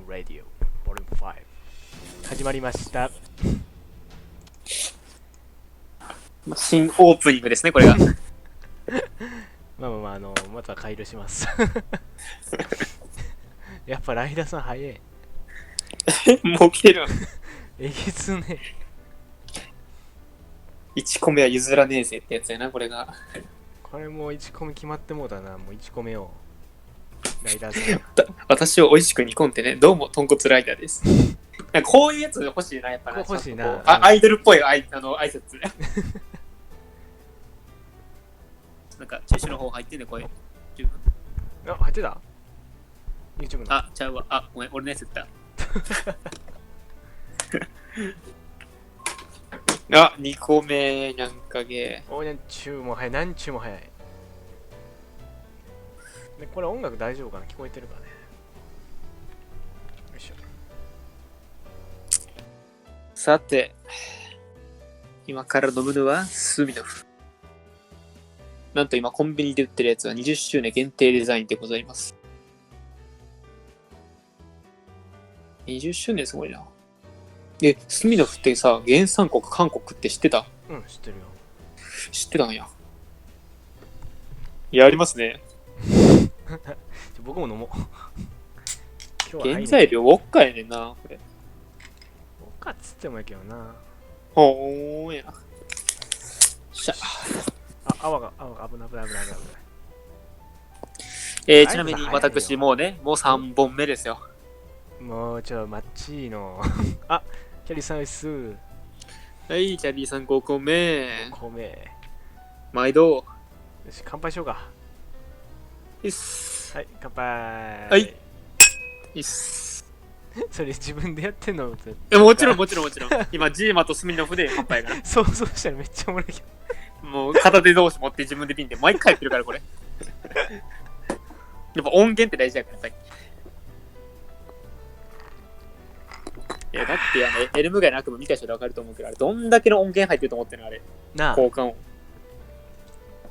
Radio Volume 5始まりました。新オープニングですね、これが。また改良します。やっぱライダーさん早い。もう来てる。えげつね。1個目は譲らねえぜってやつやな、これが。これもう1個目決まってもうたな。もう1個目をライダーさん私を美味しく煮込んでね、どうも豚骨ライダーです。なんかこういうやつ欲しいな、やっぱな。欲しいな。アイドルっぽい挨拶。なんか中止の方入ってんね、声。あ、入ってた ?YouTube の。あ、ちゃうわ。あ、ごめん、俺のやつ言った。あ、2個目、なんかげおにゃんちゅうも早い。なんちゅうも早い。で、これ音楽大丈夫かな？聞こえてるかね？よいしょ。さて、今から飲むのはスミノフ。なんと今コンビニで売ってるやつは20周年限定デザインでございます。20周年すごいな。スミノフってさ、原産国韓国って知ってた？うん、知ってるよ。知ってたんや。やりますね。僕も飲もう。今日は原材料ウォッカやねんな、これ。ウォッカっつってもやけどな。ほーんや。しゃ。あ、泡が危ない。ちなみに私もう3本目ですよ。もうマッチーの。あ、キャリーさんうっす。はい、キャリーさん5個目。米。毎度。よし、乾杯しようか。いっす。はい、乾杯。はい。いっす。それ自分でやってんの？もちろん。今、ジーマとスミノフで乾杯が。想像したらめっちゃおもろいけど。もう片手同士持って自分でピンで毎回やってるから、これ。やっぱ音源って大事だからさ。いや、だってエルム街の悪夢見た人で分かると思うけど、あれどんだけの音源入ってると思ってるのあれ。なあ。交換音。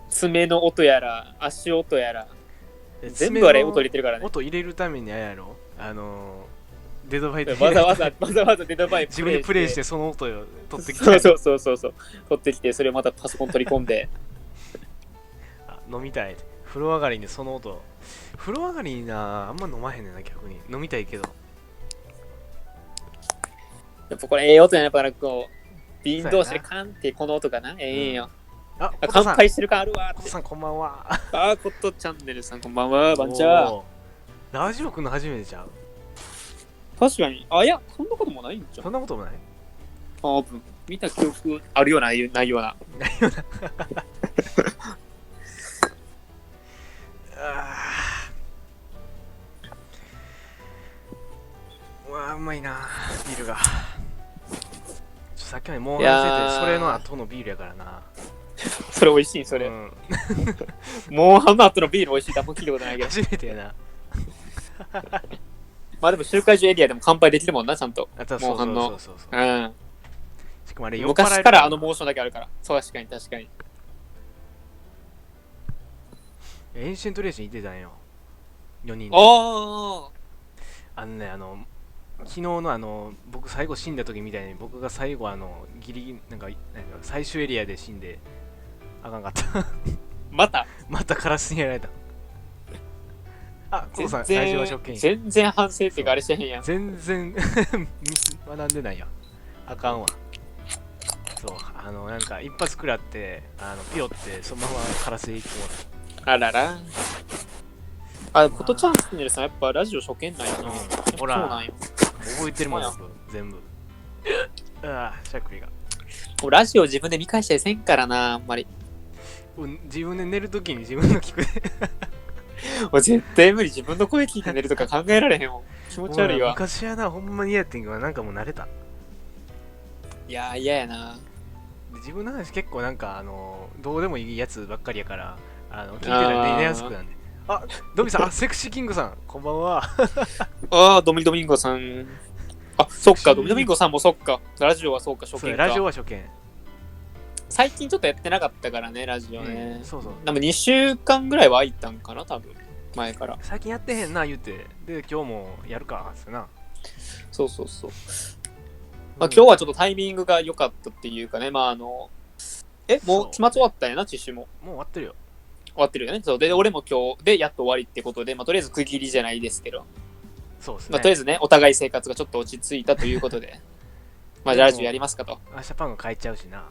爪の音やら、足音やら。全部あれ音入れてるからね。音入れるためにあれやろ？デッドバイトわざわざデッドバイ自分でプレイしてその音を取ってきて。そう。取ってきて、それをまたパソコン取り込んで。あ、飲みたい。風呂上がりにその音。風呂上がりにな、あんま飲まへんねんな、逆に。飲みたいけど。やっぱこれええ音やな、やっぱこう、瓶同士でカンってこの音がな、ええよ。あ、乾杯してる感あるわって。コトさんこんばんは。コットチャンネルさんこんばんは、バンチャー。ラジオくんの初めてちゃう？確かに。いや、そんなこともないんじゃん。そんなこともない？多分、見た記憶あるような、ないような。ないよな。うわー、うまいなビールが。さっきまでもう話してて、それの後のビールやからな。それ美味しい、それ。もう半の後のビール美味しいってあんま聞いたことないけど。初めてやな。まあでも集会所エリアでも乾杯できるもんな、ちゃんと。そう。うん。しかもあれ昔からモーションだけあるから。そう、確かに。エンシェントレーション行ってたんよ。4人で。昨日の僕最後死んだ時みたいに僕が最後ギリなんか最終エリアで死んであかんかった。またカラスにやられた。あ、コウさん、ラジオは職権。全然反省っていうかあれしてへんやん。全然学んでないやん。あかんわ。そう、なんか一発食らって、ピヨってそのままカラスで行ってもらあらら。コトチャンネルさんやっぱラジオ初見なんやな。ほら、そうなんよ。覚えてるもん僕、全部。しゃっくりが。ラジオ自分で見返したりせんからな、あんまり。自分で寝るときに自分の聞く。絶対無理、自分の声聞いて寝るとか考えられへんもん。気持ち悪いわ。昔はな、ほんまに嫌やってんけど、なんかもう慣れた。いや、嫌やな。自分の話結構なんか、どうでもいいやつばっかりやから、聞いてたら寝やすくなんで。あ、ドミさん、セクシーキングさん、こんばんは。ドミンゴさん。そっか、ドミンゴさんもそっか。ラジオはそうか、初見か。ラジオは初見。最近ちょっとやってなかったからね、ラジオね。そう。でも2週間ぐらいは空いたんかな、多分。前から。最近やってへんな、言うて。で、今日もやるか、ってな。そうそうそう。まあ、今日はちょっとタイミングが良かったっていうかね、まあもう期末終わったんやな、実習も。もう終わってるよ。終わってるよね。そうで、俺も今日でやっと終わりってことで、まあとりあえず区切りじゃないですけど、そうですね。まあとりあえずね、お互い生活がちょっと落ち着いたということで、まあラジオやりますかと。明日パンが帰っちゃうしな。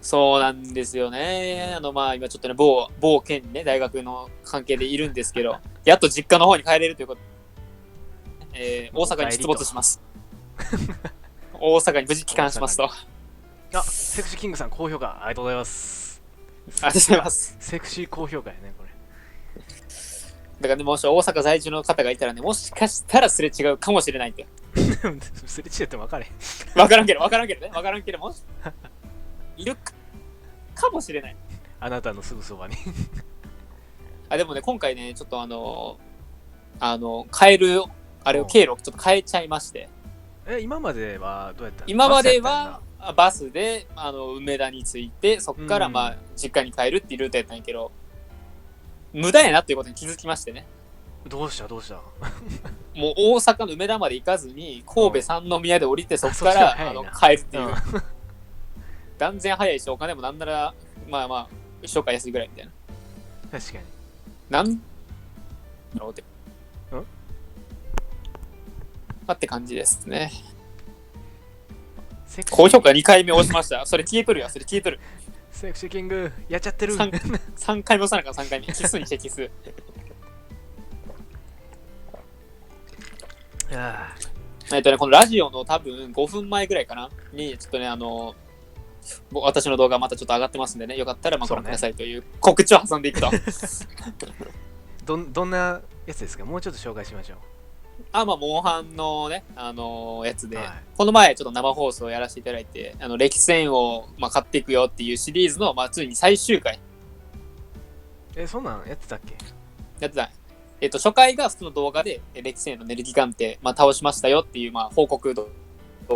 そうなんですよね。まあ今ちょっとね、某県ね、大学の関係でいるんですけど、やっと実家の方に帰れるということで、大阪に出没します。大阪に無事帰還しますと。あ、セクシーキングさん高評価ありがとうございます。ありがとうございます。セクシー高評価やね、これ。だからね、もし大阪在住の方がいたらね、もしかしたらすれ違うかもしれないんで。すれ違っても分かれへん。分からんけどね、もし、いるかもしれない。あなたのすぐそばに。でもね、今回ね、ちょっと変える、あれを経路をちょっと変えちゃいまして。今まではどうやったの？今まではバスで梅田に着いて、そこからまあ実家に帰るっていうルートやったんやけど、無駄やなっていうことに気づきましてね。どうしたもう大阪の梅田まで行かずに神戸三宮で降りて、そこから帰るっていう、断然早いし、お金もなんならまあ紹介安いぐらいみたいな。確かになんだろうってって感じですね。高評価2回目押しました。それ消えとるよ、セクシーキングやっちゃってる。3回目押さなかった、3回目。キスにしてキス。このラジオの多分5分前ぐらいかなに、ちょっとね、私の動画またちょっと上がってますんでね、よかったらご覧くださいという告知を挟んでいくと。どんなやつですか？もうちょっと紹介しましょう。モンハンのね、やつで、この前ちょっと生放送をやらせていただいて、歴戦を買っていくよっていうシリーズの、ついに最終回。そんなんやってたっけ？やってた。初回が普通の動画で、歴戦のネルギガンテ、倒しましたよっていう、報告動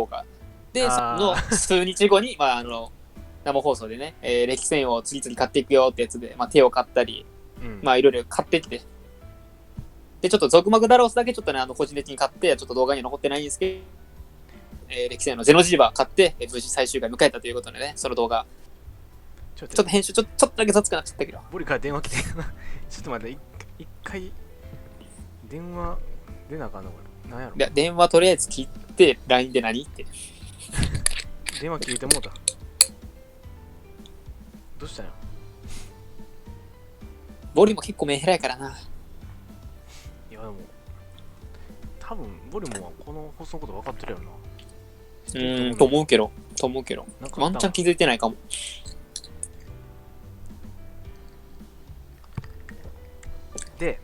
画。で、その数日後に、生放送でね、歴戦を次々買っていくよってやつで、手を買ったり、いろいろ買ってきて、で、ちょっとゾクマグダロスだけちょっとね、個人的に買って、ちょっと動画に残ってないんですけど、歴戦のゼノジーバー買って、無事最終回迎えたということでね、その動画。ちょっと編集ちょっとだけ雑くなっちゃったけど。ボリから電話来てちょっと待って、一回、電話出なあかんのこれ。何やろ？いや、電話とりあえず切って、LINE で何って。電話切れてもうた。どうしたよ？ボリも結構目減らやからな。いやでも多分ボリもこの放送のこと分かってるよな。と思うけどワンチャン気づいてないかも。で、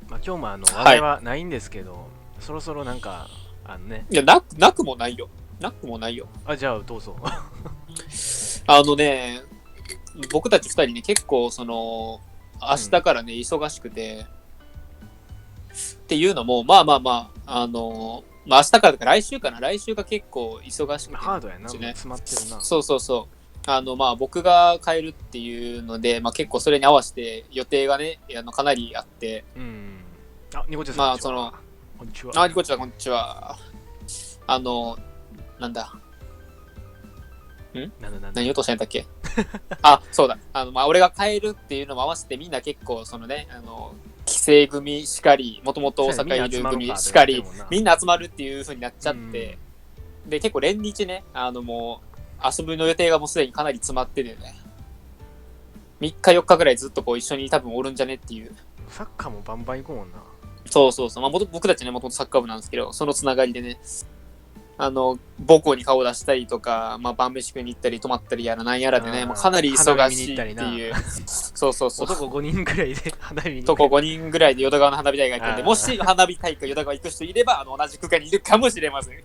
今日も話題はないんですけど、そろそろなんかね。いや、なくもないよ。じゃあどうぞ。僕たち2人ね、結構明日からね、忙しくて、っていうのも、明日からとか来週が結構忙しくて、ハードやな、詰まってるな。そう僕が帰るっていうので、結構それに合わせて予定がね、かなりあって、ニコちゃんさん、こんにちは。ニコちゃんこんにちは。なんだ何言おうとしたんだっけ？そうだ。俺が帰るっていうのも合わせて、みんな結構、帰省組しかり、もともと大阪にいる組しかり、みんな集まるっていう風になっちゃって、で、結構連日ね、もう、遊びの予定がもうすでにかなり詰まっててね、3日4日ぐらいずっと一緒に多分おるんじゃねっていう。サッカーもバンバン行こうもんな。そう。僕たちね、もともとサッカー部なんですけど、そのつながりでね、母校に顔を出したりとか、晩飯食いに行ったり泊まったりやらなんやらでね、もうかなり忙しいっていう。そう。男5人ぐらいで花火に男5人ぐらいで淀川の花火大会行くんで、もし花火大会淀川行く人いれば、同じ区間にいるかもしれません。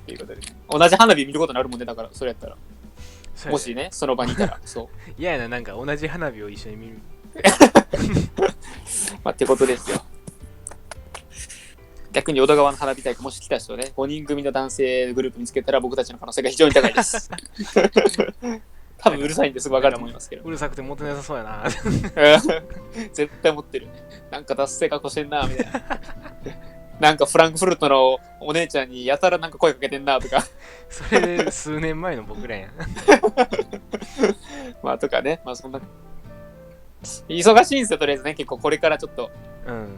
ということで、同じ花火見ることになるもんね、だから、それやったら。もしね、その場にいたら、そう。嫌やな、なんか同じ花火を一緒に見る。ってことですよ。逆に淀川の花火大会もし来た人ね、5人組の男性グループ見つけたら僕たちの可能性が非常に高いです。多分うるさいんですぐ分かると思いますけど。うるさくてモテなさそうやな。絶対持ってる。なんか達成格好してんな、みたいな。なんかフランクフルトのお姉ちゃんにやたらなんか声かけてんなとか。それで数年前の僕らやん。まあとかね、まあそんな。忙しいんですよ、とりあえずね。結構これからちょっと。うん。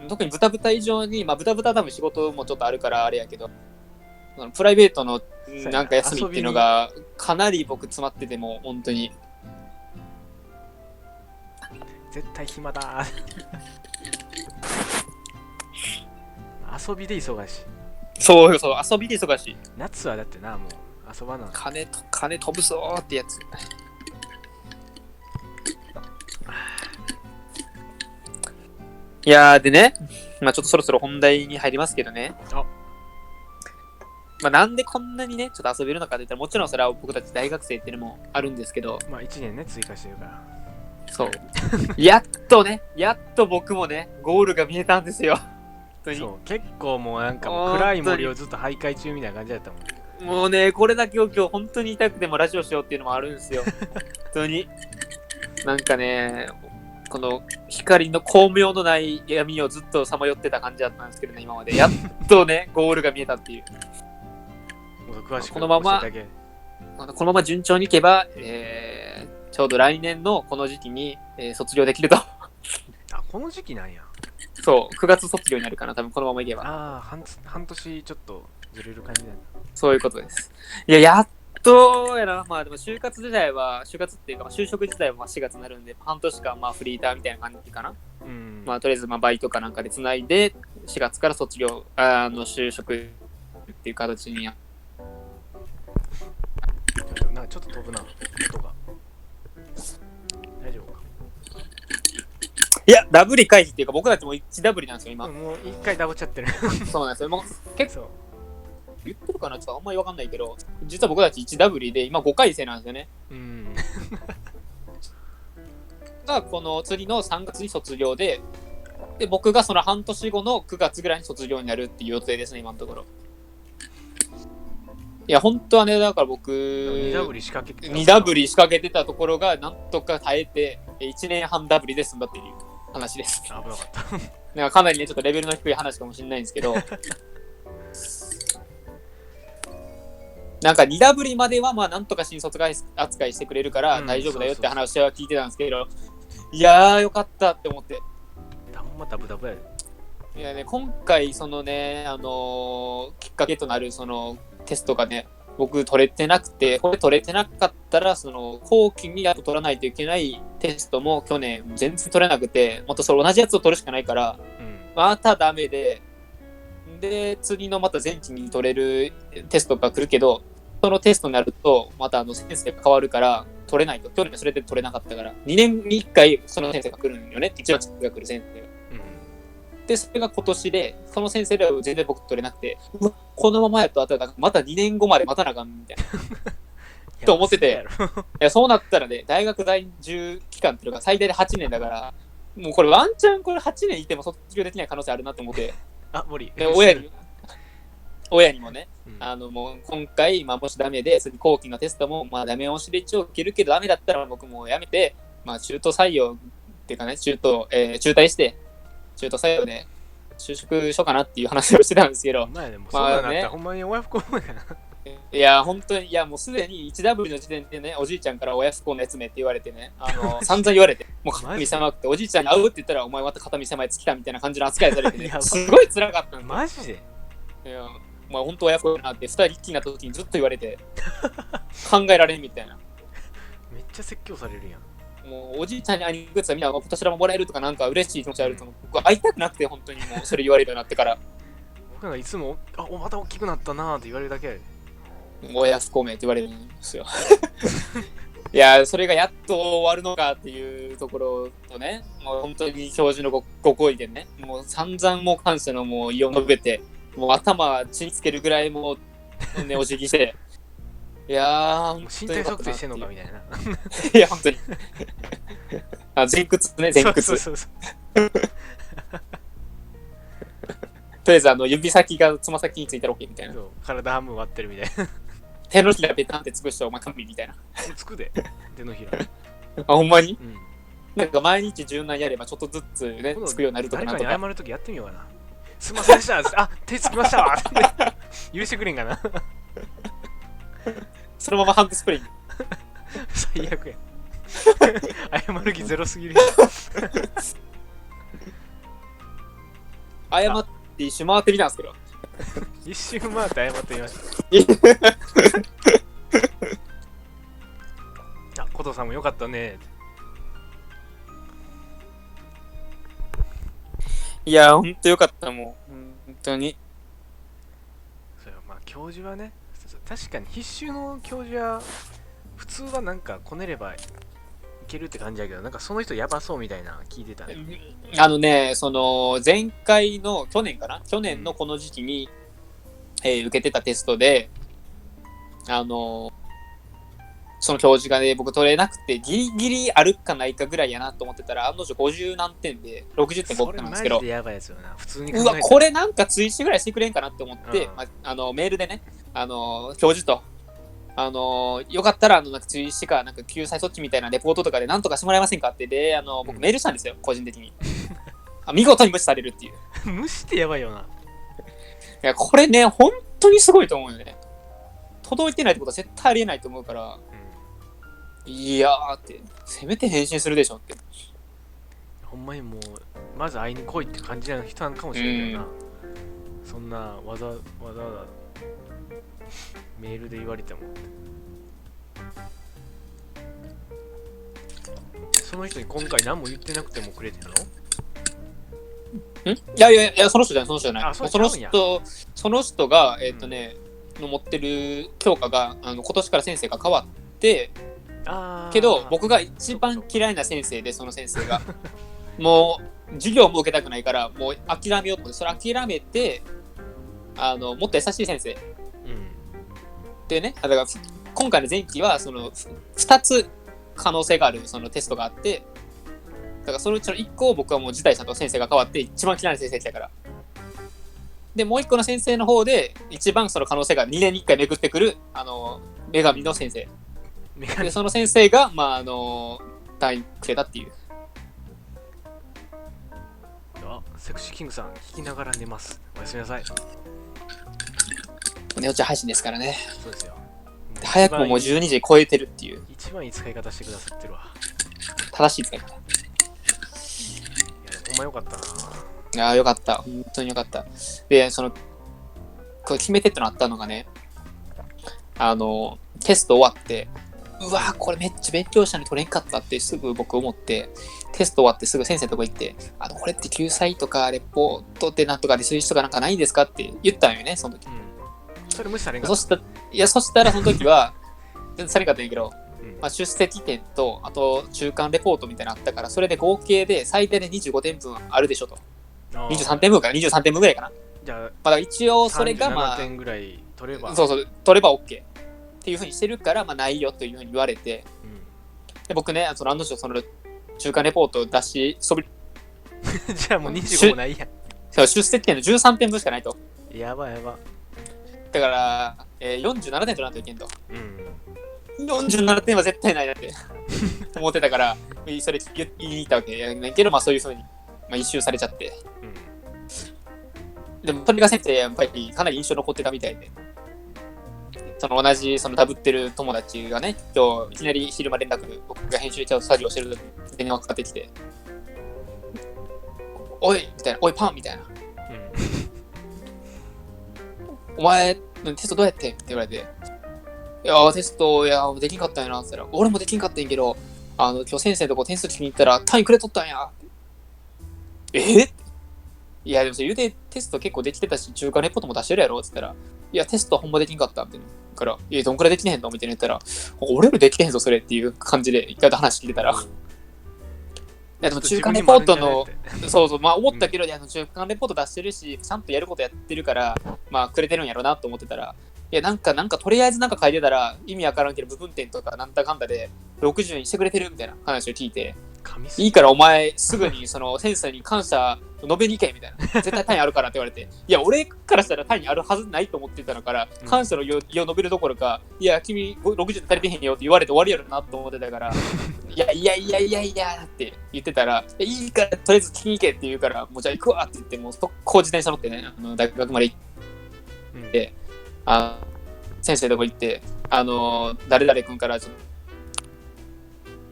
特にブタブタ以上に、まあブタブタ多分仕事もちょっとあるからあれやけど、プライベートのなんか休みっていうのがかなり僕詰まってても、本当に。絶対暇だ遊びで忙しい。そうそう、遊びで忙しい。夏はだってな、もう遊ばな。金飛ぶぞーってやつ。いやーでね、まあちょっとそろそろ本題に入りますけどね。まあなんでこんなにね、ちょっと遊べるのかって言ったら、もちろんそれは僕たち大学生っていうのもあるんですけど、まあ1年ね、追加してるから。そう。やっと僕もね、ゴールが見えたんですよ。そう、結構もうなんかもう暗い森をずっと徘徊中みたいな感じだったもん。もうね、これだけを今日本当に痛くてもラジオしようっていうのもあるんですよ。本当に。なんかね、この光の光明のない闇をずっとさまよってた感じだったんですけどね、今まで。やっとね、ゴールが見えたっていう。もっと詳しくこのまま順調にいけば、ちょうど来年のこの時期に、卒業できると。あ、この時期なんや。そう、9月卒業になるかな、多分このままいけば。ああ、半年ちょっとずれる感じなんだ。そういうことです。いや、やっとやな。まあでも就活っていうか、就職自体は4月になるんで、半年間まあフリーターみたいな感じかな。うん。まあとりあえずまあバイトかなんかでつないで、4月から卒業、就職っていう形に。ちょっと飛ぶな、音が。大丈夫か。いや、ダブリ回避っていうか、僕たちも1ダブリなんですよ、今。もう1回ダブっちゃってる。そうなんですよ。もう結構言ってるかなちょっとあんまりわかんないけど、実は僕たち1ダブリで、今5回生なんですよね。うん。が、この次の3月に卒業で、僕がその半年後の9月ぐらいに卒業になるっていう予定ですね、今のところ。いや、本当はね、だから僕、2ダブリ仕掛けてた。2ダブリ仕掛けてたところが、なんとか耐えて、1年半ダブリで済んだっていう話です。危なかった。なんかかなりね、ちょっとレベルの低い話かもしれないんですけど、なんか2ダブリまでは、まあ、なんとか新卒扱いしてくれるから大丈夫だよって話は聞いてたんですけど、いやー、よかったって思って。ほんまダブダブやで。いやね、今回、そのね、きっかけとなる、その、テストがね、僕取れてなくて、これ取れてなかったら、その、後期にあと取らないといけないテストも去年全然取れなくて、もっとそれ同じやつを取るしかないから、またダメで、で、次のまた前期に取れるテストが来るけど、そのテストになると、また先生が変わるから、取れないと。去年それで取れなかったから、2年に1回その先生が来るんよね。一番近くが来る先生が。で、それが今年で、その先生では全然僕取れなくて、うわ、このままやと、あとまた2年後まで待たなあかんみたいな。と思ってて、いや、そうなったらね、大学在住期間っていうのが最大で8年だから、もうこれワンチャンこれ8年いても卒業できない可能性あるなと思って、で親にもね、もう今回、まあ、もしダメで、後期のテストも、まあ、ダメ押しで一応受けるけど、ダメだったら僕もやめて、まあ、中途採用っていうかね、中退して、中途採用で就職しようかなっていう話をしてたんですけど、まあね、ほんまに親不孝やな。いや、本当に、いや、もうすでに 1W の時点でね、おじいちゃんから親不孝のやつめって言われてね、散々言われて、もう肩身狭くて、おじいちゃんに会うって言ったら、お前また肩身狭いつきたみたいな感じの扱いされてね、すごい辛かったんですよ。マジでいや、まあ本当親不孝だなって、2人一気になった時にずっと言われて、考えられんみたいな。めっちゃ説教されるやん。もうおじいちゃんに会いに行くやつはみんなお年玉もらえるとかなんか嬉しい気持ちあると思う。僕会いたくなくて本当にもうそれ言われるようになってから。僕なんかいつも、また大きくなったなーって言われるだけやで。親不公明って言われるんですよ。いや、それがやっと終わるのかっていうところとね、もう本当に教授のご好意でね、もう散々もう感謝のもう意を述べて、もう頭血につけるぐらいもうね、お辞儀して、いやー、身体測定してんのかみたいな。いや、本当に。前屈ね、前屈。そうとりあえず指先がつま先についたら OK みたいな。体半分割ってるみたいな。手のひらベタンってつく人お前神みたいな。つくで、手のひら。ほんまに、なんか毎日柔軟やればちょっとずつね、つくようになるとかなんとか。誰かに謝るときやってみようかな。すいませんでしたあ、手つきましたわ許してくれんかなそのままハンドスプレーに。最悪や謝る気ゼロすぎるやん謝って一周回ってみたんですけど。一周回って謝ってみましたあ、コトさんもよかったねいや、ほんとよかった、もう。本当に。そうよ、まあ教授はね、確かに必修の教授は普通はなんかこねればいけるって感じやけど、なんかその人やばそうみたいな聞いてたね。その前回の去年かな、去年のこの時期に、受けてたテストで、その教授がね、僕取れなくて、ギリギリあるかないかぐらいやなと思ってたら、案の定50何点で60.5点なんですけど、それマジでやばいやつよな。普通に考えうわ、たらこれなんか追試ぐらいしてくれんかなって思って、うんまあ、メールでね、教授と、よかったら、なんか追試か、なんか救済措置みたいなレポートとかでなんとかしてもらえませんかって、で、僕メールしたんですよ、個人的に。見事に無視されるっていう。い無視ってやばいよな。や、これね、本当にすごいと思うよね。届いてないってことは絶対ありえないと思うから、いやーって、せめて返信するでしょって。ほんまにもう、まず会いに来いって感じの人なんかもしれんけどな。そんなわざわざメールで言われても。その人に今回何も言ってなくてもくれてるの？いやいやいや、その人じゃない、その人じゃない。あ、そうそのちゃうんやその人が、の持ってる教科が、今年から先生が変わって、けど、僕が一番嫌いな先生で、その先生が。もう、授業も受けたくないから、もう諦めようと思って、それ諦めて、もっと優しい先生。でね、だから今回の前期は、その、2つ可能性があるそのテストがあって、だからそのうちの1個を僕はもう辞退したと、先生が変わって一番嫌いな先生来たから。で、もう1個の先生の方で、一番その可能性が2年に1回巡ってくる、女神の先生。で、その先生が、まあ、退院くれたっていう。あ、セクシーキングさん、聞きながら寝ます。おやすみなさい。寝落ち配信ですからね。そうですよ。早くももう12時超えてるっていう。一番いい使い方してくださってるわ。正しい使い方。いや、ほんまよかったな。いやー、よかった。本当によかった。で、これ決め手ってのあったのがね、テスト終わって、うわーこれめっちゃ勉強したのに取れんかったってすぐ僕思って、テスト終わってすぐ先生のとこ行って、これって救済とかレポートってなんとかで数字とかなんかないんですかって言ったんよね、その時。それ無視されんかった。そしたらその時は、全然されんかったんやけど、まあ、出席点と、あと中間レポートみたいなのあったから、それで合計で最低で25点分あるでしょと。23点分かな ?23 点分ぐらいかな。じゃあ、まあ、一応それがまあ、37点ぐらい取れば。そうそう、取れば OK。っていうふうにしてるから、まあ、ないよというふうに言われて、で僕ね、案の定その中間レポートを出し、じゃあもう25もないやん。出席点の13点分しかないと。やばいやば。だから、47点取らないといけんと。47点は絶対ないなって思ってたから、それ言いに行ったわけやねんけど、まあそういうふうに、まあ、一周されちゃって。でも、トリガ先生、やっぱりかなり印象残ってたみたいで。同じダブってる友達がね、今日いきなり昼間連絡、僕が編集作業してる電話かかってきて、おいみたいな、おいパンみたいな。お前、テストどうやってって言われて、いや、テスト、できんかったんやなって言ったら、俺もできんかったんやけど、今日先生のとこ点数聞きに行ったら、単位くれとったんや。いや、でもそれ言うてテスト結構できてたし、中間レポートも出してるやろって言ったら、いや、テストはほんまできんかったみたいな。から、どんくらいできてへんのみたいな言ったら、俺よりできてへんぞ、それっていう感じで、一回話聞いてたら。いや、でも中間レポートの、そうそう、まあ思ったけど、中間レポート出してるし、ちゃんとやることやってるから、まあくれてるんやろうなと思ってたら、いや、なんかとりあえずなんか書いてたら、意味わからんけど、部分点とかなんだかんだで、60にしてくれてるみたいな話を聞いて、いいからお前すぐにその先生に感謝述べに行けみたいな。絶対単位あるからって言われて。いや、俺からしたら単位あるはずないと思ってたのから、感謝の意を述べるどころか、いや、君60足りてへんよって言われて終わりやろなと思ってたから、いやって言ってたら、いいからとりあえず聞きに行けって言うから、もうじゃあ行くわって言って、もう速攻自転車乗ってね、大学まで行って、先生のとこ行って、誰々君からちょっ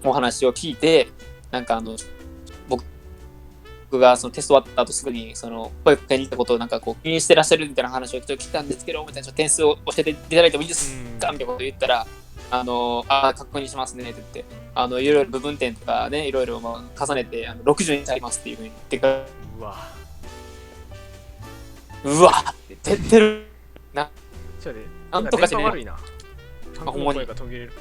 とお話を聞いて、なんか僕がそのテスト終わった後すぐにその声かけに行ったことをなんかこう気にしてらっしゃるみたいな話を聞いたんですけど、みたいな点数を教えていただいてもいいですかみたいなことを言ったら、確認しますねって言って、いろいろ部分点とかね、いろいろ重ねて60になりますっていうふうに言ってから、うわって出てるな。なんとかして悪いな。ほんまに。声が途切れる。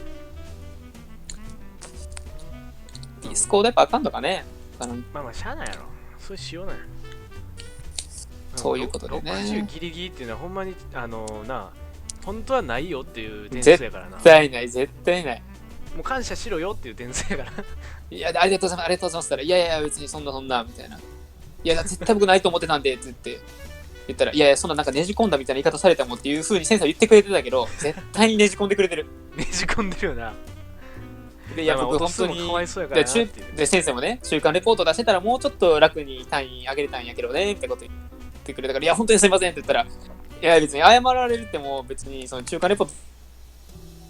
ディスコードやっぱあかんのかね。まあしゃあないやろ。そうしようない。そういうことでね。60ギリギリっていうのはほんまに本当はないよっていう点数やからな。絶対ない。もう感謝しろよっていう点数やから。いや、ありがとうございますったら、いや別にそんなみたいな。いや絶対僕ないと思ってたんでって言ったら、いやそんななんかねじ込んだみたいな言い方されたもんっていう風に先生は言ってくれてたけど、絶対にねじ込んでくれてる。ねじ込んでるよな。で、いや僕本当にかわいそうやからなで先生もね、中間レポート出してたらもうちょっと楽に単位上げれたんやけどねみたいなこと言ってくれたから、いや本当にすいませんって言ったら、いや別に謝られるっても別にその中間レポー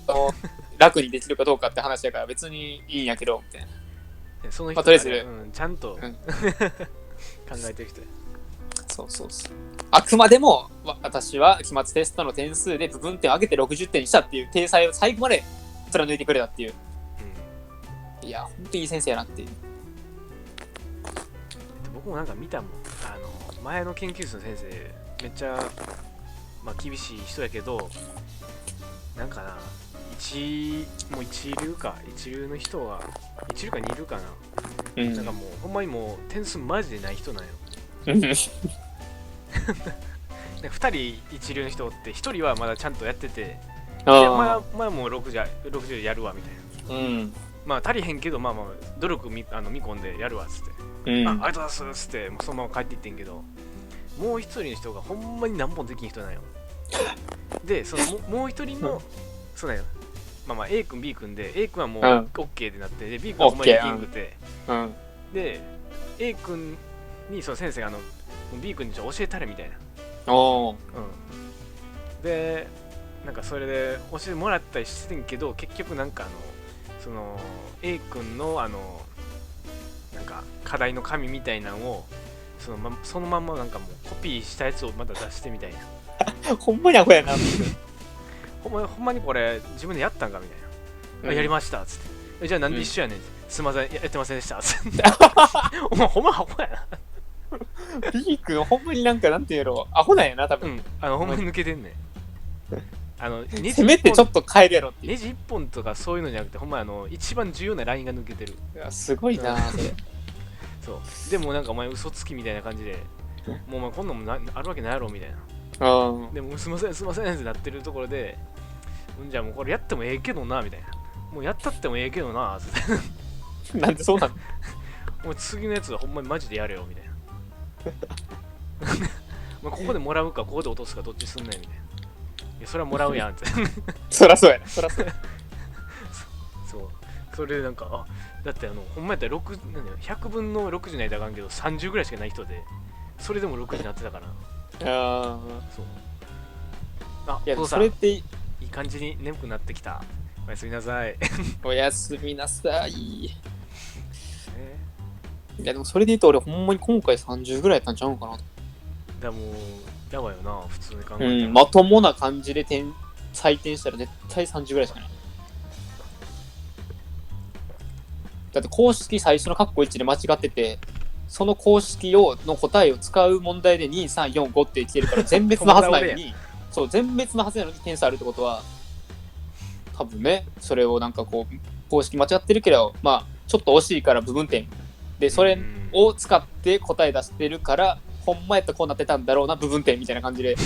トを楽にできるかどうかって話やから別にいいんやけどみたいな。その人とりあえず、ちゃんと考えてる人や。そう。あくまでも私は期末テストの点数で部分点を上げて60点にしたっていう体裁を最後まで貫いてくれたっていう。いや、ほんといい先生やなっていう。僕もなんか見たもん。前の研究室の先生、めっちゃ、厳しい人やけど、なんかな、もう一流の人は、一流か二流かな。なんかもう、ほんまにもう点数マジでない人なんよ。2人一流の人って1人はまだちゃんとやってて、前もう60でやるわみたいな、足りへんけど努力見込んでやるわっつって、ありがとうございますっつってもうそのまま帰っていってんけど、もう1人の人がほんまに何本できん人なんよ。でそのもう1人のそうなんよ、A 君 B 君で A 君はもう OK でなって、で B 君はほんまにできんくて、で A 君にその先生がB 君に教えたれみたいな。でなんかそれで教えてもらったりしてんけど、結局なんかその A 君のなんか課題の紙みたいなのをそのまんまなんかもうコピーしたやつをまた出してみたいな。ほんまにアホやな。ほんまにこれ自分でやったんかみたいな。やりましたっつって。じゃあなんで一緒やねん、すいませんやってませんでしたっつって。お前ほんまアホやな。B 君ほんまになんていうやろ、アホなんやな多分。ほんまに抜けてんねん。せめてちょっと変えるやろって。ネジ1本とかそういうのじゃなくて、ほんま一番重要なラインが抜けてる。いやすごいなそれ。そうでもなんかお前嘘つきみたいな感じで、もうお前こんなもんあるわけないやろみたいな。でもすいませんってなってるところで、じゃあもうこれやってもええけどなみたいな。もうやったってもええけどなって。なんでそうなの。もう次のやつはほんまにマジでやれよみたいな。ここでもらうかここで落とすかどっちすんねんみたいな。いやそれはもらうやんって。そらそうやな。そうそれでなんかだってほんまやったら100分の60ないとあかんけど30ぐらいしかない人で、それでも6になってたから。そういやそれっていい感じに眠くなってきた。おやすみなさい。おやすみなさい。いやでもそれで言うと俺ほんまに今回30ぐらいやったんちゃうんかな。もうやばいよな普通に考えたら。まともな感じで採点したら絶対30ぐらいしかない。だって公式最初のカッコ1で間違ってて、その公式の答えを使う問題で2、3、4、5って来てるから全滅のはずなのにそう全滅のはずなのに点数あるってことは、多分ねそれをなんかこう公式間違ってるけどちょっと惜しいから部分点でそれを使って答え出してるから、ほんまやったらこうなってたんだろうな部分点みたいな感じで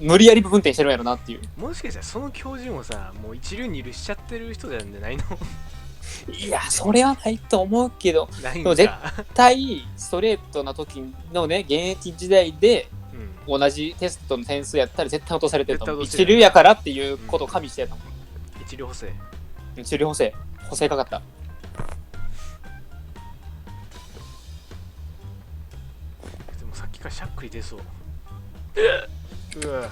無理やり部分点してるんやろなっていう。もしかしたらその教授もさもう一流二流しちゃってる人なんじゃないの。いや、それはないと思うけど、でも絶対ストレートな時のね、現役時代で、同じテストの点数やったら絶対落とされてると思う。一流やからっていうことを加味してたもん。一流補正。一流補正。補正かかった。でもさっきからしゃっくり出そう。うわ。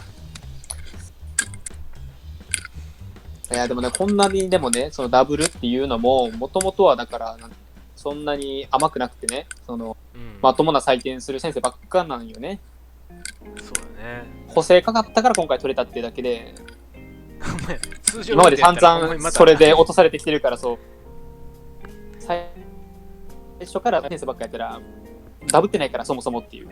いやでもね、こんなにでもね、そのダブルっていうのも、もともとはだから、そんなに甘くなくてね、まともな採点する先生ばっかなんよね。そうだね。補正かかったから今回取れたっていうだけで、今まで散々それで落とされてきてるから、そう。最初から先生ばっかやったら、ダブってないからそもそもっていう。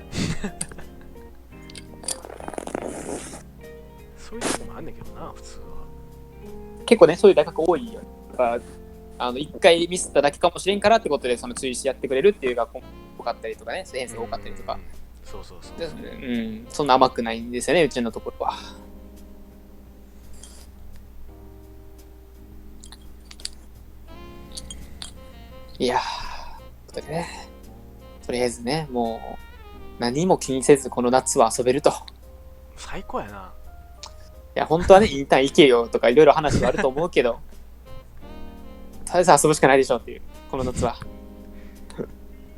そういうとこもあんねんけどな、普通は。結構ね、そういう大学多いよ。一回ミスっただけかもしれんからってことで、追試やってくれるっていう学校多かったりとかね、先生多かったりとか。そうそうそう。そんな甘くないんですよね、うちのところは。いやー、とりあえずね、もう、何も気にせずこの夏は遊べると。最高やな。いや、本当はね、インターン行けよとかいろいろ話はあると思うけど、とりあえず遊ぶしかないでしょっていう、この夏は。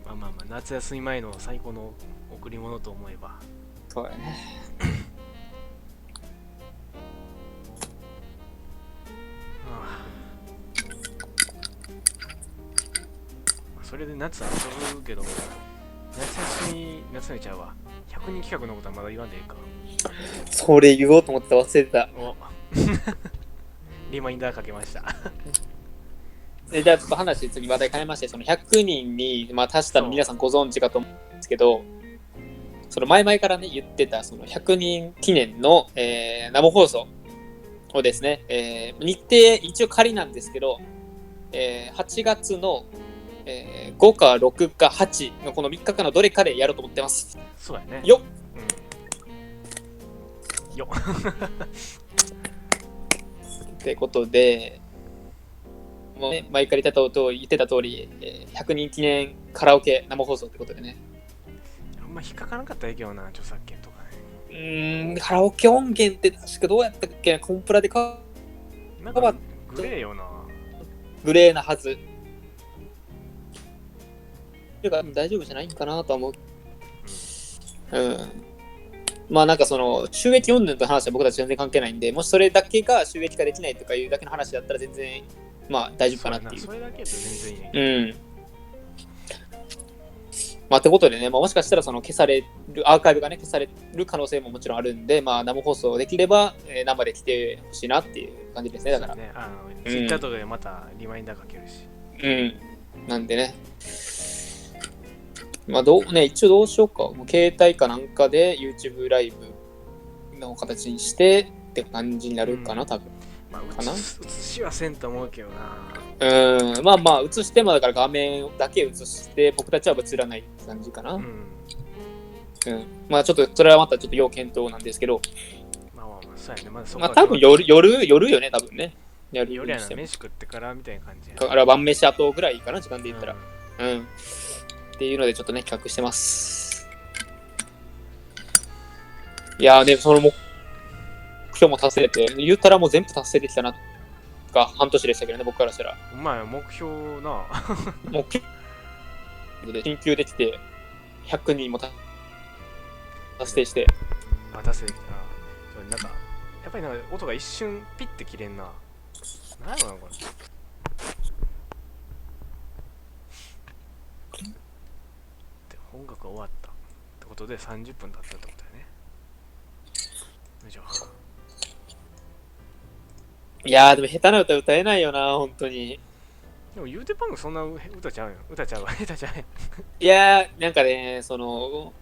まあまあまあ、夏休み前の最高の贈り物と思えば。そうだね。それで夏遊ぶけど、夏休みちゃうわ。100人企画のことはまだ言わんでいいか。それ言おうと思って忘れてた。おリマインダーかけました。じゃあちょっと話次話題変えまして、その100人に、足したの皆さんご存知かと思うんですけど、その前々からね言ってたその100人記念の、生放送をですね、日程一応仮なんですけど、8月の、5か6か8のこの3日間のどれかでやろうと思ってます。そうだね。よっ、よっってことで、もうね、前から言ってた通り、100人記念カラオケ生放送ってことでね。あんま引っかからなかったらいいけどな、著作権とかね。カラオケ音源って確かどうやったっけな、コンプラでなんかグレーよな。グレーなはず。大丈夫じゃないんかなと思う。まあなんかその収益云々と話は僕たち全然関係ないんで、もしそれだけが収益化できないとかいうだけの話だったら全然まあ大丈夫かなっていう。それだけで全然いいね。まあってことでね、もしかしたらその消されるアーカイブがね消される可能性ももちろんあるんで、まあ生放送できれば、生で来てほしいなっていう感じですね。だから。ね、ツイッターとかでまたリマインダーかけるし。なんでね。まあ一応どうしようか。もう携帯かなんかで YouTube ライブの形にしてって感じになるかな、多分。まあ、映しはせんと思うけどな。まあ映してもだから画面だけ映して僕たちは映らないって感じかな。まあちょっとそれはまたちょっと要検討なんですけど。まあそうやね。まあ多分夜よね、多分ね。夜やな、飯食ってからみたいな感じや。だから晩飯後ぐらいかな、時間で言ったら。っていうのでちょっとね企画してます。いやーね、その目標も達成で言ったらもう全部達成できたなが半年でしたけどね、僕からしたら。お前目標な。目標で緊急できて100人も達成して。達成できたな。なんかやっぱり音が一瞬ピッて切れんな。何やろなこれ。音楽が終わったってことで30分経ったってことだよね。よいしょ。いやーでも下手な歌歌えないよな、本当に。でも言うてパンクそんな歌ちゃうよ。歌ちゃうわ。下手ちゃう。いやーなんかね、その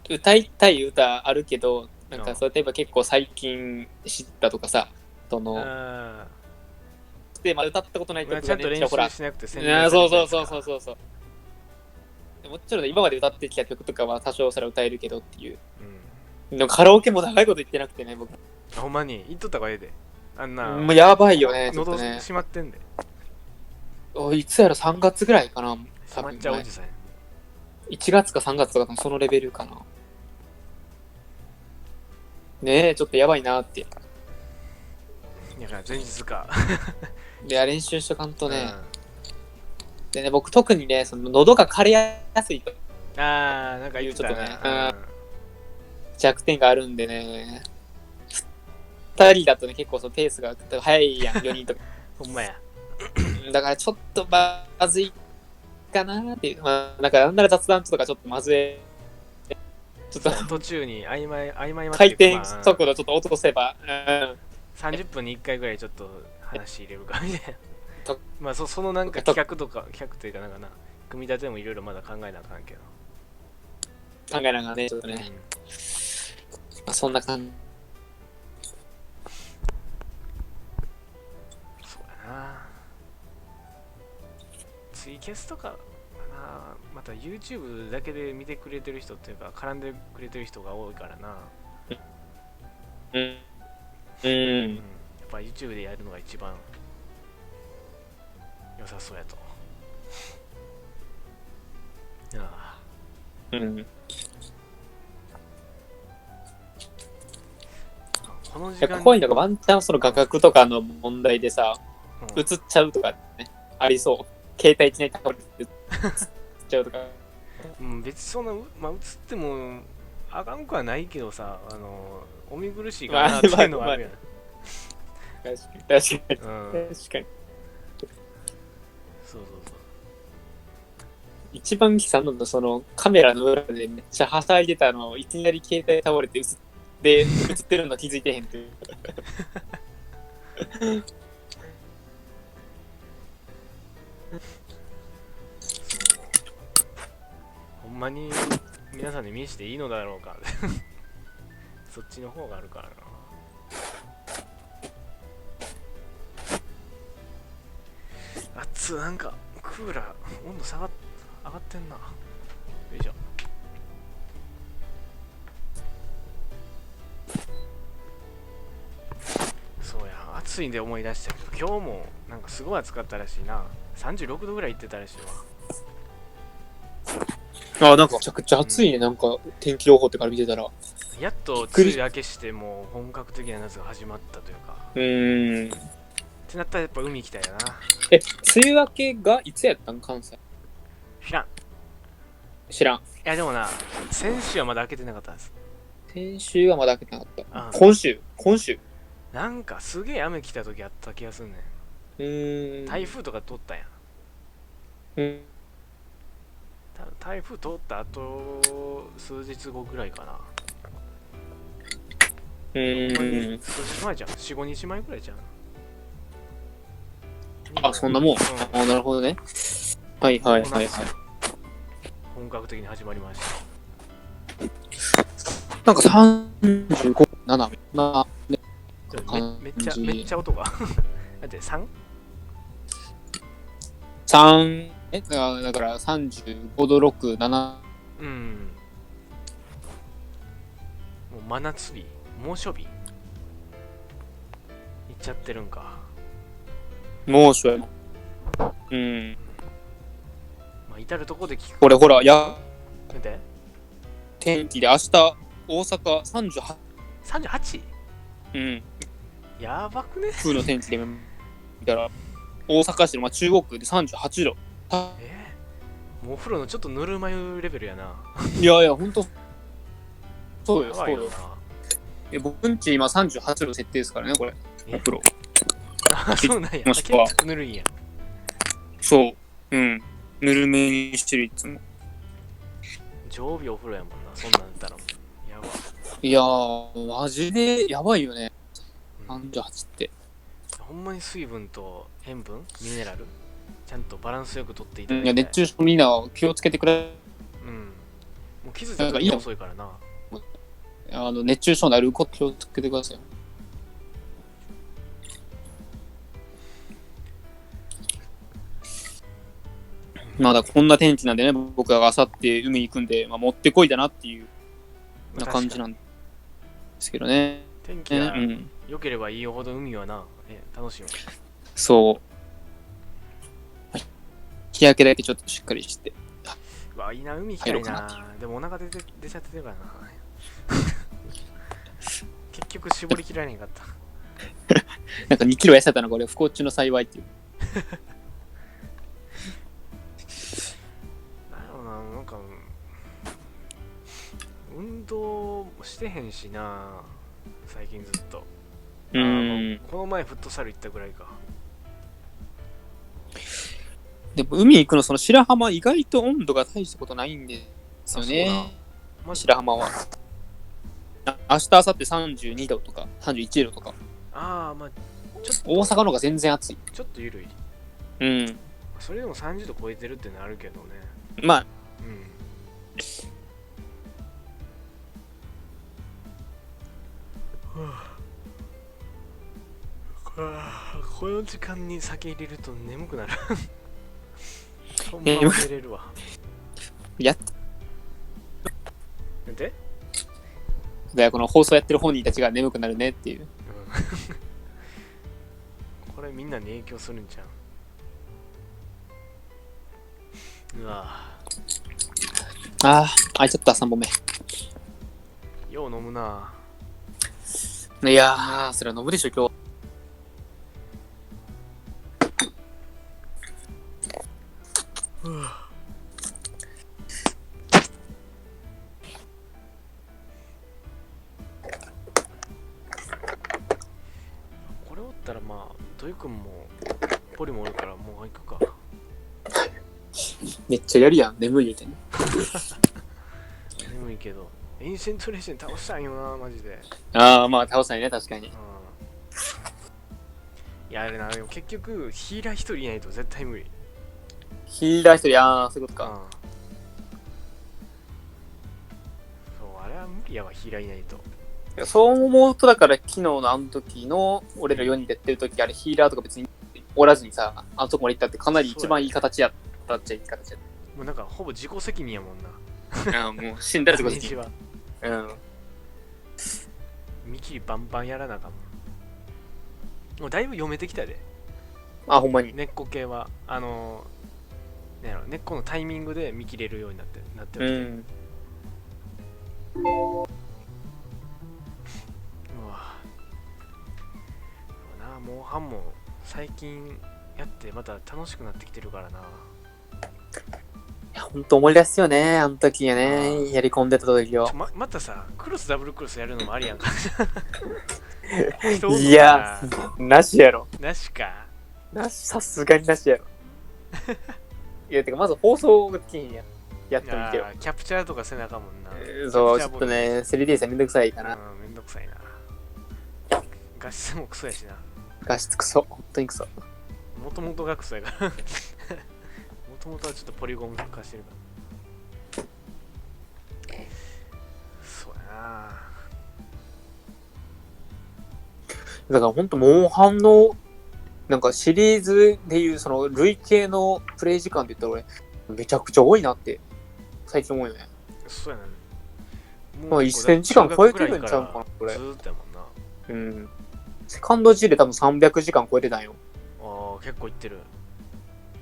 歌いたい歌あるけど、なんかそう例えば結構最近知ったとかさ、そのでまあ歌ったことない曲がね、ちゃんと練習しなくてそうもちろん今まで歌ってきた曲とかは多少それは歌えるけどっていう。でもカラオケも長いこと言ってなくてね、僕。ほんまに言っとった方がええで。あんな。もうやばいよね。喉閉まってんで。いつやら3月ぐらいかな。多分じゃあおじさん。1月か3月とかそのレベルかな。ねえ、ちょっとやばいなって。だから前日か。いや、練習しとかんとね。でね、僕特にね、その喉が枯れやすいと。なんか言うちょっとね、弱点があるんでね。2人だとね、結構そのペースが速いやん、4人とか。ほんまや。だからちょっとまずいかなーっていう。なんかなんなら雑談とかちょっとまずい。ちょっと途中に合間回転速度ちょっと落とせば、30分に1回ぐらいちょっと話入れるかみたいな。まあそのなんか企画というかなんかな、組み立てもいろいろまだ考えなあかんけど。考えながらね、ちょっとね。まあそんな感じ。そうやな。ツイキャスとかまた YouTube だけで見てくれてる人っていうか絡んでくれてる人が多いからな。やっぱ YouTube でやるのが一番良さそうやと。この時間怖いのがワンチャンその画角とかの問題でさ、映っちゃうとかね、ありそう。携帯一年倒れて映っちゃうとか。別にそんな、まあ、映ってもあかんくはないけどさ、お見苦しいかなっていうのはあるやん。確かに。確かに。そう。一番悲惨なのそのカメラの裏でめっちゃはしゃいでたのをいきなり携帯倒れて映ってるの気づいてへんっていう。ほんまに皆さんに見せていいのだろうか。そっちの方があるからな。なんかクーラー温度上がってんな。よいしょ。そうや、暑いんで思い出したけど、今日もなんかすごい暑かったらしいな。36度ぐらいいってたらしいわ。なんかめちゃくちゃ暑いね、なんか天気予報ってから見てたら。やっと梅雨明けしてもう本格的な夏が始まったというか。ってなったらやっぱ海行きたいな。梅雨明けがいつやったん関西？知らん。いやでもな、先週はまだ開けてなかったんです。先週はまだ開けてなかった。今週なんかすげえ雨来た時あった気がするねん。台風とか通ったやん。台風通った後数日後ぐらいかな。数日前じゃん。4、5日前ぐらいじゃん。そんなもん。なるほどね。はい。本格的に始まりました。なんか35、7な、ね、めっちゃ音が。だって 3？ 3、だから35度6、7。もう真夏日、猛暑日いっちゃってるんか。猛暑やな。まあ、至るとこで聞く。これほら、見て。天気で明日、大阪38。38？やばくね？風の天気で見たら、大阪市の中央区で38度。もうお風呂のちょっとぬるま湯レベルやな。いや、ほんと。そうよ。僕んち今38度設定ですからね、これ。お風呂。そうなんや。もしくは結構ぬるいんや。そう。ぬるめにしてるいつも。常備お風呂やもんな、そんなんだったら。やば。いやー、マジでやばいよね。38って。ほんまに水分と塩分、ミネラル、ちゃんとバランスよくとっていただいて。いや、熱中症みんな気をつけてくれ。もう気づいた時は遅いからな。熱中症になること気をつけてください。まだこんな天気なんでね、僕があさって海行くんで、持ってこいだなっていうな感じなんですけどね。天気が良ければいいほど海はな、楽しいよ。そう。はい日焼けだけちょっとしっかりして。うわ、いいな、海行きたいな。でもお腹出ちゃってるからな。結局絞りきられへんかった。なんか2キロ痩せたのが俺不幸中の幸いっていう。なんか運動してへんしな、最近ずっと。この前フットサル行ったぐらいか。でも海行くの、その白浜意外と温度が大したことないんですよね。白浜は明日明後日32度とか31度とか。ああ、まあちょっと大阪の方が全然暑い。ちょっと緩い。うん。それでも30度超えてるってのあるけどね。まあ、うん。この時間に酒入れると眠くなる。ほんま寝れるわ。やっでこの放送やってる本人たちが眠くなるねっていう。これみんなに影響するんじゃん。うわ開いちゃった3本目。よう飲むな。いやー、それは飲むでしょ今日。これおったらまあトイくんもポリもおるからもう行くか。めっちゃやるやん、眠いみたいな。眠いけどエンシェントレーション倒したんよな、マジで。まあ倒したいね、確かに。いや、あれな、でも結局ヒーラー一人いないと絶対無理。ヒーラー一人、そういうことか。そう、あれは無理やわ、ヒーラーいないと。そう思うと、だから昨日のあの時の俺ら4人でやってる時、あれヒーラーとか別におらずにさ、あのとこまで行ったってかなり一番いい形やったっちゃいい形やった。もうなんかほぼ自己責任やもんな。もう死んだら自己責任。見切りバンバンやらなあかんもん。もうだいぶ読めてきたで。ほんまに。根っこ系は根っこのタイミングで見切れるようになってる。うわモンハンも最近やってまた楽しくなってきてるからな。いやほんと思い出すよね、あの時やね、やり込んでた時を。またさ、クロスダブルクロスやるのもありやんか。いや、なしやろ。なしか。さすがになしやろ。いや、てかまず放送ができへんやん。やってもいいけど。キャプチャーとかせなあかんもんな。そう、ちょっとね、3D さんめんどくさいかな。めんどくさいな。画質もクソやしな。画質クソ、ほんとにクソ。もともとがクソやから。もともとはちょっとポリゴン化してるから。そうやな。だからほんと、モンハンの、なんかシリーズでいうその累計のプレイ時間って言ったら俺、めちゃくちゃ多いなって、最近思うよね。そうやな。まあ1000時間超えてるんちゃうかな、これ。ずーっとやもんな。うん。セカンド G で多分300時間超えてたんよ。結構いってる。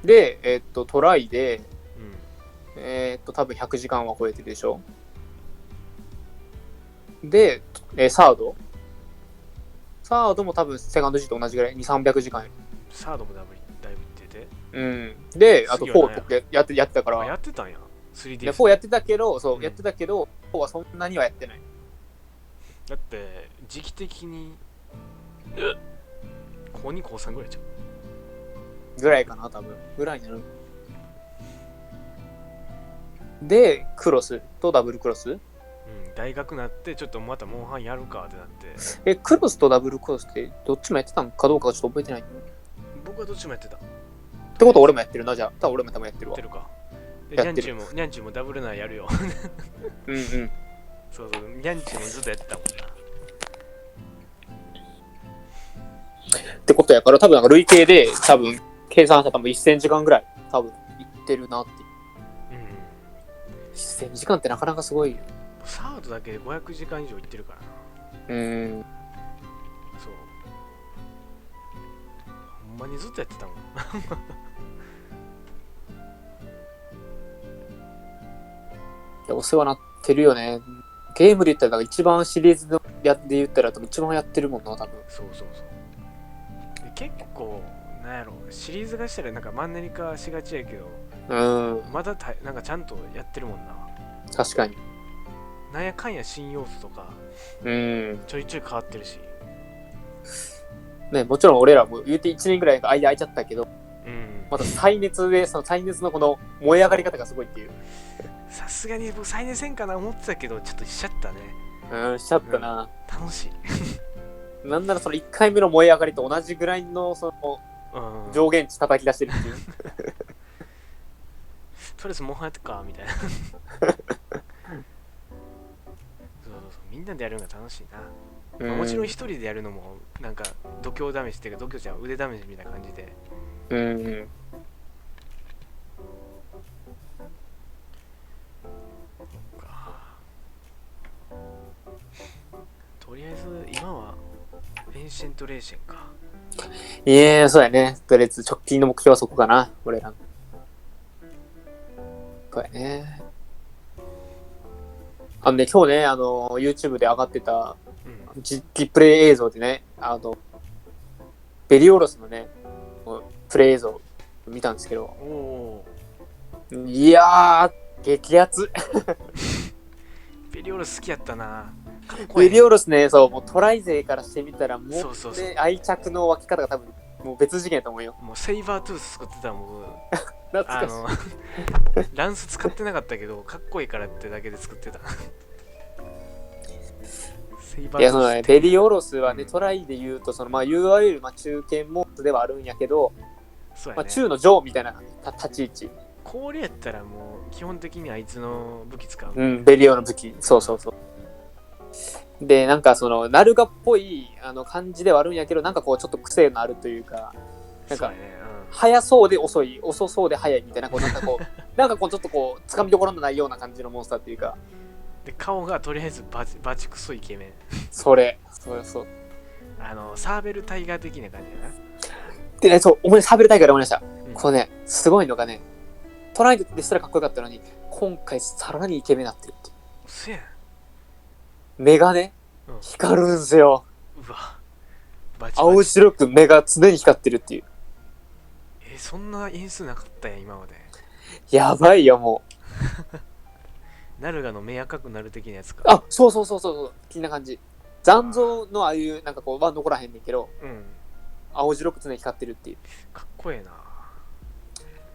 で、トライで、多分100時間は超えてるでしょ。で、サードも多分セカンド G と同じぐらい、2、300時間。サードもだいぶいってて。うん。で、あと4とかやってたから。やってたんや。3D。4やってたけど、やってたけど、4はそんなにはやってない。だって、時期的に、高2、高3ぐらいじゃん。ぐらいかな、多分。ぐらいになる。で、クロスとダブルクロス。大学なってちょっとまたモンハンやるかってなって。クロスとダブルクロスってどっちもやってたのかどうかちょっと覚えてない。僕はどっちもやってた。ってことは俺もやってるな、じゃあ。多分俺も多分やってるわ。やってるか。で、ニャンチューもダブルなやるよ。うんうん。そう、ニャンチューもずっとやってたもんな。ってことやから、多分なんか累計で、多分、計算したら多分1000時間ぐらい、多分、いってるなっていう。1000時間ってなかなかすごいよ。サードだけで500時間以上いってるからな。そう。ほんまにずっとやってたもん。や、お世話なってるよね。ゲームで言ったら、一番シリーズで言ったら、一番やってるもんな、多分。そうそうそう。で結構、なんやろ、シリーズがしたらなんかマンネリ化しがちやけど、まだなんかちゃんとやってるもんな。確かに。なんやかんや新要素とか、ちょいちょい変わってるし。ね、もちろん俺らも言うて1年ぐらい間空いちゃったけど、また再熱で、その再熱のこの燃え上がり方がすごいっていう。さすがに僕再熱せんかな思ってたけど、ちょっとしちゃったね。しちゃったな。楽しい。なんならその1回目の燃え上がりと同じぐらいのその上限値叩き出してるっていう。とりあえずもうやってかみたいな。そうそうみんなでやるのが楽しいな。もちろん一人でやるのもなんか度胸試しっていうか度胸じゃん腕試しみたいな感じで。とりあえず今はエンシェントレーシェンか。そうやね。とりあえず直近の目標はそこかな、俺ら。そうやね。今日ね、YouTube で上がってた実機プレイ映像でね、ベリオロスのね、プレイ映像見たんですけど、いやー、激アツ。ベリオロス好きやったな。ベリオロスね、そう、もうトライ勢からしてみたら、もうね、愛着の湧き方が多分、もう別次元だと思うよ。もうセイバートゥース作ってたもん。懐かしい。ランス使ってなかったけど、かっこいいからってだけで作ってた。いや、そのね、ベリオロスはね、トライで言うと、その、いわゆる中堅モードではあるんやけど、中の上みたいな立ち位置。氷やったらもう、基本的にあいつの武器使う。ベリオの武器。そうそうそう。で、なんかその、ナルガっぽい感じではあるんやけど、なんかこう、ちょっと癖のあるというか、なんか、速そうで遅い、遅そうで速いみたいな、こう、なんかこう、なんかこう、ちょっとこう、つかみどころのないような感じのモンスターっていうか。で、顔がとりあえずバチクソイケメン。そう。サーベルタイガー的な感じだな。でね、そう、サーベルタイガーで思いました。これね、すごいのがね、トライですらかっこよかったのに、今回さらにイケメンになってるって。そやん。目がね、光るんすよ。うわ。青白く目が常に光ってるっていう。そんな演出なかったやん、今まで。やばいよ、もう。ナルガの目赤くなる的なやつか。あ、そう。気な感じ。残像のああいう、なんかこう、は残らへんねんけど、青白く常に光ってるっていう。かっこええな。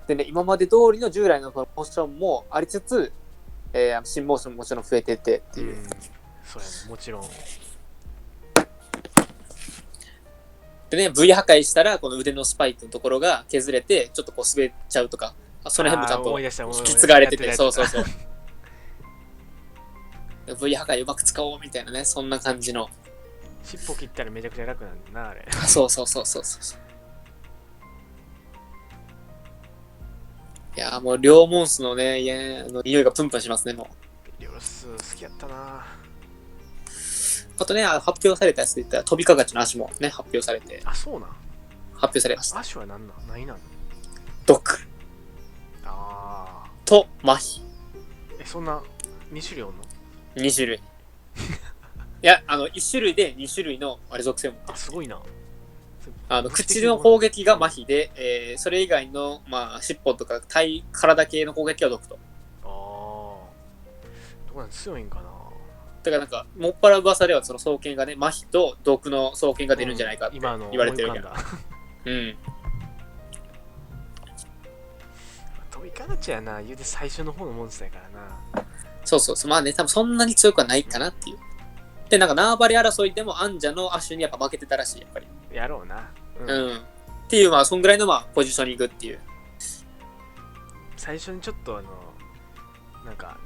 でね、今まで通りの従来のモーションもありつつ、新モーションももちろん増えてってっていう。そうやね、もちろん。でね、V 破壊したら、この腕のスパイクのところが削れて、ちょっとこう滑っちゃうとか、その辺もちゃんと引き継がれてて、そう。V 破壊うまく使おうみたいなね、そんな感じの。尻尾切ったらめちゃくちゃ楽なんだな、あれ。そう。いやーもう両モンスのね、匂いがプンプンしますね、もう。ベリオロス好きやったな。あとね、発表されたやつで言ったら、飛びかがちの足もね、発表されて。あ、そうなん。発表されました。足は何なの？毒。と、麻痺。そんな2種類おんの？2種類。いや、1種類で2種類のあれ属性を持ってる。あ、すごいな。口の攻撃が麻痺で、それ以外の、尻尾とか体系の攻撃は毒と。どこなん強いんかな。だからなんか、もっぱら噂ではその双剣がね、麻痺と毒の双剣が出るんじゃないかって言われてるけど。飛びかがちやな、言うて最初の方のモンスターやからな。そう。まあね、多分そんなに強くはないかなっていう。で、なんか縄張り争いでもアンジャのアッシュにやっぱ負けてたらしい、やっぱり。やろうな。っていう、そんぐらいのポジショニングっていう。最初にちょっとなんか、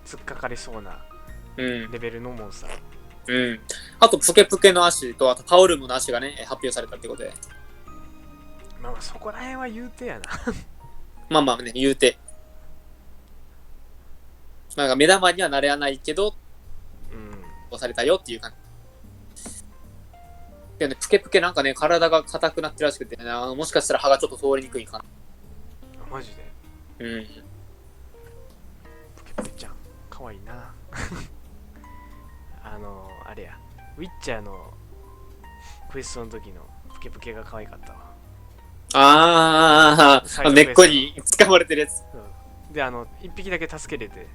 突っかかりそうなレベルのモンスター。あと、プケプケの足と、あとパオルムの足がね、発表されたってことで。そこら辺は言うてやな。ね、言うて。なんか目玉にはなれないけど、押されたよっていう感じ。いやね、プケプケなんかね、体が硬くなってるらしくて、もしかしたら歯がちょっと通りにくいかな。マジで？プケウィッちゃんかわいいなあれやウィッチャーのクエストの時のプケプケが可愛かったわ。ああ、根っこに掴まれてるやつ。で、一匹だけ助けれて。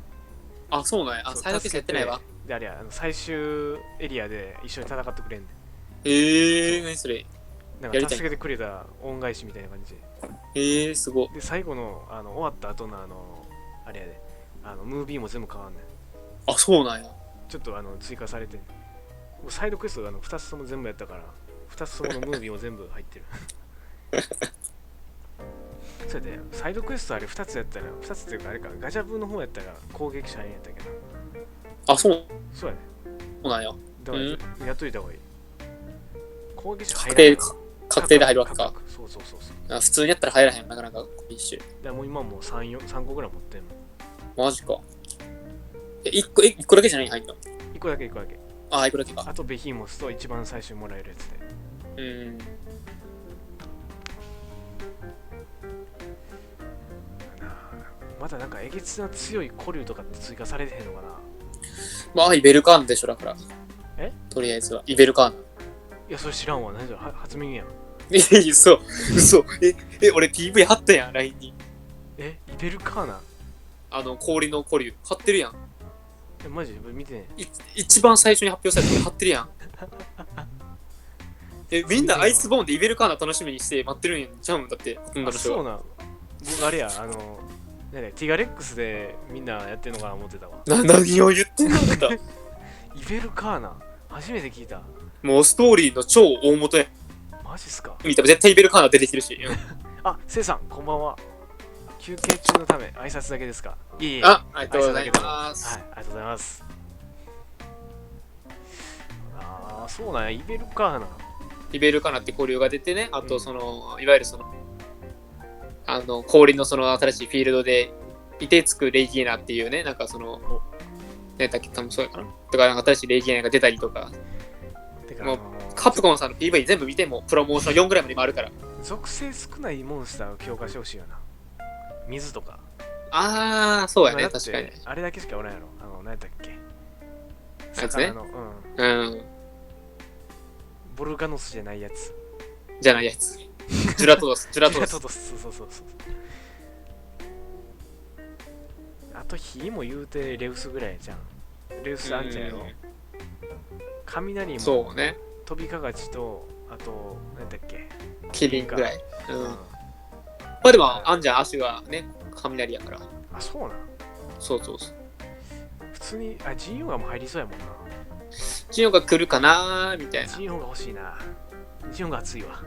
あ、そうなんや。あ、最初やってないわ。で、あれや、最終エリアで一緒に戦ってくれんねん。何それ。なんか助けてくれた恩返しみたいな感じで。すごい。で、最後の、終わった後のあれやで、ムービーも全部変わんねん。あ、そうなんや。ちょっと追加されてん。サイドクエストが2つとも全部やったから、2つとものムービーも全部入ってる。それで、サイドクエストあれ2つやったら、2つっていうかあれか、ガチャブの方やったら攻撃者やったけど。あ、そうやね。そうなんや。だから、やっといた方がいい。攻撃者入らへん。確定で入るわけか。そうそう。普通にやったら入らへん、なかなか一種。でもう今もう3個ぐらい持ってんの。マジか。1個だけじゃない入んの ?1 個だけ。あ、1個だけか。あとベヒーモスと一番最初にもらえるやつで。まだなんかえげつな強い古竜とかって追加されてへんのかな。まあ、イベルカーナでしょ、だから。とりあえずは。イベルカーナ。いや、それ知らんわ。何じゃ、初耳やん。嘘。俺 PV 貼ったやん、LINE に。イベルカーナ氷の古竜。貼ってるやん。マジ見てね。一番最初に発表されたの貼ってるやん。みんなアイスボーンでイベルカーナ楽しみにして待ってるんやんちゃうんだって。そうなん。僕あれや、ティガレックスでみんなやってんのかな思ってたわ。何を言ってんのだイベルカーナ初めて聞いた。もうストーリーの超大元や。マジっすか。見たら絶対イベルカーナ出てきてるし。あ、セイさん、こんばんは。休憩中のため挨拶だけですか。いいありがとうございます。はい、ありがとうございます。そうなんや、イベルカーナ。イベルカーナって交流が出てね、あといわゆる氷の新しいフィールドでいてつくレイギーナっていうね、なんかね、だっけ、多分そうやかな。とか、なんか新しいレイギーナが出たりとか。もう、カプコンさんの PV 全部見ても、プロモーション4ぐらいまでもあるから。属性少ないモンスターを強化してほしいよな。水とか。そうやね、確かに。あれだけしかおらんやろ。何やったっけ。魚の、ボルガノスじゃないやつ。じゃないやつ。ジュラトドス。そう。あと火も言うてレウスぐらいじゃん。レウスあんじゃんやろ。雷も。そうね。飛びかがちと、あと、何だっけ。キリンぐらい。まあでも、あんじゃん、足がね、雷やから。あ、そうなん。そう。普通に、ジンヨガも入りそうやもんな。ジンヨガ来るかなーみたいな。ジンヨガ欲しいな。ジンヨガ熱いわ。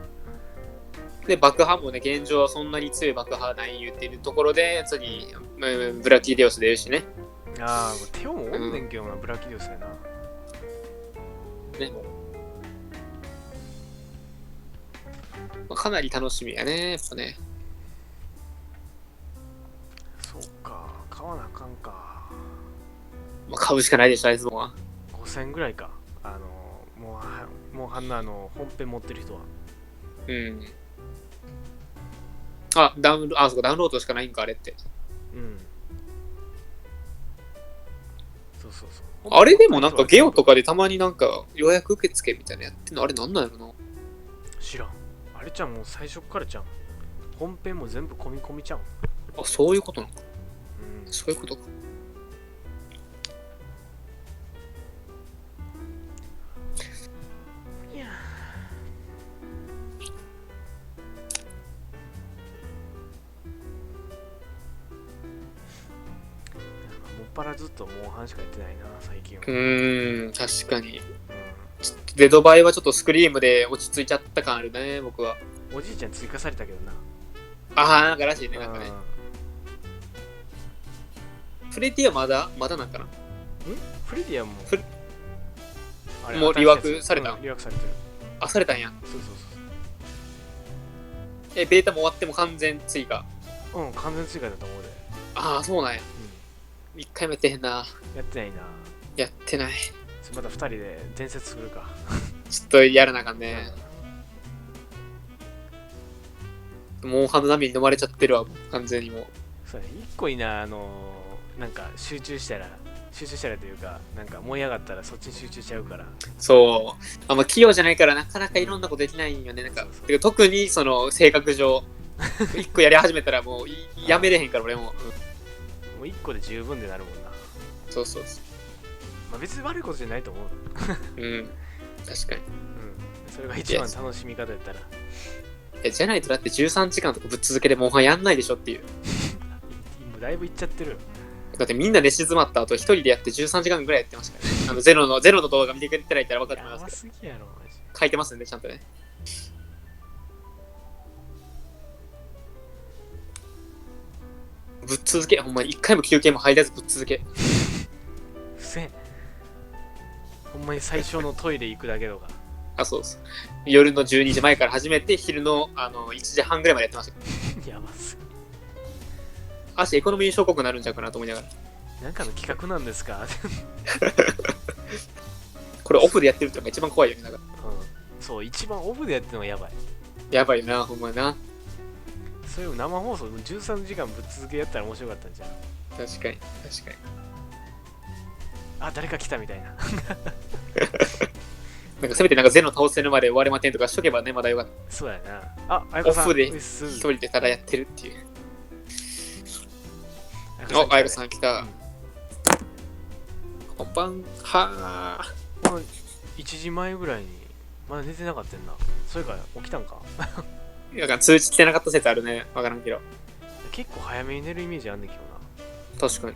で、爆破もね、現状はそんなに強い爆破ない言ってるところで、次、ブラキデオス出るしね。テオもおんねんけどな、ブラキデオスやな。ね。かなり楽しみやね、やっぱね。そうか、買わなあかんか。まあ、買うしかないでしょ、アイスボーンは。5000ぐらいか。もうはんな本編持ってる人は。ダウンロードしかないんか、あれって。そう。あれでもなんかゲオとかでたまになんか予約受付みたいなやってんのあれなんなんやろな。知らん。あれちゃんもう最初からちゃん。本編も全部込み込みちゃん。そういうことなのか。そういうことか。もっぱらずっとモンハンしかやってないな、最近は。確かに。デドバイはちょっとスクリームで落ち着いちゃった感あるね、僕は。おじいちゃん追加されたけどな。なんからしいね、なんかね。フレディはまだなんかな。フレディはもうリワークされた。リワークされてる。されたんや。そう。ベータも終わっても完全追加。完全追加だと思うで。そうなんや。一回もやってへんな。やってないな。やってない。また2人で伝説作るか。ちょっとやらなあかんね。モンハンの波に飲まれちゃってるわ、完全にもう。そうね、1個いいな、なんか集中したらというか、なんか燃え上がったらそっちに集中しちゃうから。そう。あんま器用じゃないからなかなかいろんなことできないんよね。なんか、てか特にその性格上、一個やり始めたらもうやめれへんから俺も。もう一個で十分でなるもんな。そうそうそう。まあ別に悪いことじゃないと思う。うん。確かに。うん。それが一番楽しみ方やったら。じゃないとだって13時間とかぶっ続けてモンハンやんないでしょっていう。もうだいぶいっちゃってる。だってみんな寝静まった後一人でやって13時間ぐらいやってましたからね。ゼロの動画見てくれてないから分かってますけど。やばすぎやろ、マジ。書いてますんで、ちゃんとね。ぶっ続け、ほんまに一回も休憩も入らずぶっ続け。不正。ほんまに最初のトイレ行くだけとか。あ、そうです。夜の12時前から始めて、昼の1時半ぐらいまでやってました。やばすぎ。足エコノミー症候群になるんちゃうかなと思いながら。なんかの企画なんですかこれオフでやってるってのが一番怖いよね。なんかそう、一番オフでやってるのがやばい。やばいよな、ほんまな。そういう生放送13時間ぶっ続けやったら面白かったんじゃん。確かに、確かに。あ、誰か来たみたいな。なんかせめてなんかゼロ倒せるまで終われまてんとかしとけばね、まだよかった。そうやな。あ、あやこさん。オフで一人でただやってるっていう。あやこさん来た。こんばんはー。1時前ぐらいに、まだ寝てなかったんな。それから起きたんか。なんか通知来てなかった説あるね。わからんけど。結構早めに寝るイメージあんねんけどな。確かに。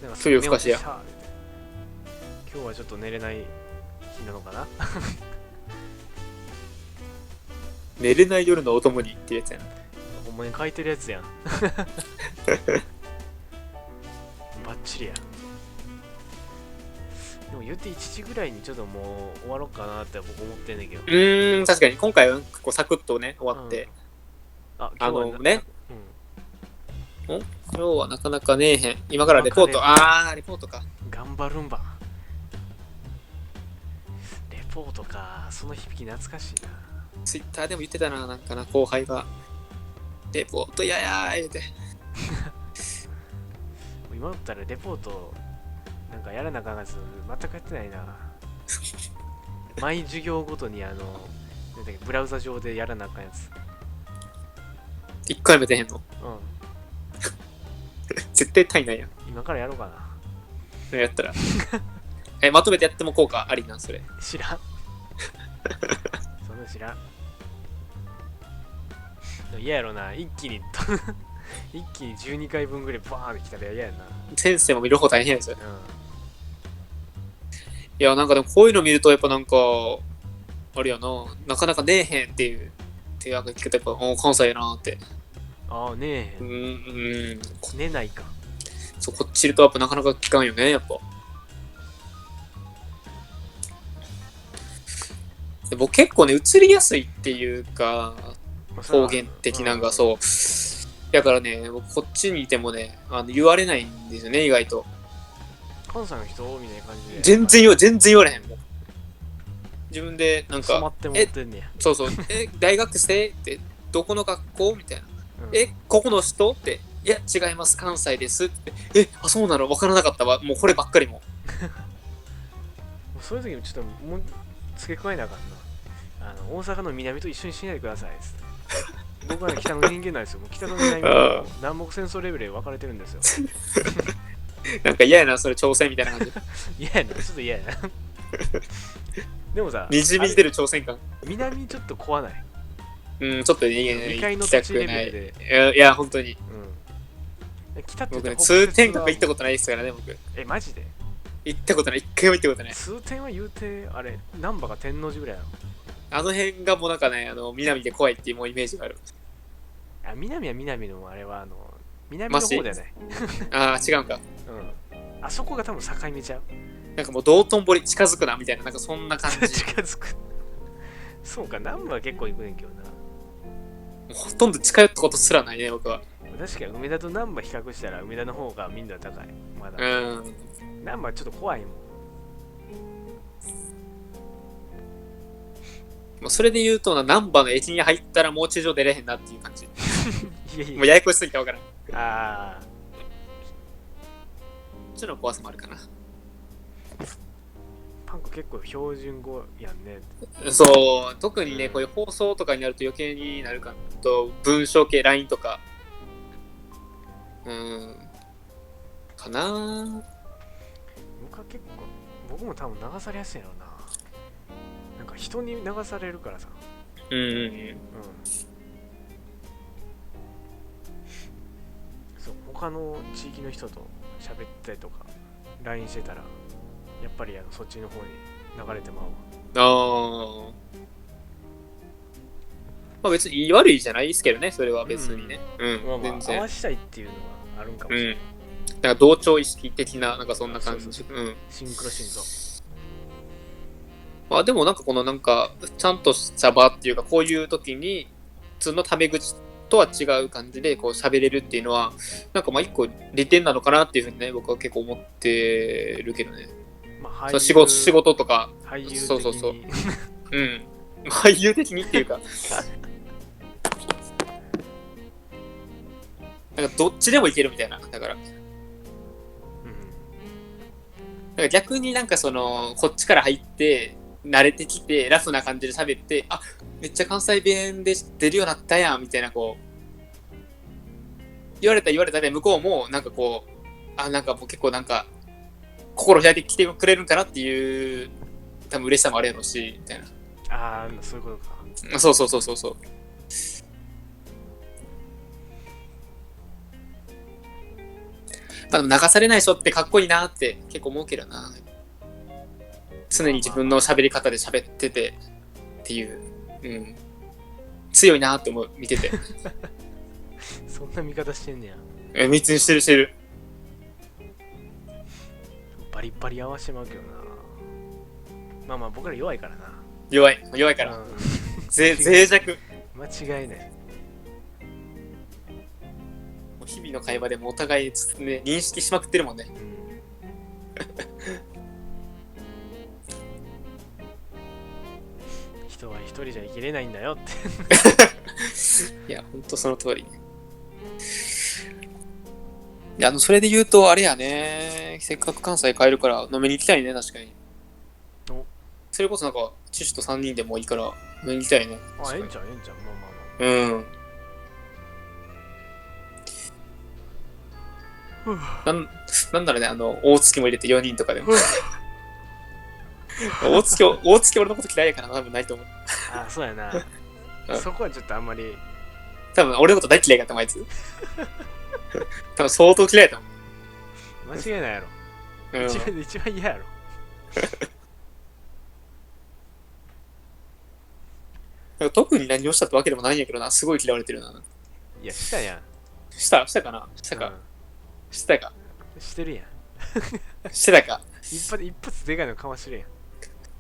なんかそういうふかしや。今日はちょっと寝れない日なのかな。寝れない夜のお供にってやつやな。ほんまに書いてるやつやん。バッチリや。でも言って1時ぐらいにちょっともう終わろうかなって僕思ってんねんけど。確かに今回は結構サクッとね、終わって。あ、今日はね。今日はなかなかねえへん。今からレポート。レポートか。頑張るんば。レポートか。その響き懐かしいな。ツイッターでも言ってたな、なんかな、後輩が。レポートややー言うて。今だったらレポートなんかやらなあかんやつ全くやってないな。毎授業ごとになんだっけブラウザ上でやらなあかんやつ。一回も出へんの？絶対単位ないやん。今からやろうかな。やったら。まとめてやっても効果ありなんそれ。知らん。そんな知らん。嫌やろな、一気に12回分ぐらいバーンってきたら嫌やな。先生も見る方大変ですよ。いや、なんかでもこういうの見るとやっぱなんか、あれやな、なかなかねえへんっていう手が聞くとやっぱ、関西やなって。ああ、ねえへん。寝ないか。そう、こっちいるとやっぱなかなか聞かんよね、やっぱ。で僕結構ね、移りやすいっていうか、方言的なのがそう。だからね、僕こっちにいてもね、言われないんですよね、意外と。関西の人みたいな感じで。全然言われへんもん。自分でなんか、そうそう、大学生ってどこの学校みたいな。ここの人って、いや、違います、関西ですって。そうなの分からなかったわ。もうこればっかりも。そういう時にちょっともう付け加えなあかんな。大阪の南と一緒にしないでください。僕は、ね、北の人間なんですよ。北の南と南北戦争レベルで分かれてるんですよ。なんか嫌やな、それ挑戦みたいな感じ。嫌やな、ちょっと嫌やな。でもさ、にじみ出る挑戦感。南ちょっと怖ない。ちょっと2階の土地レベルで。いや、本当に。北って僕ね、通天閣行ったことないですからね、僕。マジで行ったことない、一回も行ったことない。通天は言うて、あれ、難波が天王寺ぐらいやろ。あの辺がもうなんかね、南で怖いっていうもうイメージがある。南は南の、あれは南の方だよね。違うんか。あそこが多分境目ちゃう。なんかもう道頓堀近づくなみたいな、なんかそんな感じ。近づく。そうか、南部は結構行くねんけどな。ほとんど近寄ったことすらないね、僕は。確かに梅田と南波比較したら梅田の方が民度は高い。まだ。南波はちょっと怖いもん。それで言うと難波の駅に入ったらもう地上出れへんなっていう感じ。もうややこしすぎて分からん。ちの怖さもあるかな。パンク結構標準語やんね。そう、特にね、こういう放送とかになると余計になるかと、文章系、LINE とか。かなぁ。僕も多分流されやすいのな。なんか人に流されるからさ。そう、他の地域の人と喋ったりとか LINE してたらやっぱりそっちの方に流れてまうわ。まあ別に悪いじゃないですけどね、それは別にね。全然合わしたいっていうのはあるんかもしれない。なんか同調意識的な、なんかそんな感じ。シンクロ心臓。まあでもなんかこのなんか、ちゃんとした場っていうか、こういう時に、普通のタメ口とは違う感じでこう喋れるっていうのは、なんかまあ一個利点なのかなっていうふうにね、僕は結構思ってるけどね。まあ、仕事とか。俳優的に。そう。俳優的にっていうか。なんかどっちでもいけるみたいな。だから。なんか逆になんかこっちから入って、慣れてきて、ラフな感じで喋って、あ、めっちゃ関西弁で出るようになったやん、みたいなこう、言われたで、向こうもなんかこう、なんかもう結構なんか、心開いてきてくれるんかなっていう、多分嬉しさもあるやろうし、みたいな。そういうことか。そう。流されない人ってかっこいいなって結構思うけどな。常に自分の喋り方で喋っててっていう、強いなって思う、見てて。そんな見方してんねや。密にしてる。バリバリ合わせてまうけどな。まあ僕ら弱いからな。弱いから。脆弱。間違いない。日々の会話でもお互い、ね、認識しまくってるもんね。人は一人じゃ生きれないんだよって。いや、ほんとその通り。いや、それで言うと、あれやね。せっかく関西帰るから飲みに行きたいね、確かに。それこそなんか、チュシと3人でもいいから飲みに行きたいね。ええんちゃん。まあ。なんだろうね、大月も入れて4人とかでも。大月俺のこと嫌いやから多分ないと思う。そうやな。そこはちょっとあんまり。多分俺のこと大嫌いかったもん、あいつ。多分相当嫌いだと思う。間違いないやろ。一番嫌やろ。特に何をしたってわけでもないんやけどな、すごい嫌われてるな。いや、したやん。したかなしたか。してたか。してるやん。してたか。一発でかいのかもしれんやん。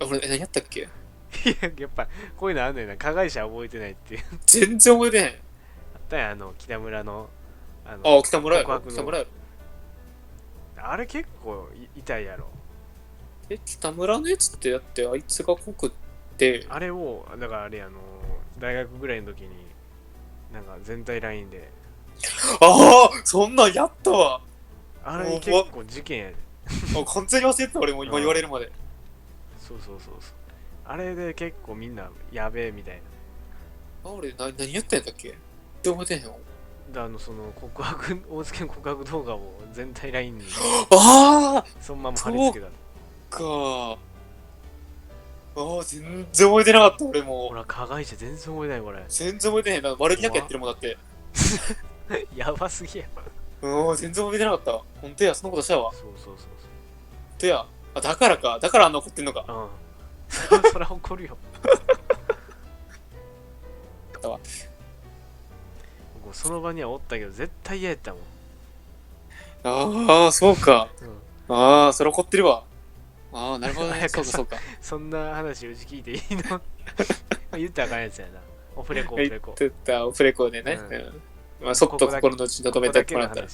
俺、何やったっけ？やっぱ、こういうのあんねんな。加害者覚えてないっていう。全然覚えてへん。あったやん、北村の。北村やろ。あれ結構痛いやろ。北村のやつってだってあいつが濃くって。あれを、だからあれ大学ぐらいの時に、なんか全体ラインで。そんなんやったわ。あれ結構事件やで。完全に忘れてた、俺も今言われるまで。そう。あれで結構みんなやべえみたいな。俺何やったんだっけ？って覚えてんの？その大月の告白動画を全体ラインにそのまま貼り付けた。全然覚えてなかった、俺も。ほら、加害者全然覚えてない、これ。全然覚えてへんな。悪気なくやってるもんだって。やばすぎや。全然覚えてなかった。ほんとや、そのことしたわ。そう。ほんとや。だからあんな怒ってんのか。そら怒るよ。その場にはおったけど、絶対嫌やったもん。そうか。それ怒ってるわ。なるほどね。そうか。そんな話うち聞いていいの？言ったらあかんやつやな。オフレコ。言ってたオフレコでね。そっと心の内に留めてもらったら。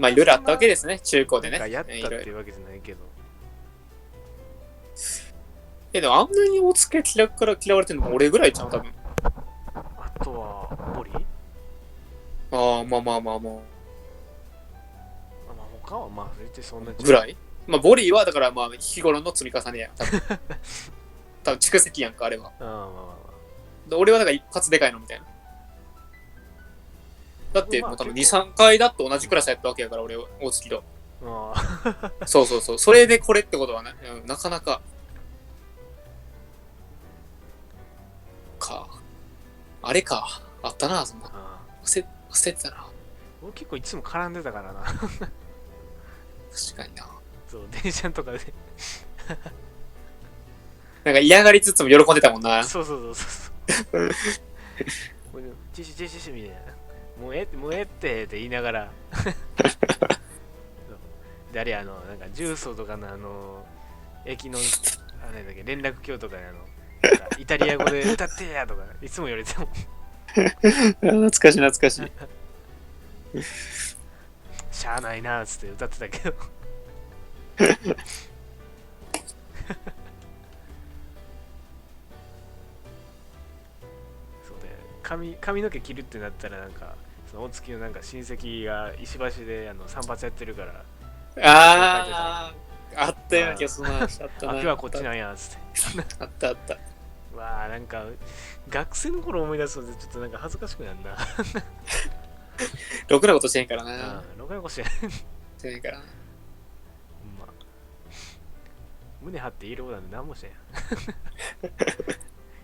いろいろあったわけですね、中高でね。やったっていうわけじゃないけど。でもあんなに大月嫌われてるのも俺ぐらいちゃう、多分。あとは、ボリ？まあ。他はまあ絶対そんなぐらい。まあボリーはだからまあ日頃の積み重ねや。多分蓄積やんかあれは。俺はだから一発でかいのみたいな。だってもう多分2、3回だと同じクラスやったわけやから俺大月と。そうそうそう。それでこれってことはね、なかなか。あれか。あったな、そんな。忘れてたな。俺結構いつも絡んでたからな。確かにな。そう、電車とかで。なんか嫌がりつつも喜んでたもんな。そう。チシみたいな。もうえって言いながら。で、あれなんか重曹とかの駅の、あれだっけ、連絡橋とかでイタリア語で歌ってやとか、いつも言われてたもん。懐かしい。しゃあないなーっつって歌ってたけど。そうで、髪の毛切るってなったらなんか、その大月のなんか親戚が石橋で散髪やってるから。あったような気がするな。あったな。今日はこっちなんやっつって。あった。わあ、なんか学生の頃思い出すのでちょっとなんか恥ずかしくなるな。ろくなことしてへんからな。ろくなことしてへんからな。胸張っていることなんて何もしてんや。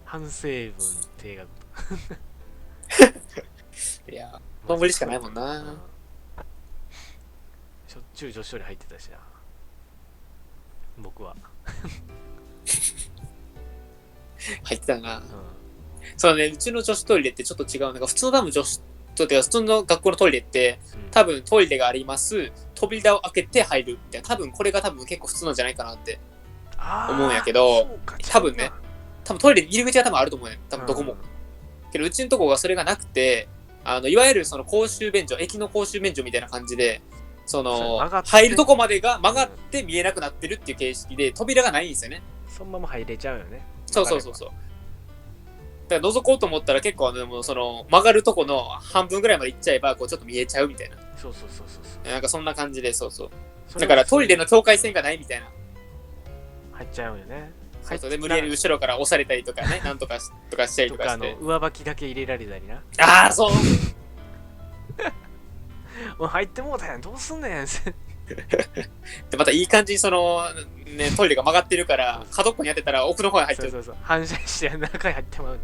反省文定額と。いや、守りしかないもんな。しょっちゅう女子トイレ入ってたしな。僕は。入ってたな。そうね、うちの女子トイレってちょっと違う。なんか普通の女子トイレ、普通の学校のトイレって、多分トイレがあります。扉を開けて入るみたいな。多分これが結構普通なんじゃないかなって思うんやけど、多分トイレ入り口は多分あると思うね。多分どこも。けどうちのとこがそれがなくて、いわゆるその公衆便所、駅の公衆便所みたいな感じで、入るとこまでが曲がって見えなくなってるっていう形式で、扉がないんですよね。そのまま入れちゃうよね。そう。だから覗こうと思ったら結構曲がるとこの半分ぐらいまで行っちゃえばこうちょっと見えちゃうみたいな。そう。なんかそんな感じで、そう。だからトイレの境界線がないみたいな。入っちゃうよね。そうで無理やり後ろから押されたりとかね、なんとかとかしたりとかして。上履きだけ入れられたりな。ああ、そう。もう入ってもうたやん、どうすんねん。でまたいい感じにトイレが曲がってるから角っこに当てたら奥の方に入っちゃう。そう。反射して中に入ってまう。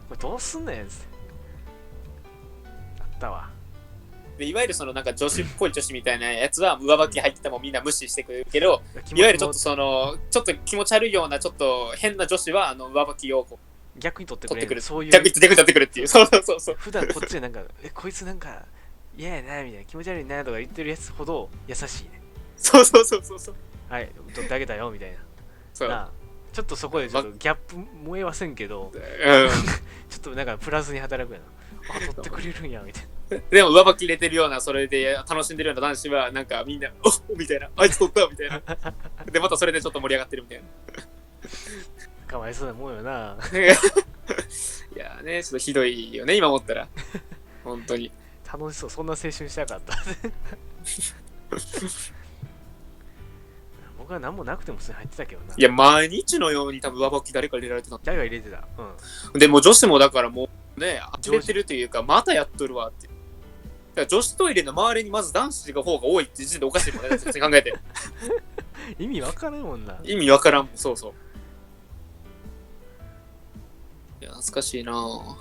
これどうすんねん。あったわ。でいわゆるなんか女子っぽい女子みたいなやつは上履き入っててもみんな無視してくれるけど、いわゆるちょっとちょっと気持ち悪いようなちょっと変な女子は上履きをこう逆に取ってくれる。そういう逆に取ってくるっていう。そう。普段こっちでなんかこいつなんか嫌やなみたいな、気持ち悪いなとか言ってるやつほど優しいね。そう。はい、取ってあげたよみたいな。そう。ちょっとそこでちょっとギャップ燃えはせんけど、ちょっとなんかプラスに働くやな。取ってくれるんやみたいな。でも上履き入れてるような、それで楽しんでるような男子はなんかみんなおみたいな、あいつ取ったみたいな。でまたそれでちょっと盛り上がってるみたいな。かわいそうなもんよな。いやね、ちょっとひどいよね今思ったら。本当に。楽しそう、そんな青春したかった。僕は何もなくてもそれ入ってたけどな。いや、毎日のように多分上履き誰か入れられてた。誰が入れてた。でも女子もだからもうね、入れてるというか、またやっとるわって。だから女子トイレの周りにまず男子が方が多いって時点でおかしいもんね、考えて。意味わからんもんな。意味わからん、そう。いや、懐かしいなぁ。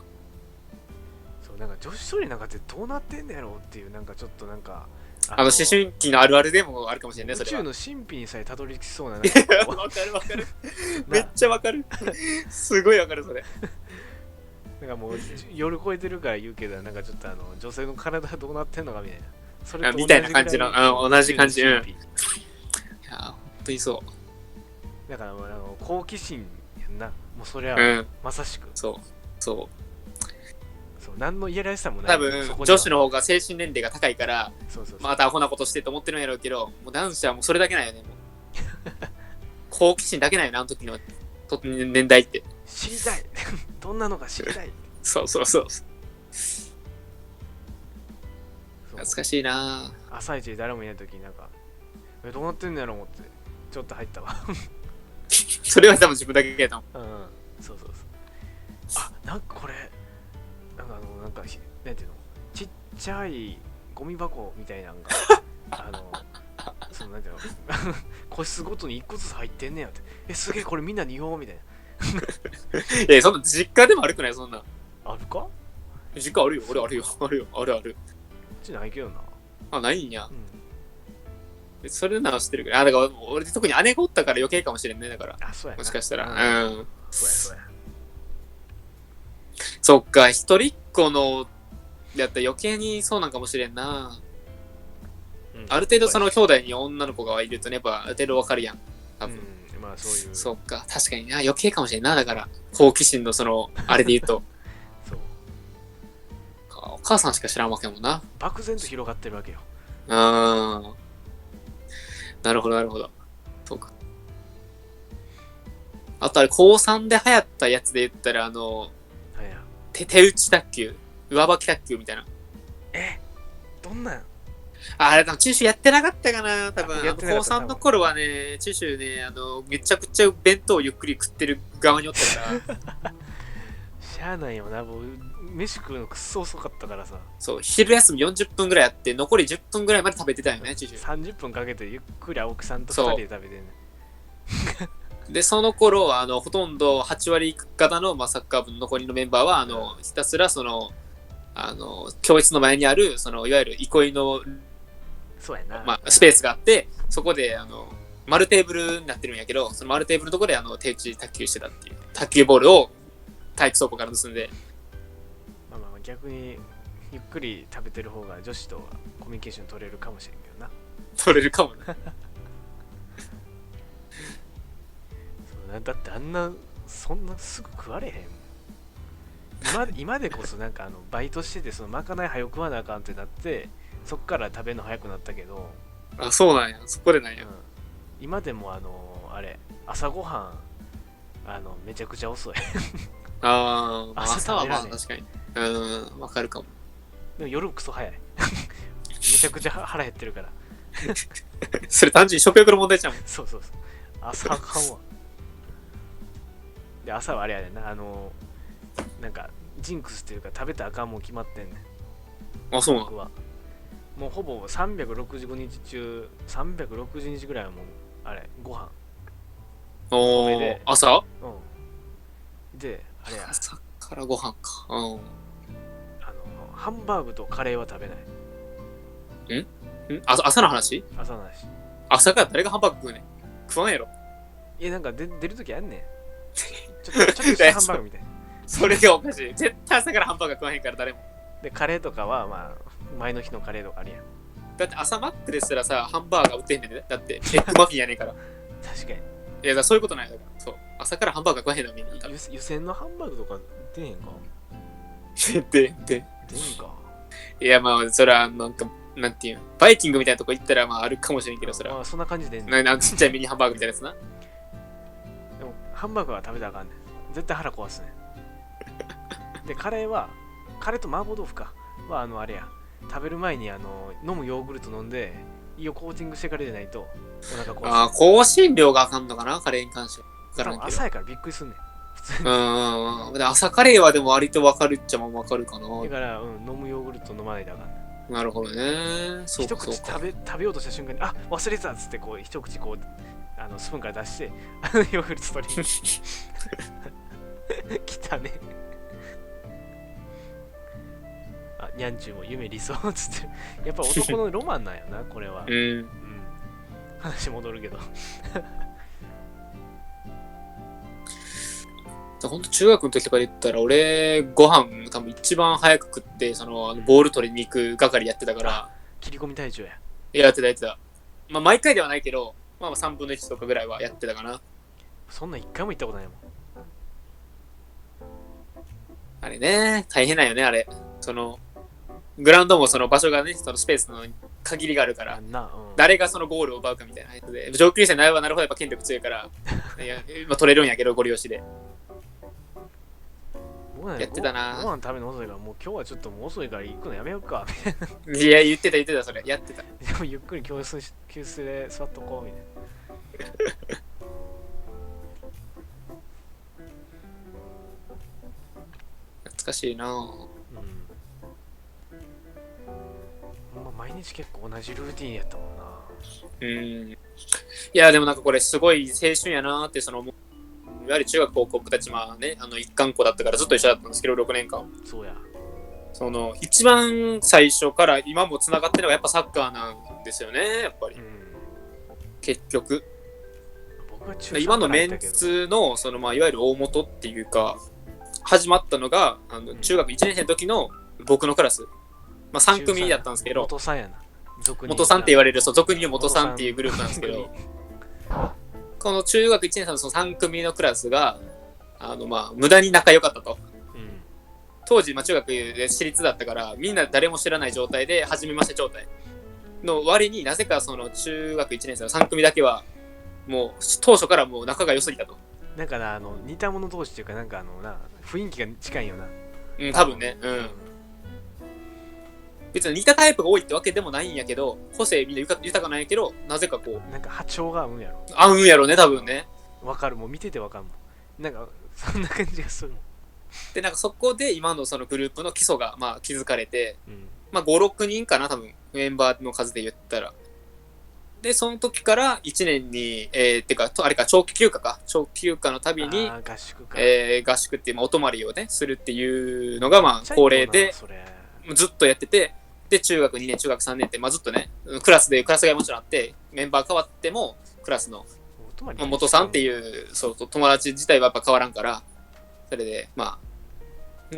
なんか女子トイレなんかってどうなってんのやろうっていう、なんかちょっとなんか思春期のあるあるでもあるかもしれない。宇宙の神秘にさえたどり着きそうな。わかる。めっちゃわかる。すごいわかるそれ。なんかもう夜超えてるから言うけど、なんかちょっと女性の体どうなってんのかみたいな。それとみたいな感じの、同じ感じ。いや本当にそう。だからもう好奇心やんな。もうそれはまさしく。そう。何のいやらしさもない。多分女子の方が精神年齢が高いから、またアホなことしてと思ってるんやろうけど、もう男子はもうそれだけなんよね。好奇心だけなんよね、あの時の年代って。知りたい。どんなのか知りたい。そう。そう懐かしいな。朝一で誰もいない時になんかどうなってんのやろ思ってちょっと入ったわそれは多分自分だけやったもん。そうそうそう。あ、なんかこれなんかなんていうの、ちっちゃいゴミ箱みたいなのがそのなんていうの個室ごとに1個ずつ入ってんねやって。すげえこれみんな2本みたいなそんな実家でも悪くない？そんなあるか？実家あるよ。俺あるよ。あるある。うちないけどな。あ、ないんや。それなら知ってるけど、だから俺特に姉がおったから余計かもしれんね。だから。あ、そうやな。もしかしたら。そうや。そっか、一人っ子のやったら余計にそうなんかもしれんな。ある程度その兄弟に女の子がいるとね、やっぱある程度わかるやん。多分。まあそういう。そっか、確かにな。余計かもしれんな。だから、好奇心のその、あれで言うと。そう。お母さんしか知らんわけやもんな。漠然と広がってるわけよ。なるほど、なるほど。そうか。あとあれ、高3で流行ったやつで言ったら、手打ち卓球、上履き卓球みたいな。どんなん？あれ、多分、チューシュやってなかったかな。多分、高3の頃はね、チューシュね、めちゃくちゃ弁当をゆっくり食ってる側におったから。しゃあないよな、もう、飯食うのくっそ遅かったからさ。そう、昼休み40分ぐらいあって、残り10分ぐらいまで食べてたよね、チューシュ。30分かけてゆっくり青木さんと2人で食べてんね。で、その頃、ほとんど8割方の、サッカー部の残りのメンバーは、ひたすら、教室の前にある、いわゆる憩いの、そうやな。スペースがあって、そこで、丸テーブルになってるんやけど、その丸テーブルのところで、手打ち卓球してたっていう。卓球ボールを体育倉庫から盗んで。まあ逆に、ゆっくり食べてる方が女子とコミュニケーション取れるかもしれんけどな。取れるかもな。だってそんなすぐ食われへん今でこそなんかバイトしててまかない早く食わなあかんってなってそっから食べるの早くなったけど、あ、そうなんや、そこでなんや、今でもあれ朝ごはんめちゃくちゃ遅い朝はまあ確かにわかるかも。でも夜クソ早いめちゃくちゃ腹減ってるからそれ単純に食欲の問題じゃん。そう朝あかんわで朝はあれやねんななんかジンクスっていうか食べたらあかんもん決まってんねん。あ、そうなの？もうほぼ365日中360日ぐらいはもうあれご飯朝？であれや朝からご飯か。ハンバーグとカレーは食べない。朝の話？朝の話。朝から誰がハンバーグ食うねん？食わんやろ。いやなんか出るときあんねんちょっとしたハンバーグみたいなそれがおかしい。絶対朝からハンバーグ食わへんから誰も。でカレーとかはまあ前の日のカレーとかあるやん。だって朝マックですらさハンバーガー売ってへんねんね。だってエッグマフィンやねんから確かに。いやそういうことないだからそう朝からハンバーガー食わへんのみんな。湯煎のハンバーグとか出へんか出んか。いやまあそれはなんかなんていうのバイキングみたいなとこ行ったらまああるかもしれんけどそれはそんな感じでなんちっちゃいミニハンバーグみたいなやつな。でもハンバーグは食べたらあかんねん。絶対腹壊すねんでカレーと麻婆豆腐かはあれや食べる前に飲むヨーグルト飲んで胃をコーティングしてからでないとお腹壊す。香辛料があかんのかなカレーに関しては。朝やからびっくりすんねん普通に。朝カレーはでも割と分かるっちゃ分かるかな。だから、飲むヨーグルト飲まないとあかんねん。なるほどね。一口食べようとした瞬間に忘れてたっつって一口スプーンから出してヨーグルト取り来たねにゃんちゅうも夢理想っつってやっぱ男のロマンなんやなこれは。話戻るけどほんと中学の時とかで言ったら俺ご飯多分一番早く食ってボール取りに行く係やってたから切り込み隊長や。やってた。まあ毎回ではないけどまあ3分の1とかぐらいはやってたかな。そんな一回も行ったことないもん。あれね大変だよねあれ。グラウンドも場所がねスペースの限りがあるから誰がゴールを奪うかみたいなやつで上級生になればなるほどやっぱ権力強いから取れるんやけどご利用しで。俺やってたな。ご飯食べるの遅いから、もう今日はちょっともう遅いから行くのやめようかみたいいや、言ってた、それ。やってた。な。でもゆっくり教室で座っとこうみたいな。懐かしいな。毎日結構同じルーティンやったもんな。いや、でもなんかこれすごい青春やなって、いわゆる中学高校僕たちね、一貫校だったからずっと一緒だったんですけど、6年間。そうや。一番最初から今も繋がってるのがやっぱサッカーなんですよね、やっぱり。結局。今のメンツの、いわゆる大元っていうか、始まったのが、中学1年生の時の僕のクラス。3組だったんですけど、元さんやな。元さんって言われる、俗に言う元さんっていうグループなんですけど、この中学1年生のその3組のクラスが、無駄に仲良かったと。当時、中学で私立だったから、みんな誰も知らない状態で、初めまして状態の割になぜかその中学1年生の3組だけは、もう当初からもう仲が良すぎたと。なんかな、似た者同士っていうか、なんか雰囲気が近いよな。多分ね。別に似たタイプが多いってわけでもないんやけど、個性みんな豊かなんやけど、なぜかこう。なんか波長が合うんやろ。合うんやろね、多分ね。わかる、もう見ててわかるもん。なんか、そんな感じがするもん。で、なんかそこで今のそのグループの基礎が築かれて、5、6人かな、多分、メンバーの数で言ったら。で、その時から1年に、てか、あれか、長期休暇のたびに、合宿っていう、お泊まりをね、するっていうのが、恒例で、ずっとやってて、で、中学2年、中学3年って、ずっとね、クラスがもちろんあって、メンバー変わっても、クラスの、元さんっていう、友達自体はやっぱ変わらんから、それで、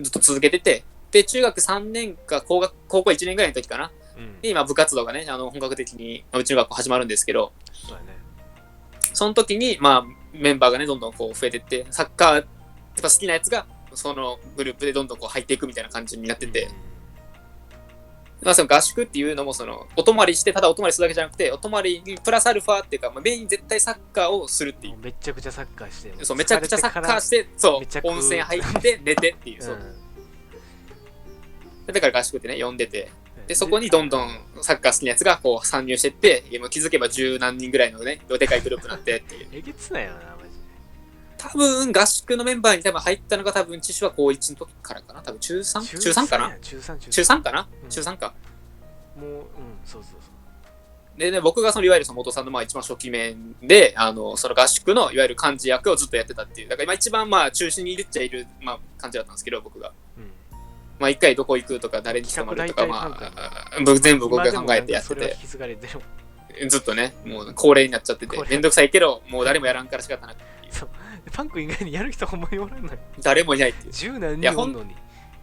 ずっと続けてて、で、中学3年か、高校1年ぐらいの時かな。で、今、部活動がね、本格的に、うちの学校始まるんですけど、その時に、メンバーがね、どんどんこう増えてって、サッカー、やっぱ好きなやつが、そのグループでどんどんこう入っていくみたいな感じになってて、その合宿っていうのもお泊まりして、ただお泊まりするだけじゃなくて、お泊まりにプラスアルファっていうか、メイン絶対サッカーをするっていう。めちゃくちゃサッカーして、めちゃくちゃサッカーして、温泉入って寝てっていう。だから合宿ってね、呼んでて。で、そこにどんどんサッカー好きなやつがこう参入してって、気づけば十何人ぐらいのね、でかいグループになってっていう。えげつないよな、マジで。多分、合宿のメンバーに入ったのが多分、父は高1の時からかな。多分、中 3 かな中3かな、中3か。もう、そう。でね、僕がいわゆる元さんの一番初期面で、その合宿のいわゆる幹事役をずっとやってたっていう。だから今一番中心にいるっちゃいる、感じだったんですけど、僕が。一回どこ行くとか、誰に泊まるとか、全部僕が考えてやってて。ずっとね、もう恒例になっちゃってて、めんどくさいけど、もう誰もやらんから仕方なくて。パンク以外にやる人ほんまにおらんのよ。誰もいないっていう。10何人おんのに。い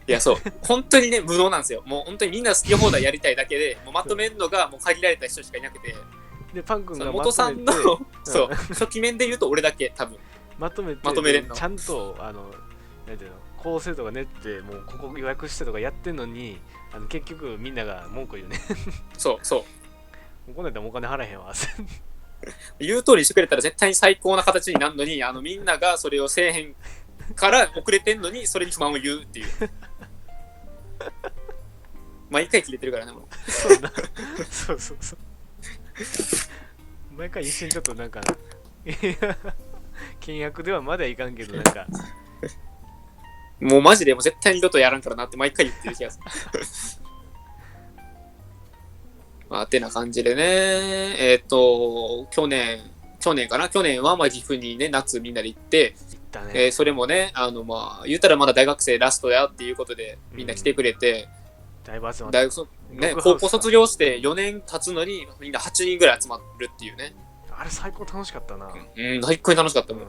や、そう。本当にね、無能なんですよ。もう本当にみんな好き放題やりたいだけで、もうまとめるのがもう限られた人しかいなくて。で、パン君が元さんの、初期面で言うと俺だけ、多分。まとめれんの。ちゃんと、なんていうの、構成とか練って、もうここ予約してとかやってんのに、結局みんなが文句言うね。そう。もうこんなんやったらお金払えへんわ。言う通りしてくれたら絶対に最高な形になるのに、みんながそれをせえへんから遅れてんのに、それに不満を言うっていう。毎回切れてるからね、もう。そう。毎回一瞬ちょっとなんか、倹約ではまだいかんけど、なんか。もうマジでもう絶対二度とやらんからなって毎回言ってる気がする。てな感じでね、去年は岐阜にね、夏みんなで行って、それもね、言ったらまだ大学生ラストやっていうことでみんな来てくれて、高校卒業して4年経つのにみんな8人ぐらい集まるっていうね。あれ最高楽しかったな。最高に楽しかったもん。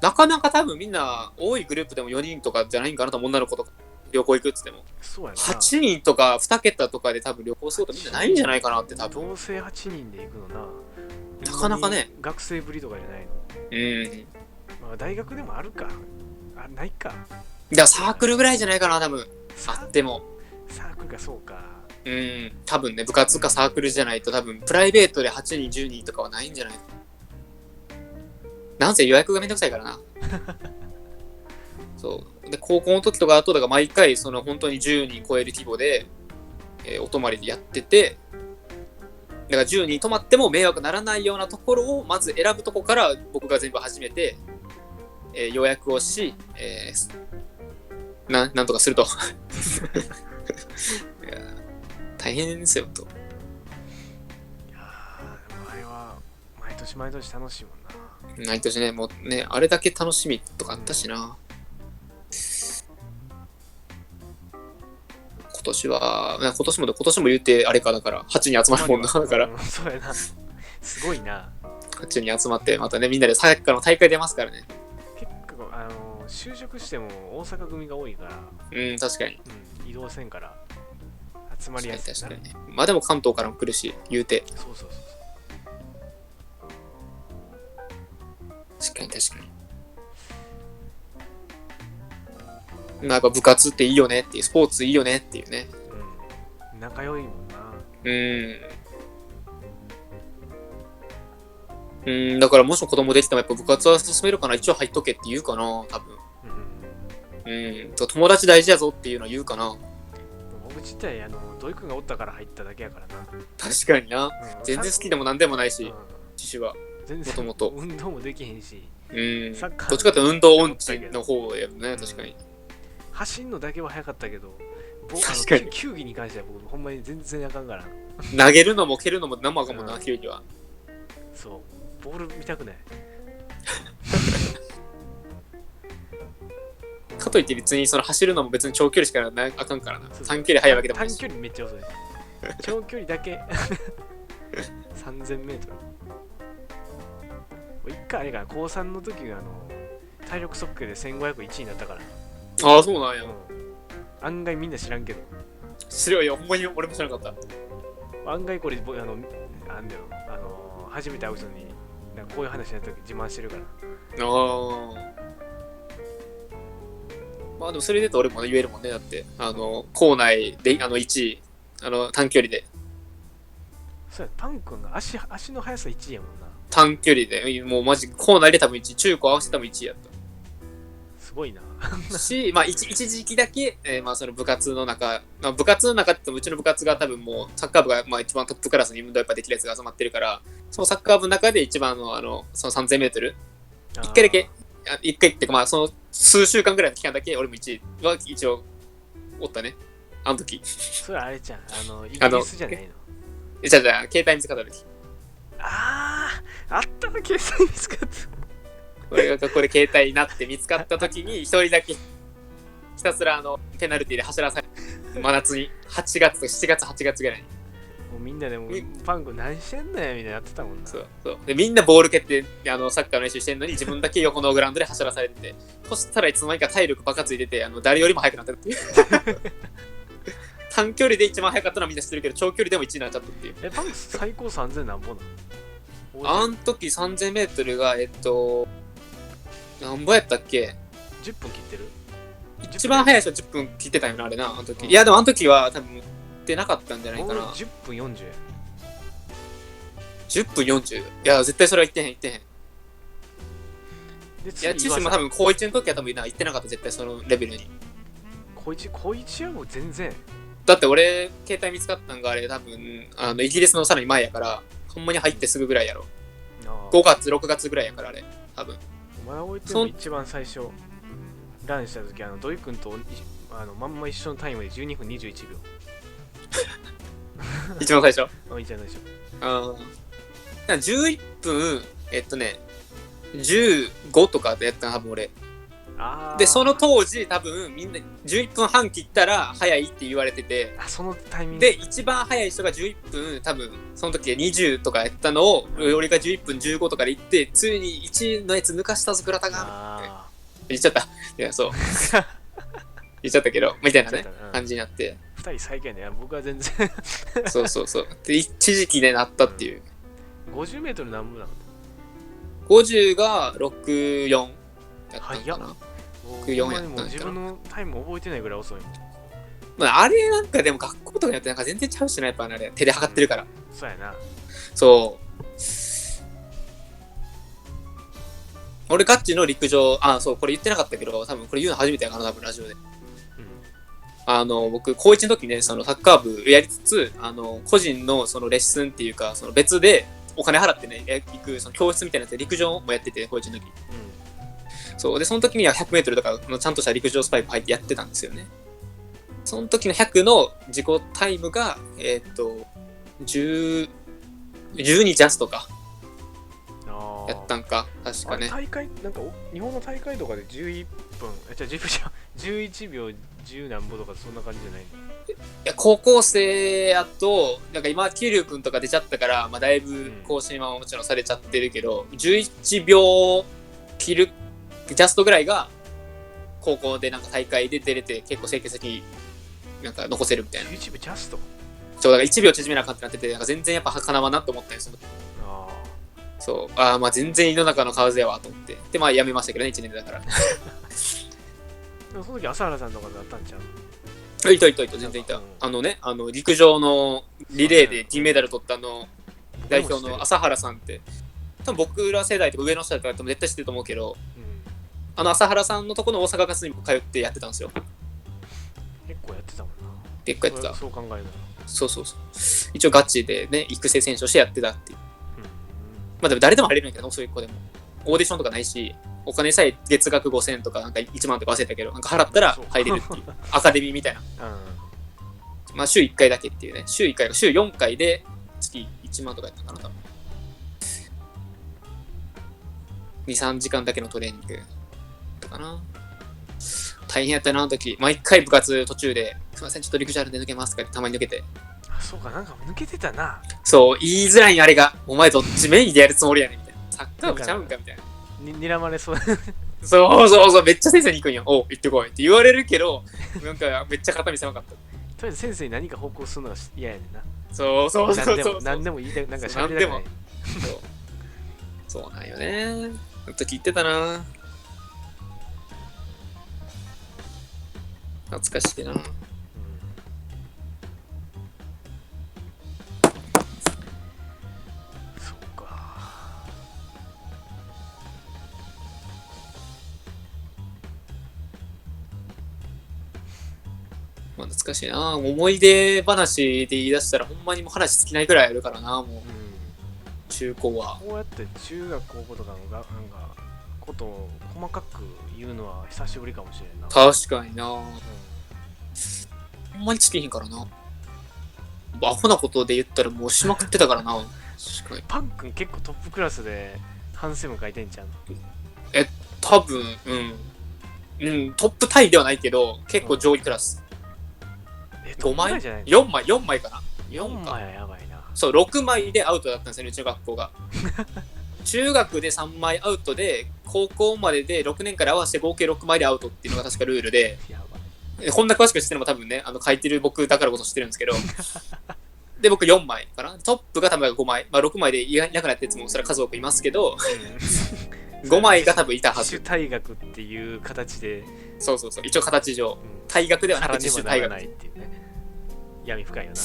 なかなか多分みんな多いグループでも4人とかじゃないんかなと、女の子とか旅行行くっつっても。そうやな。8人とか2桁とかで多分旅行することみんなないんじゃないかなって多分。同性8人で行くのな。なかなかね。学生ぶりとかじゃないの。大学でもあるか。ないか。いや、サークルぐらいじゃないかな、多分。あっても。サークルか、そうか。多分ね、部活かサークルじゃないと多分、プライベートで8人、10人とかはないんじゃないか。なんせ予約がめんどくさいからな。そうで高校の時とかだとだから毎回その本当に10人超える規模で、お泊まりでやってて、だから10人泊まっても迷惑ならないようなところをまず選ぶとこから僕が全部始めて、予約をし、なんとかするといや大変ですよと。いやでもあれは毎年毎年楽しいもんな。毎年ね、もうね、あれだけ楽しみとかあったしな。今年も言うてあれかだから8人集まるもんだから、そうやな、すごいな。8人集まってまたねみんなでサッカーの大会出ますからね。結構就職しても大阪組が多いから、確かに、移動線から集まりやすいな。確かにね。まあでも関東からも来るし言うて。そう確かになんか部活っていいよねっていう、スポーツいいよねっていうね。仲良いもんな。だからもしも子供できてもやっぱ部活は進めるかな、一応入っとけって言うかな、多分。友達大事やぞっていうのは言うかな。僕自体土井くんがおったから入っただけやからな。確かにな、全然好きでもなんでもないし、自主は全然もともと運動もできへんし、サッカーどっちかって運動音痴の方やね。確かに走んのだけは早かったけど、確かに球技に関しては僕ほんまに全然あかんから。投げるのも蹴るのも生かもな、球技は。そう、ボール見たくない。かといって別にその走るのも別に長距離しかあかんからな。短距離速いわけでもないし。短距離めっちゃ遅い。長距離だけ3000メートル。一回あれかな、高3の時が体力測定で1500 1位になったから。ああ、そうなんや。案外みんな知らんけど。知るよ、ほんまに俺も知らなかった。案外これ、なんだよ、初めて会う人になんかこういう話の時自慢してるから。まあでもそれでと俺も言えるもんね。だって校内で1位短距離で。そうや、パン君が足の速さ1位やもんな。短距離でもうマジ校内で多分1位、中高合わせて多分1位やった。すごいな。し、まあ一時期だけ、まあその部活の中って言ってもうちの部活が多分もうサッカー部がまあ一番トップクラスに運動やっぱできるやつが集まってるから、そのサッカー部の中で一番その3000メートル一回っていうかまあその数週間ぐらいの期間だけ俺も1位は一応おったね。あの時。それあれじゃん、イギリスじゃないの。じゃあ携帯見つかった時。あったの、携帯見つかった。俺がこれ携帯になって見つかった時に一人だけひたすらペナルティで走らされ真夏に8月と7月8月ぐらいにもうみんなでもパン君何してんのよみたいなやってたもんな。そうでみんなボール蹴ってサッカーの練習してんのに自分だけ横のグラウンドで走らされてて、そしたらいつの間にか体力バカついてて誰よりも速くなったっていう短距離で一番速かったのはみんな知ってるけど長距離でも1位になっちゃったっていう。パン君最高3000何本なの？あん時3000メートルが何本やったっけ？ 10 分切ってる？一番速い人は10分切ってたよな、あれな、あの時。いや、でもあの時は多分出なかったんじゃないかな。10分40。10分40。いや、絶対それは言ってへん。いや、チシも多分高1の時は多分言ってなかった、絶対そのレベルに。高1はもう全然。だって俺、携帯見つかったんがあれ多分、イギリスのさらに前やから、ほんまに入ってすぐぐらいやろ。5月、6月ぐらいやからあれ、多分。まだ覚えてるの一番最初ランした時土井くんとまんま一緒のタイムで12分21秒一番最初一番最初11分15とかでやったの多分俺でその当時多分みんな11分半切ったら早いって言われてて、そのタイミングで一番早い人が11分多分その時で20とかやったのを、俺が11分15とかで行ってついに1位のやつ抜かしたぞ倉田がって言っちゃった。いやそう言っちゃったけどみたいなね感じになって2人最下位ね。僕は全然そうで一時期でなったっていう。50メートル何分なの？50が64やったのかな。64やったんかな。自分のタイム覚えてないぐらい遅いもん。まあ、あれなんかでも学校とかによってなんか全然ちゃうしな、やっぱあれ手で測ってるから、そうやな。そう俺ガチの陸上、そうこれ言ってなかったけど、多分これ言うの初めてやからな、多分ラジオで。僕高1の時ね、そのサッカー部やりつつ、個人のそのレッスンっていうか、その別でお金払ってね、行くその教室みたいなやつで陸上もやってて、高1の時。そうで、その時には100メートルとかのちゃんとした陸上スパイク入ってやってたんですよね。その時の100の自己タイムが、12ジャストか。やったんか、確かね。大会、なんか日本の大会とかで11分、11秒10何歩とかそんな感じじゃないの？いや、高校生やと、なんか今、桐生くんとか出ちゃったから、まあ、だいぶ更新はもちろんされちゃってるけど、11秒切る、ジャストぐらいが、高校でなんか大会で出れて、結構成績なんか残せるみたいな。11秒ジャスト？そう、だから1秒縮めなあかんってなってて、なんか全然やっぱ儚わなと思ったんですよ。そう、まあ全然世の中の蛙やわと思って。で、まあやめましたけどね、1年でだから。でもその時、朝原さんとかだったんちゃう？いた、全然いた。陸上のリレーで銀メダル取った代表の朝原さんって、多分僕ら世代とか上の人だったら絶対知ってると思うけど、朝原さんのとこの大阪ガスにも通ってやってたんですよ。結構やってたもんな。結構やってた。そう考えるな。そう。一応ガチでね、育成選手としてやってたっていう。まあでも誰でも入れるんやけど、そういう子でも。オーディションとかないし、お金さえ月額5000とかなんか1万とか忘れたけど、なんか払ったら入れるっていう。アカデミーみたいな。まあ週1回だけっていうね。週1回か週4回で月1万とかやったかな、多分。2、3時間だけのトレーニングとかな。大変やったな、あの時。毎回部活途中で、すいません、ちょっと陸上あるんで抜けますとかたまに抜けて。そうか、なんか抜けてたな。そう、言いづらいんあれが。お前どっちメインでやるつもりやねんみたいな。サッカー部ちゃうんかみたいな。睨まれそう。そう、めっちゃ先生に行くんよ。おう、行ってこいって言われるけど、なんかめっちゃ肩身狭かった。とりあえず先生に何か報告するのが嫌やねんな。そう。何でも言いたい、なんか喋りたくない。そうなんよね。あの時言ってたな。懐かしいな。まあ、懐かしいな。思い出話で言い出したらほんまにもう話尽きないくらいあるからな、もう。中高は。こうやって中学高校とかのなんかことを細かく言うのは久しぶりかもしれんな。確かにな。ほんまに尽きひんからな。アホなことで言ったらもうしまくってたからな。確かに。パン君結構トップクラスで反省文書いてんじゃん。多分、トップタイではないけど、結構上位クラス。5枚 ?4 枚かな ?4 枚はやばいな。そう、6枚でアウトだったんですよね、中学校が。中学で3枚アウトで、高校までで6年から合わせて合計6枚でアウトっていうのが確かルールで、こんな詳しく知ってるのも多分ね、書いてる僕だからこそ知ってるんですけど、で、僕4枚かな。トップが多分5枚。まあ6枚でいなくなったやつもそれは数多くいますけど、5枚が多もいたはず。自主退学っていう形で。そう。一応形上。退学ではなく自主退学。っていうね。闇深いよな。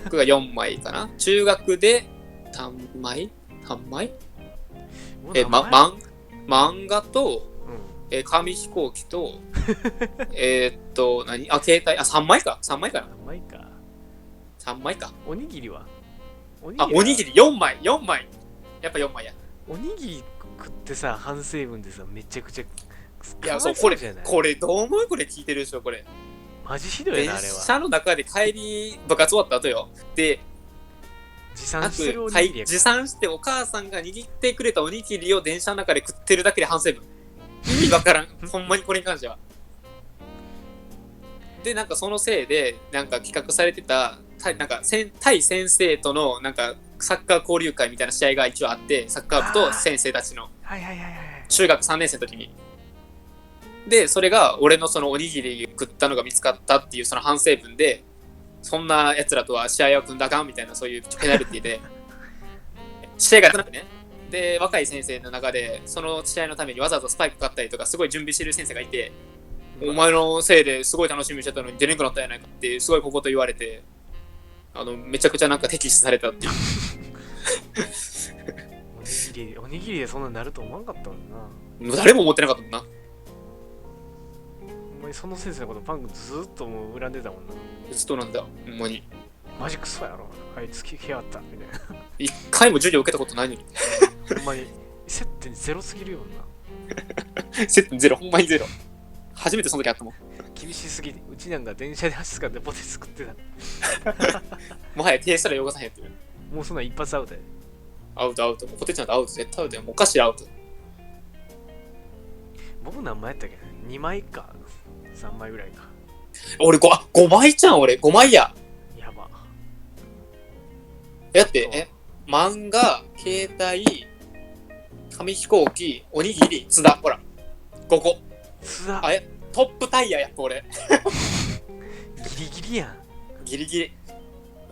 僕が4枚かな。中学で3枚 ?3 枚漫画と、紙飛行機と、携帯、3枚か。3枚かな。3枚か。おにぎりはおにぎり4枚。やっぱ4枚や。おにぎり食ってさ、反省文でさ、めちゃくちゃ。いや、そう、これどう思う？これ聞いてるでしょ、これ。マジひどいな、あれは。電車の中で帰り、部活終わった後よ。で、持参してるおにぎりやから。持参してお母さんが握ってくれたおにぎりを電車の中で食ってるだけで反省文。意味わからん。ほんまにこれに関しては。で、なんかそのせいで、なんか企画されてた、なんか対先生とのなんかサッカー交流会みたいな試合が一応あって、サッカー部と先生たちの。中学3年生の時に。で、それが俺のそのおにぎり食ったのが見つかったっていうその反省文で、そんな奴らとは試合を組んだかんみたいなそういうペナルティで、試合がなくてね。で、若い先生の中で、その試合のためにわざわざスパイク買ったりとか、すごい準備してる先生がいて、お前のせいですごい楽しみにしてたのに出れなくなったやないかって、すごいここと言われて、めちゃくちゃなんか敵視されたっていう。おにぎりおにぎりでそんなになると思わんかったもんな。誰も思ってなかったもんな。お前その先生のことパンクずーっともう恨んでたもんな。ずっとなんだ、ほんまに。マジクソやろ、あいつ来やがったみたいな。一回も授業受けたことないのに。ほんまに接点ゼロすぎるよな。接点ゼロ、ほんまにゼロ。初めてその時あったもん。厳しすぎて、うちなんか電車で走ってポテチ作ってた。もはや手すら汚さへんっていう。もうそんなん一発アウトや。アウトアウト。ポテチなんてアウト、絶対アウトや。もうお菓子アウト。僕何枚やったっけ ?2 枚か。3枚ぐらいか。俺5枚じゃん、俺。5枚や。やば。だって、漫画、携帯、紙飛行機、おにぎり、津田。ほら。5個。津田。トップタイヤやっぱ俺。ギリギリやん。ギリギリ。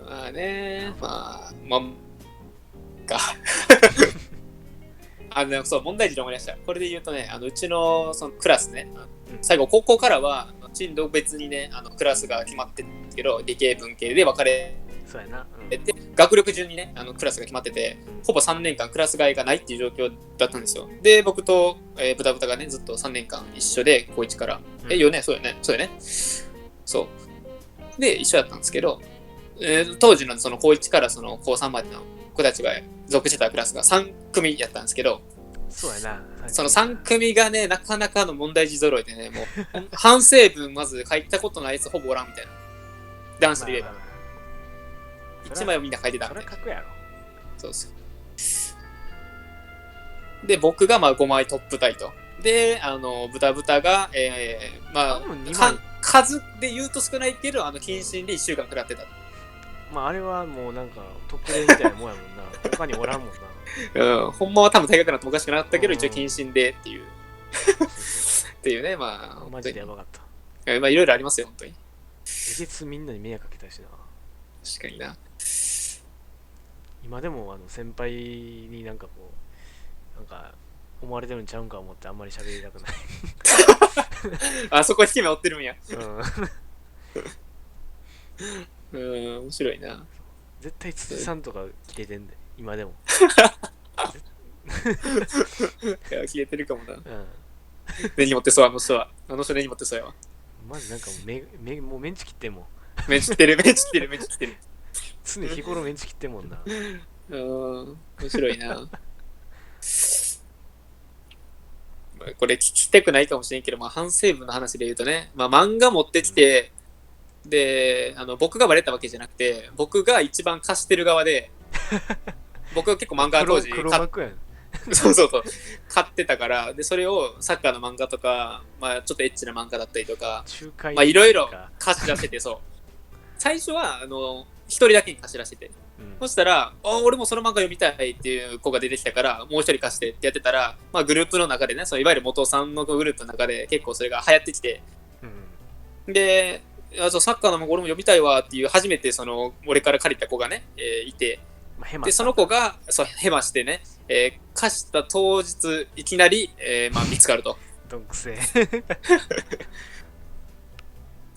まあね、か。そう、問題児で思い出した。これで言うとね、うちのそのクラスね、最後、高校からは、進路別にね、クラスが決まってるんですけど、理系文系で分かれそうやな。て、学力順にね、クラスが決まってて、ほぼ3年間クラス替えがないっていう状況だったんですよ。で、僕と、ブタブタがね、ずっと3年間一緒で、高1から。4年、そうよね。そうよね。そう。で、一緒だったんですけど、当時のその高1からその高3までの子たちが属してたクラスが3組やったんですけど、そうやな。その3組がね、なかなかの問題児揃いでね、もう、反省文まず書いたことないやつほぼおらんみたいな。男子で言えば。1枚をみんな書いてたんで。それ書くやろ。そうそう。で、僕がまあ5枚トップタイと。で、ブタブタが、まあ、数で言うと少ないけど、謹慎で1週間食らってた。まあ、あれはもうなんか、特例みたいなもんやもんな。他におらんもんな。ほんまは多分大学になってもおかしくなったけど、一応謹慎でっていう。っていうね、まあ。マジでやばかった。まあ、いろいろありますよ、本当に。えげつみんなに迷惑かけたしな。確かにな。今でも先輩になんかこう、なんか思われてるんちゃうんか思ってあんまり喋りたくない。あそこ引き目追ってるんや。面白いな。絶対辻さんとか消えてんで、今でも。いや、消えてるかもな。根に持ってそう、あの人は。あの人根に持ってそうやわ。まずなんかもうメンチ切ってんもん。メンチ切ってる。常日頃メンチ切ってんもんな。面白いな。これ聞きたくないかもしれんけど、まあ、反省文の話で言うとね、まあ、漫画持ってきて、で、僕がバレたわけじゃなくて、僕が一番貸してる側で、僕は結構漫画当時そう買ってたから、でそれをサッカーの漫画とか、まあ、ちょっとエッチな漫画だったりとか、まあ、いろいろ貸し出してて、そう最初は一人だけに貸し出してて、そしたら俺もその漫画読みたいっていう子が出てきたから、もう一人貸してってやってたら、まあ、グループの中でね、そういわゆる元さんのグループの中で結構それが流行ってきて、でサッカーの漫画俺も読みたいわっていう初めてその俺から借りた子がね、いて、でその子がヘマしてね、貸した当日いきなり、まあ、見つかると。どんくせ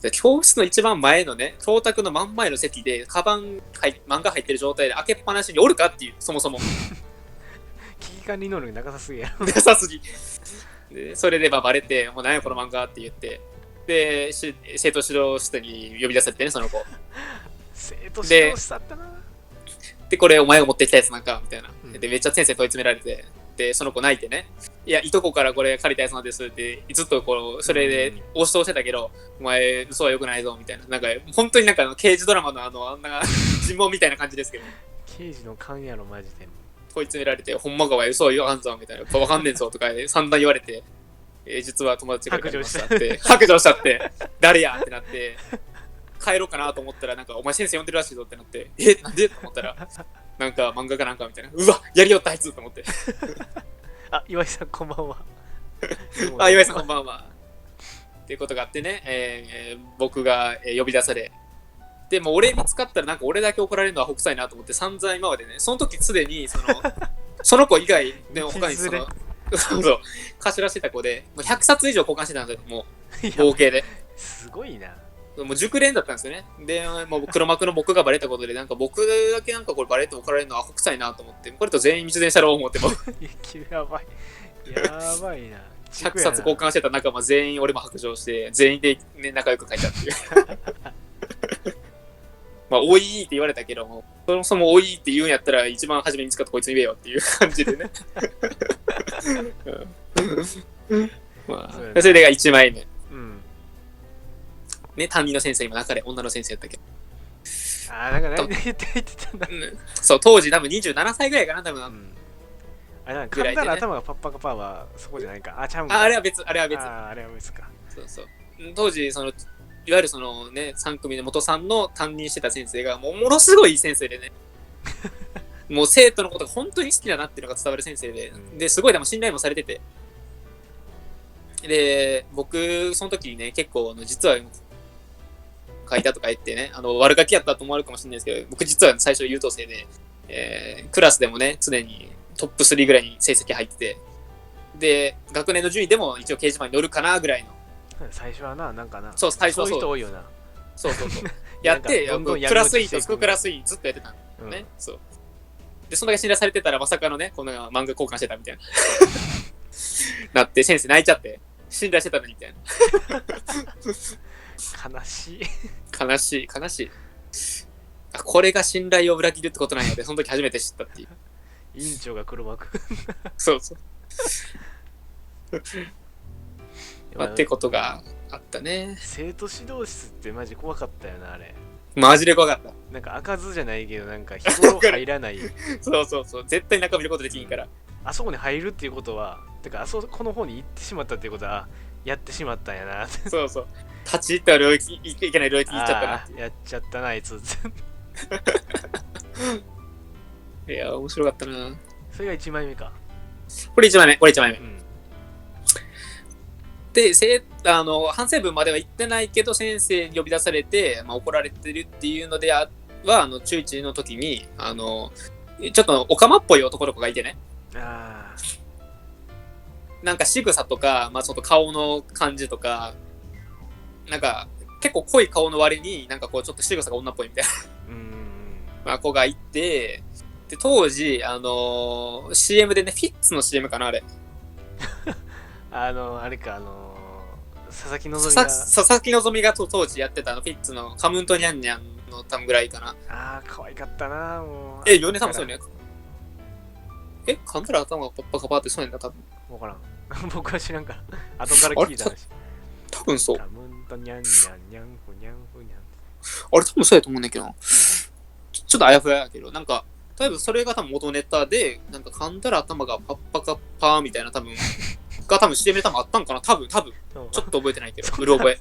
で教室の一番前のね、教託の真ん前の席でカバン漫画入ってる状態で開けっぱなしにおるかっていう、そもそも危機管理能力なさすぎやろ。なさすぎでそれでまあバレて、もう何やこの漫画って言って、で生徒指導室に呼び出されてね、その子生徒指導室あったな。でこれお前が持ってきたやつなんかみたいな、でめっちゃ先生問い詰められて、でその子泣いてね、いやいとこからこれ借りたやつなんですってずっとこうそれで押し通してたけど、お前嘘はよくないぞみたいな、なんか本当になんか刑事ドラマのあんな尋問みたいな感じですけど、刑事の勘やろマジで。問い詰められて、ほんまかは嘘は言わんぞみたいな、わかんねえぞとか散々言われて、実は友達が借りましたって白状しちゃって誰やってなって、帰ろうかなと思ったら、なんかお前先生呼んでるらしいぞってなって、なんでと思ったら、なんか漫画かなんかみたいな、うわやりよったあいつと思って。あ、岩井さんこんばんは。あ、岩井さんこんばんは。っていうことがあってね、僕が呼び出され、でも俺見つかったらなんか俺だけ怒られるのは北斎なと思って、散々今までね、その時すでにその子以外で他にそう貸し出してた子で100冊以上交換してたんだよ、もう合計で。すごいな。もう熟練だったんですよね。で、もう黒幕の僕がバレたことで、なんか僕だけなんかこれバレて怒られるのはアホ臭いなと思って、これと全員密伝したろう思っても。やばい。やばいな。100冊交換してた仲間全員俺も白状して、全員で、ね、仲良く書いたっていう。まあ、多いって言われたけども、そもそも多いって言うんやったら、一番初めに使ったこいつに言えよっていう感じでね。まあ、それが1枚目。うん。ね、担任の先生、今中で女の先生やったけど。ああ、なんか言ってたんだ。そう、当時多分27歳ぐらいかな、多分。うん、あれなんか、噛んだら頭がパッパカパーはそこじゃないか。あ、ちゃうんか。あれは別、あれは別。あれは別か。そうそう。当時、いわゆるそのね、3組の元さんの担任してた先生が、ものすごいいい先生でね。もう生徒のことが本当に好きだなっていうのが伝わる先生で、で、すごいでも信頼もされてて。で、僕、その時にね、結構、実は、書いたとか言ってね、悪ガキやったと思われるかもしれないですけど、僕実は最初優等生で、クラスでもね、常にトップ3ぐらいに成績入ってて、で、学年の順位でも一応掲示板に乗るかなぐらいの。最初はなんかな。そう、最初はそう。そういう人多いよな。そうそうそう。やって、クラス委員とスククラス委員ずっとやってたのね。そう。で、そんだけ信頼されてたら、まさかのね、こんな漫画交換してたみたいな。なって、先生泣いちゃって、信頼してたのにみたいな。悲しい。悲しい、悲しい。これが信頼を裏切るってことなんやで、その時初めて知ったっていう。委員長が黒幕。そうそう。ってことがあったね。生徒指導室ってマジ怖かったよな、あれ。マジで怖かった。なんか開かずじゃないけど、なんか人が入らない。そうそうそう。絶対中見ることできんから。あそこに入るっていうことは、てかあそこの方に行ってしまったっていうことは、やってしまったんやな。そうそう。立ち入った領域、いけない領域行っちゃったなって。やっちゃったな、あいつ。いや、面白かったな。それが1枚目か。これ1枚目。これ1枚目。うん、で、反省文までは言ってないけど、先生に呼び出されて、怒られてるっていうのでは、中1の時に、ちょっとオカマっぽい男の子がいてね。なんか仕草とか、ちょっと顔の感じとか、なんか結構濃い顔の割に、なんかこうちょっと仕草が女っぽいみたいな子がいて、で当時CM でね、フィッツの CM かなあれ。あれか佐々木希が当時やってたフィッツのカムントニャンニャンの多分ぐらいかな。可愛かったなもう。4年多分そうね。噛んだら頭がパッパカパってそうやんだ多分。わからん。僕は知らんから。後から聞いた話。多分そう。カムントニャンニャンニャンフニャンフニャン。あれ多分そうやと思うんだけど。ちょっとあやふややけど、なんか、多分それが多分元ネタで、なんか噛んだら頭がパッパカパーみたいな多分、が多分 CM で多分あったんかな多分。ちょっと覚えてないけど、うろ覚え。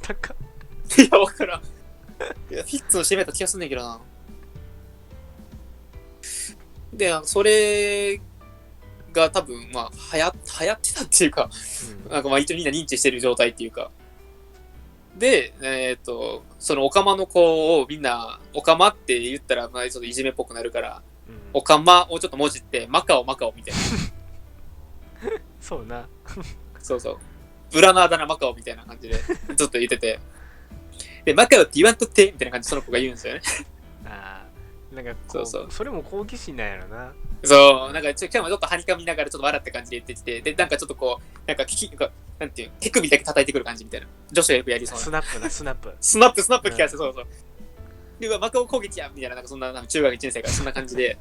いや、わからん。いや、フィッツの CM やった気がするんだけどな。で、それが多分、流行ってたっていうか、なんか一応みんな認知してる状態っていうか。で、そのオカマの子をみんな、オカマって言ったら、ちょっといじめっぽくなるから、オカマをちょっと文字って、マカオみたいな。そうな。そうそう。裏のあだ名マカオみたいな感じで、ずっと言ってて。で、マカオって言わんとってみたいな感じでその子が言うんですよね。なんかこう、それも好奇心なんやろな。そう、なんか今日もちょっとはにかみながらちょっと笑った感じで言ってきて、で、なんかちょっとこう、なんかなんていう、手首だけ叩いてくる感じみたいな。女子がよくやりそうな。スナップな、スナップ。スナップ聞かせて、そうそう。で、マカオ攻撃やみたいな、なんかそんな、中学1年生からそんな感じで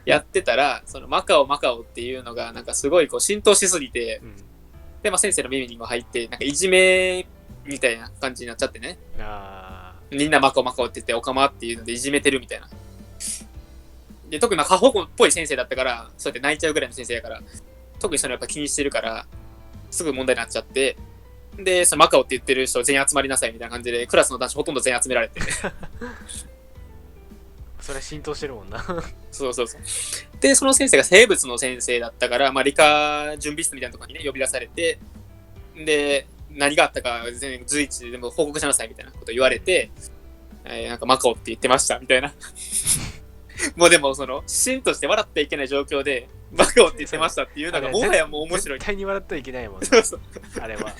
やってたら、そのマカオっていうのが、なんかすごいこう浸透しすぎて、で、先生の耳にも入って、なんかいじめみたいな感じになっちゃってね。みんなマカオって言って、オカマっていうのでいじめてるみたいな。で、特に過保護っぽい先生だったから、そうやって泣いちゃうぐらいの先生やから、特にそれやっぱ気にしてるから、すぐ問題になっちゃって、で、そのマカオって言ってる人全員集まりなさいみたいな感じで、クラスの男子ほとんど全員集められて。それ浸透してるもんな。そう。で、その先生が生物の先生だったから、理科準備室みたいなところにね、呼び出されて、で、何があったか全然随一でも報告しなさいみたいなこと言われて、なんかマカオって言ってましたみたいな。もうでもシーンとして笑ってはいけない状況でマカオって言ってましたっていうのがもはやもう面白い。絶対に笑ってはいけないもんね。そうあれは。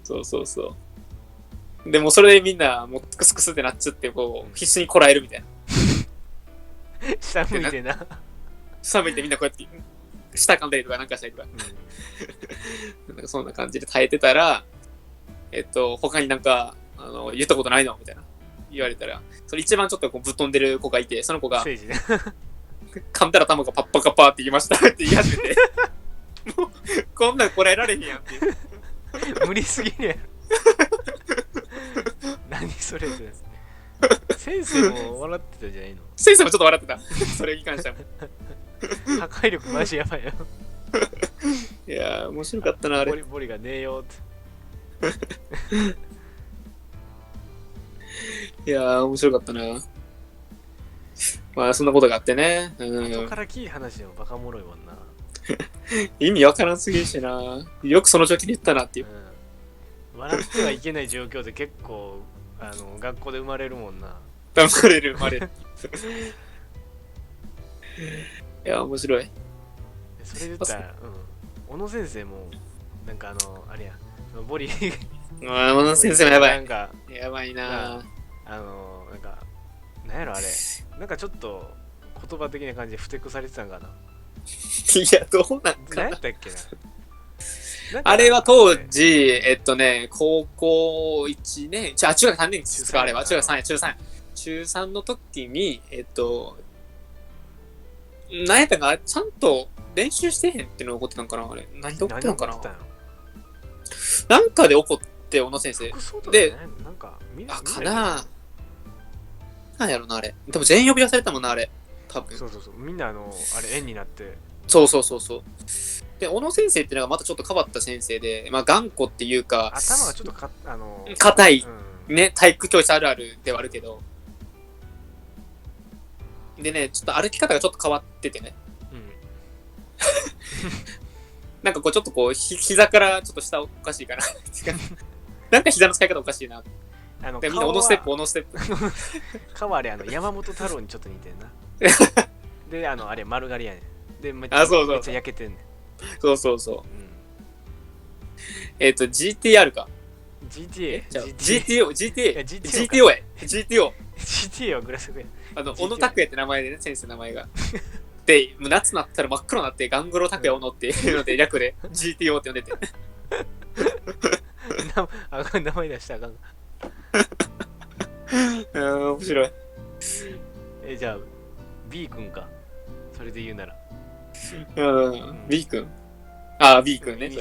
そう。でもそれでみんなもうクスクスってなっちゃってこう必死にこらえるみたいな。下向いてな。下向いてみんなこうやって舌噛んだりとかなんかしたりとか、なんかそんな感じで耐えてたら、他になんか言ったことないのみたいな言われたら、それ一番ちょっとこうぶっ飛んでる子がいて、その子が噛んだら頭がパッパカパーって言いましたって言い始めて、もうこんなんこらえられへんやんっていう。無理すぎるやろ。何それって。先生も笑ってたじゃないの。先生もちょっと笑ってた。それに関しては。破壊力マジやばいよ。いやー面白かったなあれ。ボリがねえよって。いやー面白かったな。まあそんなことがあってね。後から聞い話でもバカおもろいもんな。意味わからんすぎるしな。よくその時に言ったなっていう。笑ってはいけない状況で結構学校で生まれるもんな。生まれる。いや面白い。それで言ったら、小野先生もなんかあれやボリ小野先生もやばい。なんかやばいな。なんかなんやろあれ、なんかちょっと言葉的な感じでふてくされてたんかな。いやどうなんかな。何やったっけな。あれは当時高校1年中学3年ですか。あれは中学3年中3の時に何やったかちゃんと練習してへんっていうのが起こってたんかな。あれ何で起こってたんかな。なんかで起こって小野先生でなんかかな。なんやろなあれ。多分全員呼び出されたもんなあれ。多分そうみんなあれ円になって。そうで小野先生っていうのがまたちょっと変わった先生で、まあ頑固っていうか頭がちょっと硬い、ね、体育教室あるあるではあるけど、でねちょっと歩き方がちょっと変わっててね、なんかこうちょっとこう膝からちょっと下おかしいかななんか膝の使い方おかしいな。でみんなオノステップ顔あれ山本太郎にちょっと似てんな。であれ丸刈りやねん。でめっちゃ焼けてんねん。そう、GTR か GTO はグラスや。小野拓也って名前でね、先生の名前が。で、夏になったら真っ黒になって、ガングロ拓也小野っていうので、略で GTO って呼んでて。名前出したらあかん。面白い。じゃあ B 君か。それで言うなら。B 君。ああ、B 君ね。で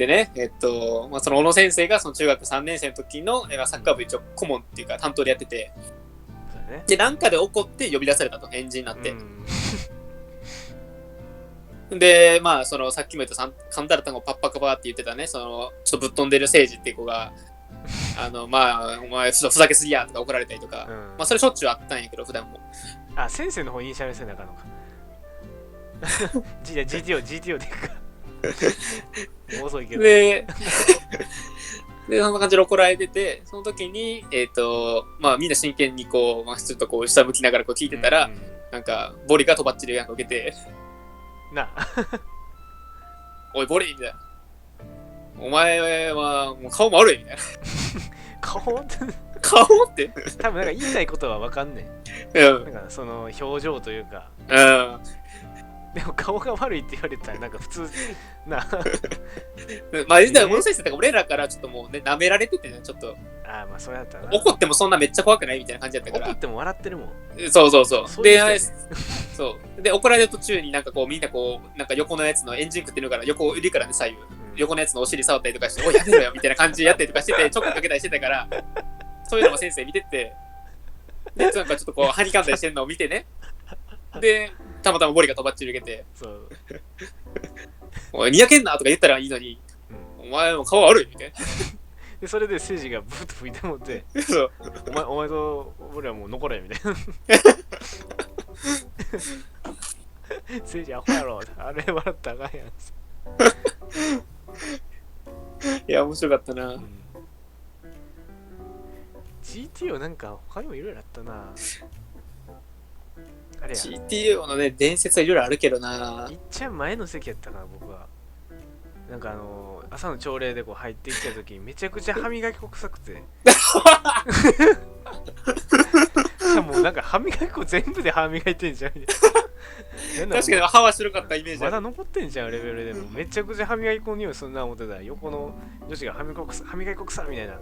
ね、まあ、その小野先生がその中学3年生の時のサッカー部一応顧問っていうか担当でやってて、で、なんかで怒って呼び出されたと、エンジンになって。で、まあ、そのさっきも言ったカンタラタンゴパッパカパーって言ってたね、そのちょっとぶっ飛んでる誠治っていう子が、まあ、お前ちょっとふざけすぎやとか怒られたりとか、まあ、それしょっちゅうあったんやけど、普段も。あ、先生の方イニシャルせなあかんのか。GTO でいくか。遅いけど。で、そんな感じで怒られてて、その時に、まあみんな真剣にこう、まあ、ちょっとこう下向きながらこう聞いてたら、なんか、ボリがとばっちりなんか受けて、なあ。おい、ボリみたいな。お前はもう顔も悪いみたいな。顔って多分なんか言いたいことは分かんねん。なんかその表情というか。でも顔が悪いって言われたらなんか普通なまあ実は小野先生とか俺らからちょっともうね舐められててねちょっとまあそうやったな。怒ってもそんなめっちゃ怖くないみたいな感じだったから。怒っても笑ってるもん。そうで怒られる途中になんかこうみんなこうなんか横のやつのエンジン食ってるから横いるからね左右、横のやつのお尻触ったりとかしておいやめろよみたいな感じでやったりとかしててちょっとかけたりしてたからそういうのも先生見ててでなんかちょっとこうはにかんだりしてるのを見てねでたまたまボリがとばっちり受けておいにやけんなとか言ったらいいのに、お前も顔悪いみたいなでそれで誠治がブーッと吹いてもってお前と俺はもう残れみたいな誠治アホやろあれ笑ったらあかんやんいや面白かったな、GTO なんか他にもいろいろあったな。あれや GTO のね伝説はいろいろあるけどな。いっちゃん前の席やったかな僕は。なんか朝の朝礼でこう入ってきた時にめちゃくちゃ歯磨き粉臭くてもうなんか歯磨き粉全部で歯磨いてんじゃんみたいな。確かに歯は白かったイメージまだ残ってんじゃんレベルでもめちゃくちゃ歯磨き粉の匂いすんな思ってたら横の女子が歯磨き粉臭みたいな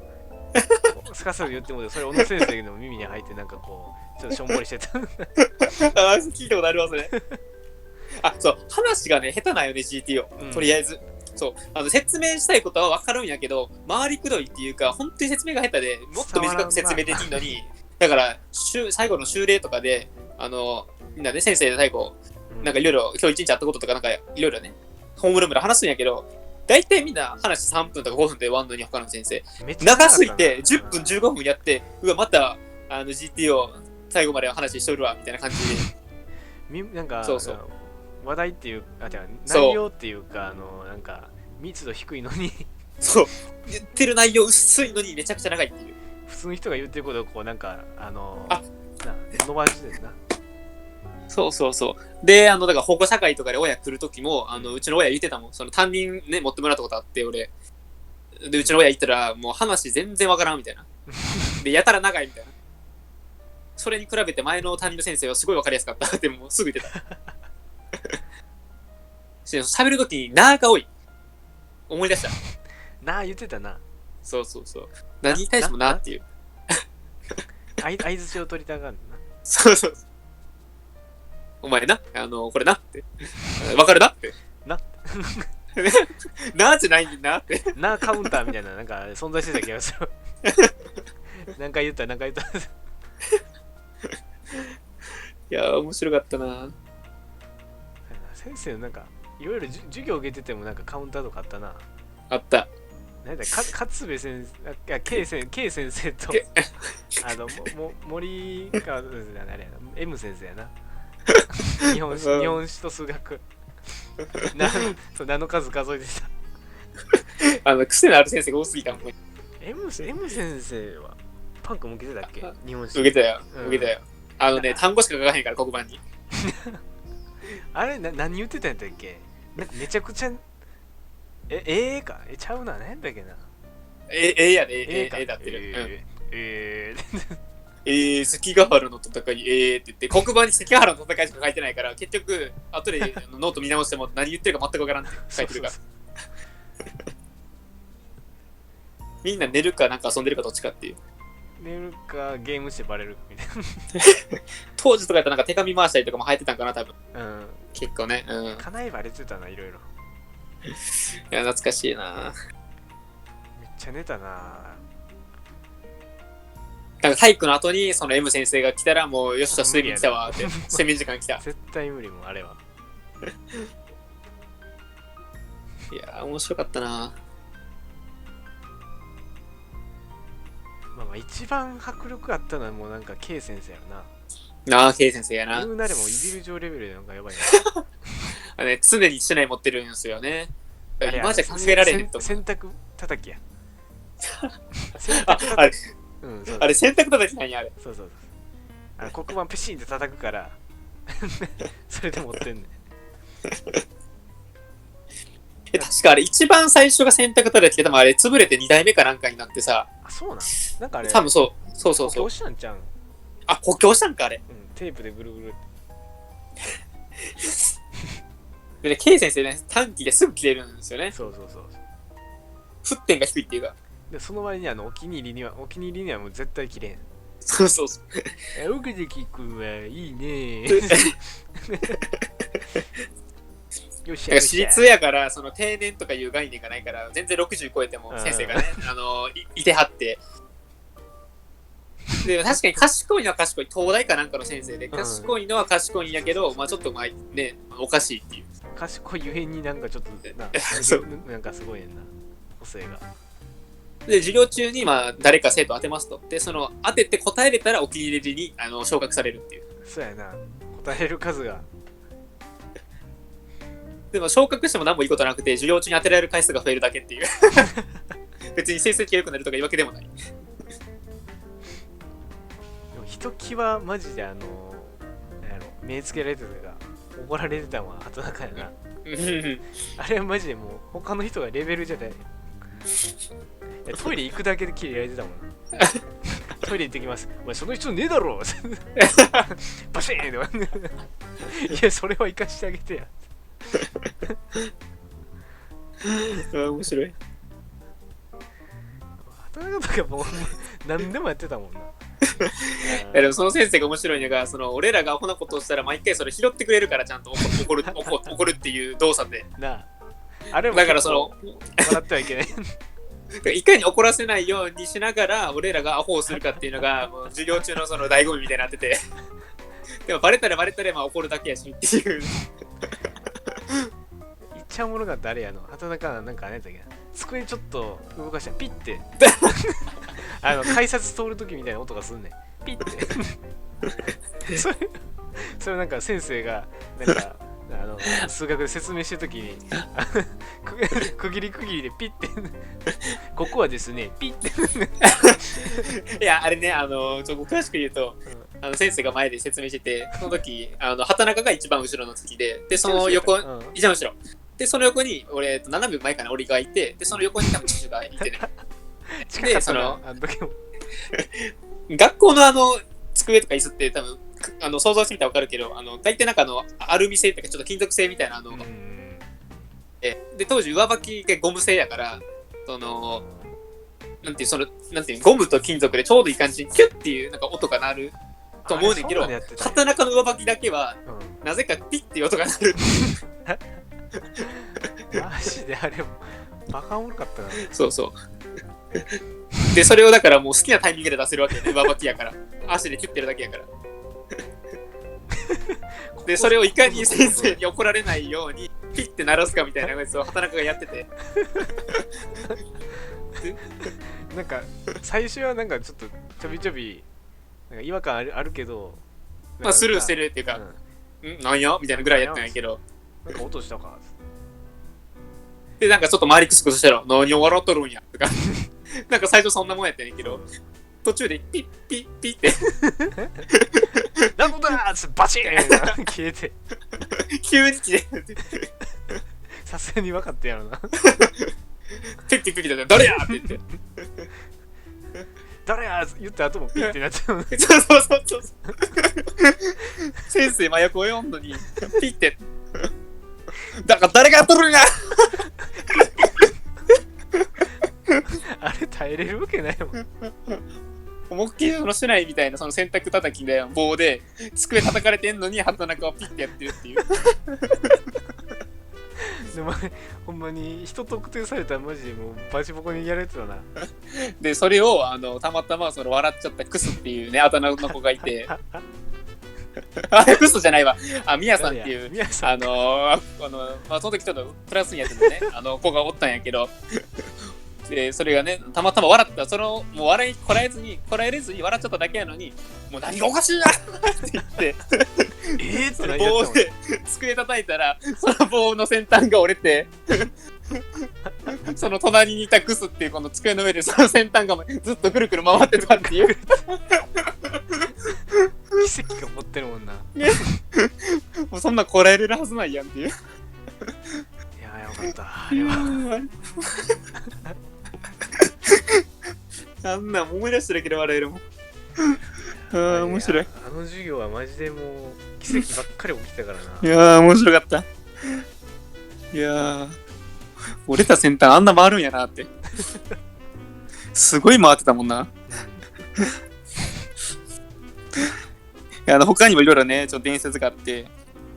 スカスカ言ってもそれ小野先生の耳に入ってなんかこうちょっとしょんぼりしてたああ聞いたことありますねあそう話がね下手なんよね GTO、うん、とりあえずそう説明したいことは分かるんやけど回りくどいっていうか本当に説明が下手でもっと短く説明できんのにだから最後の修例とかでみんなね先生で最後なんかいろいろ今日一日あったこととかなんかいろいろねホームルームで話すんやけど大体みんな話3分とか5分で終わんのに他の先生長すぎて10分15分やってうわまたGTO 最後まで話しとるわみたいな感じでなんかそう話題っていう内容っていうかなんか密度低いのにそう言ってる内容薄いのにめちゃくちゃ長いっていう普通の人が言ってることをこうなんか伸ばしてるなそうでだから保護者会とかで親来る時もうちの親言ってたもんその担任ね持ってもらったことあって俺でうちの親言ったらもう話全然わからんみたいなでやたら長いみたいなそれに比べて前の担任の先生はすごいわかりやすかったってもうすぐ言ってた喋るときになーが多い思い出したなー言ってたなそう何に対してもなーっていう相づちを取りたがるなそうお前なこれなってわかるなってななーじゃないんだなってなーカウンターみたいななんか存在してた気がする何回言ったいや面白かったな先生なんかいろいろ授業受けててもなんかカウンターとかあったなあったなんだ勝部先生K 先生と森川先生あれやな M 先生やな日本史と数学何の数数えてた癖のある先生が多すぎたもん M 先生はパンクも受けてたっけ日本史受けたよ、単語しか書かへんから黒板にあれ何言ってたんだっけなんかめちゃくちゃかちゃうな何だっけなやでだってる関ヶ原の戦いって言って黒板に関ヶ原の戦いしか書いてないから結局後でノート見直しても何言ってるか全く分からんって書いてるからみんな寝るかなんか遊んでるかどっちかっていう寝るかゲームしてバレるみたいな当時とかやったらなんか手紙回したりとかも流行ってたんかな多分、結構ね叶えバレてたないろいろいや懐かしいなめっちゃ寝たななんか体育の後にその M 先生が来たらもうよっしゃ睡眠来たわって睡眠時間来た絶対無理もあれはいや面白かったなまあ一番迫力あったのはもうなんか K 先生やK 先生やな言うなれもイビル上レベルでなんかやばいな常に室内持ってるんですよね今じゃ考えられへんと洗濯叩きやあれ洗濯叩きなんやあれそう黒板ペシンって叩くからそれで持ってんねん確かあれ一番最初が洗濯叩きで多分あれ潰れて2代目かなんかになってさそうなんかあれ多分そう補強したんちゃうん補強したんかあれテープでぐるぐるでね K 先生ね短期ですぐ切れるんですよねそう沸点が低いっていうかでその割にお気に入りにはもう絶対切れんそう奥崎くんはいいねよし私立やからその定年とかいう概念がないから全然60超えても先生がねいてはってで確かに賢いのは賢い東大かなんかの先生で賢いのは賢いんやけど、まあちょっとねおかしいっていう賢いゆえになんかちょっとなんかすごいねんな個性がで授業中に誰か生徒当てますとでその当てて答えれたらお気に入りに昇格されるっていうそうやな答える数がでも昇格しても何もいいことなくて授業中に当てられる回数が増えるだけっていう別に成績が良くなるとかいうわけでもないひときわマジで目つけられてたが怒られてたのは後中やなあれはマジでもう他の人がレベルじゃない。トイレ行くだけで綺麗やれてたもん。トイレ行ってきます。お前その人ねえだろバシーンいや、それは行かしてあげてや。面白い。働くとかもう何でもやってたもんな。でもその先生が面白いのが、俺らがアホなことをしたら毎回それ拾ってくれるから、ちゃんと怒るっていう動作で。なあ。あれもだから笑ってはいけない。いかに怒らせないようにしながら俺らがアホをするかっていうのがもう授業中のその醍醐味みたいになっててでもバレたらまあ怒るだけやしっていう。いっちゃうものが誰やの。畑中なんかあれやったっけな、机ちょっと動かしたらピッて改札通るときみたいな音がすんねん。ピッてそれなんか先生がなんか数学で説明してるときに区切りでピッてここはですねピッていやあれね詳しく言うと、先生が前で説明してて、その時畑中が一番後ろの席で、その横、一番後ろで、その横に俺斜め前かな俺がいて、でその横に多分父がいてねでその学校の机とか椅子って多分想像してみたら分かるけど、大体なんかアルミ製とかちょっと金属製みたいなで当時上履きがゴム製やから、なんていうゴムと金属でちょうどいい感じにキュッっていうなんか音が鳴ると思うねんけど、畑中の上履きだけは、なぜかピッっていう音が鳴る。マジであれもバカおもろかったな。そうでそれをだからもう好きなタイミングで出せるわけよね、上履きやから足でキュッてるだけやからでそれをいかに先生に怒られないようにピッて鳴らすかみたいなやつを畑中がやっててなんか最初はなんかちょっとちょびちょびなんか違和感あるけど、まあスルーしてるっていうか、なんやみたいなぐらいやったんやけど、なんか音したかでなんかちょっと周りクスクスしたら何を笑っとるんやとかなんか最初そんなもんやったんやけど、途中でピッピッピッってなんだーってバチーン消えて急に消えてさすがに分かったやろなピッてピッて誰やって言って誰や言った後もピッてなっちゃうそう先生麻薬を読んのにピッてだから誰がやっとるんやあれ耐えれるわけないもん。思いっきりしてないみたいなその洗濯叩きで棒で机叩かれてんのに畑中をピッてやってるっていうでもほんまに人特定されたらマジでもうバチボコにやられてたな。でそれをたまたまその笑っちゃったクスっていうねあだ名の子がいてあれクスじゃないわ、ミヤさんっていうまあその時ちょっとプラスにやってるね子がおったんやけどでそれがねたまたま笑ったもう笑いこらえれずに笑っちゃっただけやのに、もう何がおかしいなって言ってその棒で机叩いたらその棒の先端が折れてその隣にいたクスっていうこの机の上でその先端がずっとくるくる回ってたっていう奇跡が持ってるもんなもうそんなこらえれるはずないやんっていう。いやよかったあれはあんな思い出しただけで笑えるもん。面白い。あの授業はマジでもう奇跡ばっかり起きたからな。いやー面白かった。いやー折れた先端あんな回るんやなってすごい回ってたもんな。他にもいろいろねちょっと伝説があって、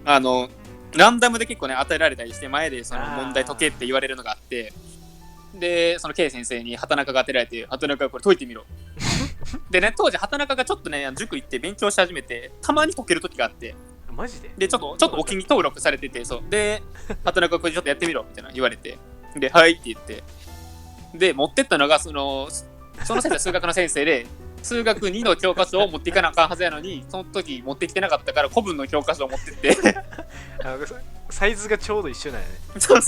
ランダムで結構ね与えられたりして前でその問題解けって言われるのがあって、でその K 先生に畑中が当てられて、畑中これ解いてみろでね、当時畑中がちょっとね塾行って勉強し始めてたまに解ける時があって、マジでちょっとお気に登録されてて、そうで畑中これちょっとやってみろみたいな言われて、ではいって言ってで持ってったのがその先生数学の先生で数学2の教科書を持っていかなあかんはずやのに、その時持ってきてなかったから古文の教科書を持ってってサイズがちょうど一緒なんやね。そう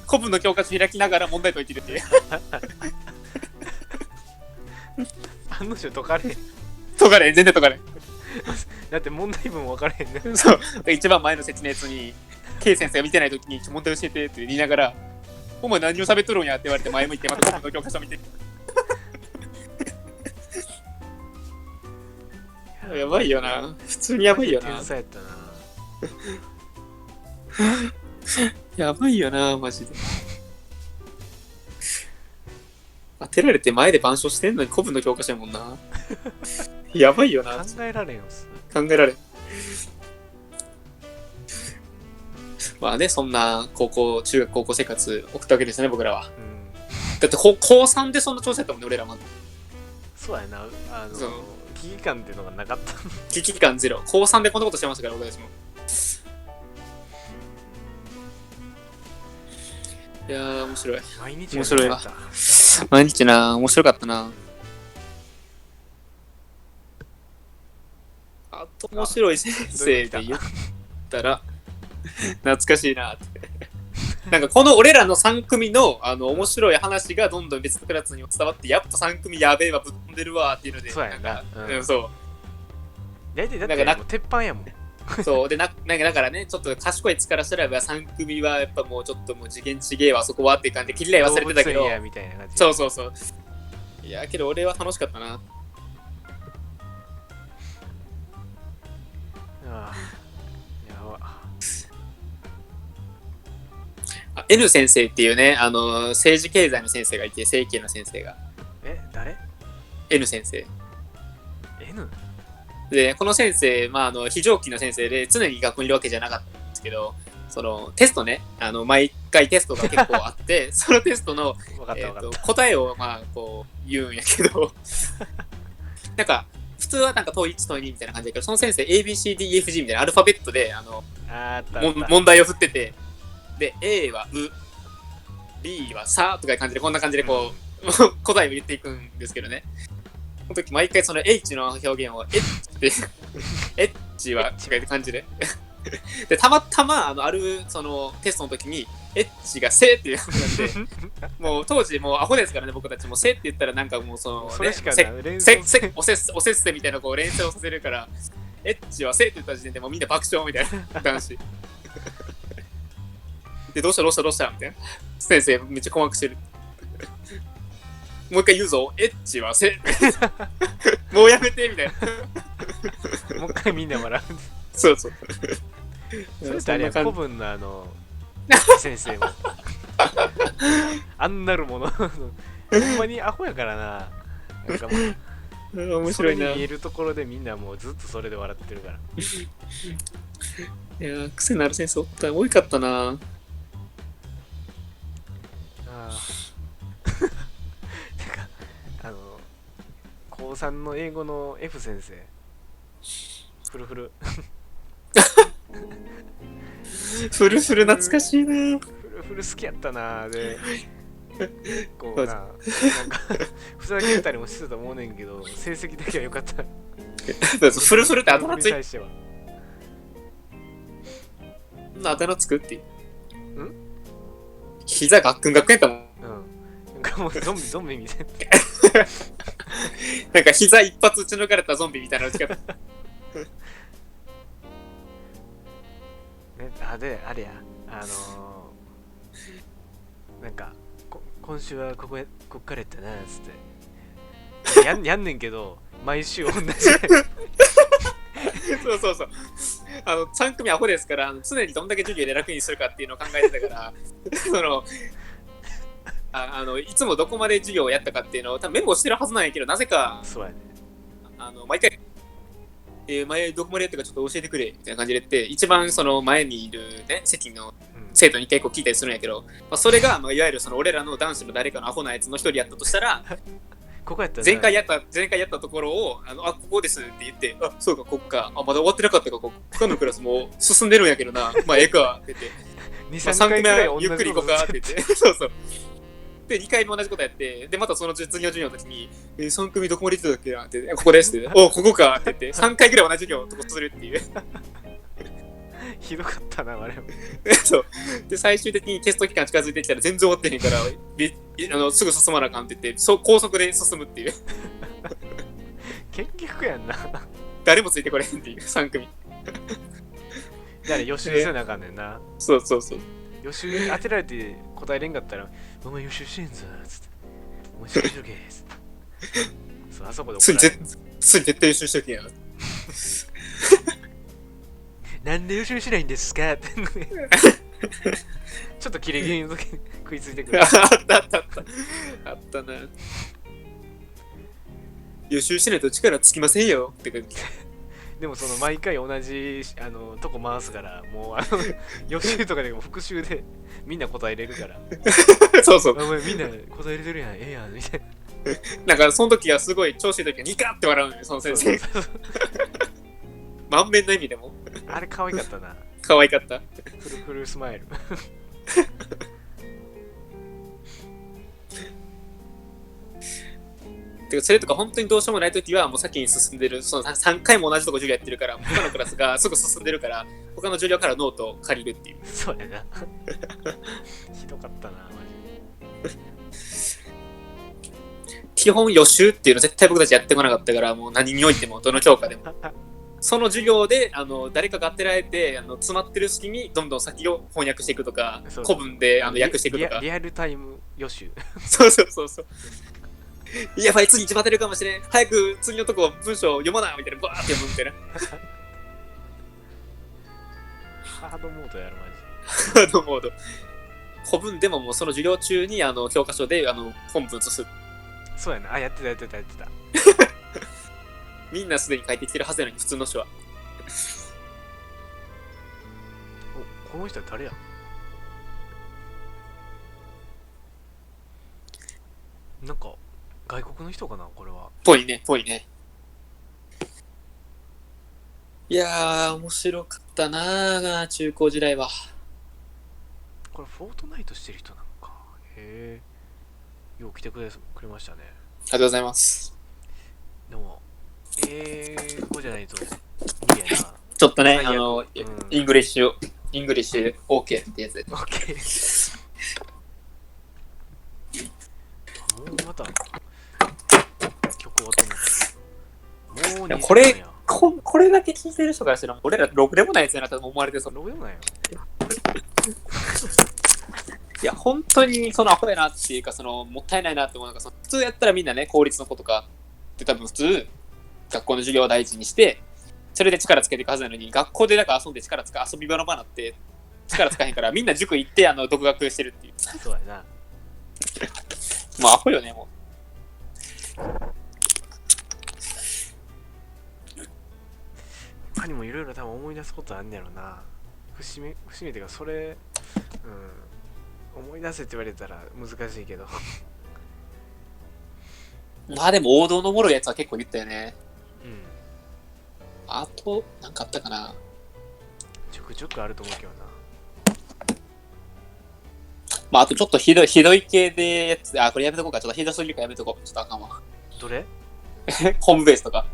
古文の教科書開きながら問題解いてるっていう案の定解かれへん全然解かれへんだって問題文分かれへんねそう一番前の説明に K 先生が見てない時に問題教えてって言いながら、お前何を喋っとるんやって言われて前向いてまた古文の教科書見てやばいよな。普通にやばいよな。天才やったな。やばいよな、マジで。当てられて前で板書してんのに古文の教科書やもんな。やばいよな。考えられんよ。考えられん。まあね、そんな中学高校生活送ったわけですね、僕らは。だって高3でそんな調子やったもんね、俺らまだ。そうやな、危機感っていうのがなかった。危機感ゼロ。高3でこんなことしてましたから、僕たちも。いやー、面白い。毎日面白いわ。毎日な、面白かったな。あと面白い先生で言ったら、懐かしいなって。なんかこの俺らの3組の面白い話がどんどん別のクラスにも伝わって、やっぱ3組やべえわ、ぶっ飛んでるわっていうので、そうやな。そう。だってもう鉄板やもん。そうでなんかだからね、ちょっと賢いやつからしたら3組はやっぱもうちょっともう次元ちげえわそこはっていう感じで切り合い忘れてたけど、みたいな感じ。そうそうそう。いやけど俺は楽しかったな。ああ、やば。N 先生っていうね、政治経済の先生がいて、政経の先生が。誰？ N 先生。N？で、この先生、非常勤の先生で、常に学校にいるわけじゃなかったんですけど、そのテストね、毎回テストが結構あって、そのテストの答えをこう言うんやけど、なんか、普通はなんか問1、問2みたいな感じだけど、その先生、ABCDEFG みたいなアルファベットで問題を振ってて、で、A はう、B はさとかいう感じで、こんな感じでこう、答えを言っていくんですけどね。その時毎回その H の表現を H ってH は違う感じででたまたまあるそのテストの時に H がせっていう感じでもう当時もうアホですからね僕たちもせって言ったらなんかもうその、ね、それしかないおせっせみたいなこう連想させるから H はせって言った時点でもうみんな爆笑みたいな男子でどうしたみたいな先生めっちゃ困惑してるもう一回言うぞ、エッチはせもうやめてみたいなもう一回みんな笑うそうそれってあれや古文の先生もあんなるものほんまにアホやからななんかもう面白いなそれに見えるところでみんなもうずっとそれで笑ってるからいや癖のある先生多かったな高3の英語の F 先生フルフル懐かしいなフル好きやったなでこうなんかふざけたりもしてたと思うねんけど成績だけは良かったフルってあだ名ついてあだ名つくって膝ガックンやったもんなんかもうゾンビみたいななんか膝一発打ち抜かれたゾンビみたいな打ち方であれやなんか今週はこっからやったなっつってやんねんけど毎週同じそう3組アホですから常にどんだけ授業で楽にするかっていうのを考えてたからそのいつもどこまで授業をやったかっていうのを多分メモしてるはずなんやけどなぜかそうやね毎回、前どこまでやったかちょっと教えてくれみたいな感じで言って一番その前にいる、ね、席の生徒に結構聞いたりするんやけど、それが、いわゆるその俺らの男子の誰かのアホなやつの一人やったとしたらここやった前回やったところをここですって言ってそうかこっかまだ終わってなかったか他のクラスも進んでるんやけどなええかって言って3組目ゆっくり行こうかって言ってそうで2回も同じことやってでまたその次の授業の時に3組どこまで行ってたっけなってここですってここかって言って3回ぐらい同じ授業をするっていうひどかったなあれもそうで最終的にテスト期間近づいてきたら全然終わってへんからすぐ進まなあかんって言って高速で進むっていう結局やんな誰もついてこれへんっていう3組だから予習せなあかんねんな。そうそうそう。予習当てられて答えれんかったら、お前予習してんぞつって。お前しとけつって。そう、あそこで怒られる。つい絶対予習しとけや。なんで予習しないんですかってちょっとキレ気味の時に食いついてくる。あったな。予習しないと力つきませんよって感じ。でもその毎回同じとこ回すから、もう予習とかでも復習でみんな答えれるから。そうそう。お前みんな答えれてるやん、ええやんみたいな。なんかその時はすごい調子いい時はニカって笑うのよ、その先生。満面の意味でも。あれ可愛かったな。可愛かった。フルフルスマイル。てかそれとか本当にどうしようもない時はもう先に進んでる、その3回も同じとこ授業やってるから、他のクラスがすぐ進んでるから他の授業からノートを借りるっていう。そうやな。ひどかったなマジ。基本予習っていうの絶対僕たちやってこなかったから、もう何においてもどの教科でもその授業で誰かが当てられて詰まってる隙にどんどん先を翻訳していくとか、古文で訳していくとか、リアルタイム予習。そうそうそうそう。やばい、次一番当てるかもしれん、早く次のとこ文章読まなみたいな、バーって読むみたいな。ハードモードやろマジ。ハードモード。古文でももうその授業中に教科書で本文写す。そうやな。あ、やってた。みんなすでに書いてきてるはずやのに、普通の人は。お、この人は誰や？なんか外国の人かなこれは。ぽいね。いやー、面白かったなー、中高時代は。これフォートナイトしてる人なんか。へえ。よう来てくれましたね。ありがとうございます。でも英語じゃないと無理やな。ちょっとね、イングリッシュ OK ってやつで。OK。もうまた曲終わったの。もうこれだけ聞いてる人からしたら俺らろくでもないやつやなと思われてそう。ろくでもないよ。いや本当にそのアホやなっていうか、もったいないなって思うのが、普通やったらみんなね、公立の子とかって多分普通学校の授業を第一にしてそれで力つけていくはずなのに、学校で遊んで力つか遊び場の場になって力つかへんからみんな塾行って独学してるっていう。そうやな。もうアホよねもう。他にもいろいろ多分思い出すことあんねやろな。節目っていうかそれ、思い出せって言われたら難しいけど。まあでも王道のおもろいやつは結構言ったよね。うん。あとなんかあったかな。ちょくちょくあると思うけどな。まああとちょっとひどい系でやつ、これやめとこうか。ちょっとひどすぎるからやめとこう。ちょっとあかんわ。どれ？ホームベースとか。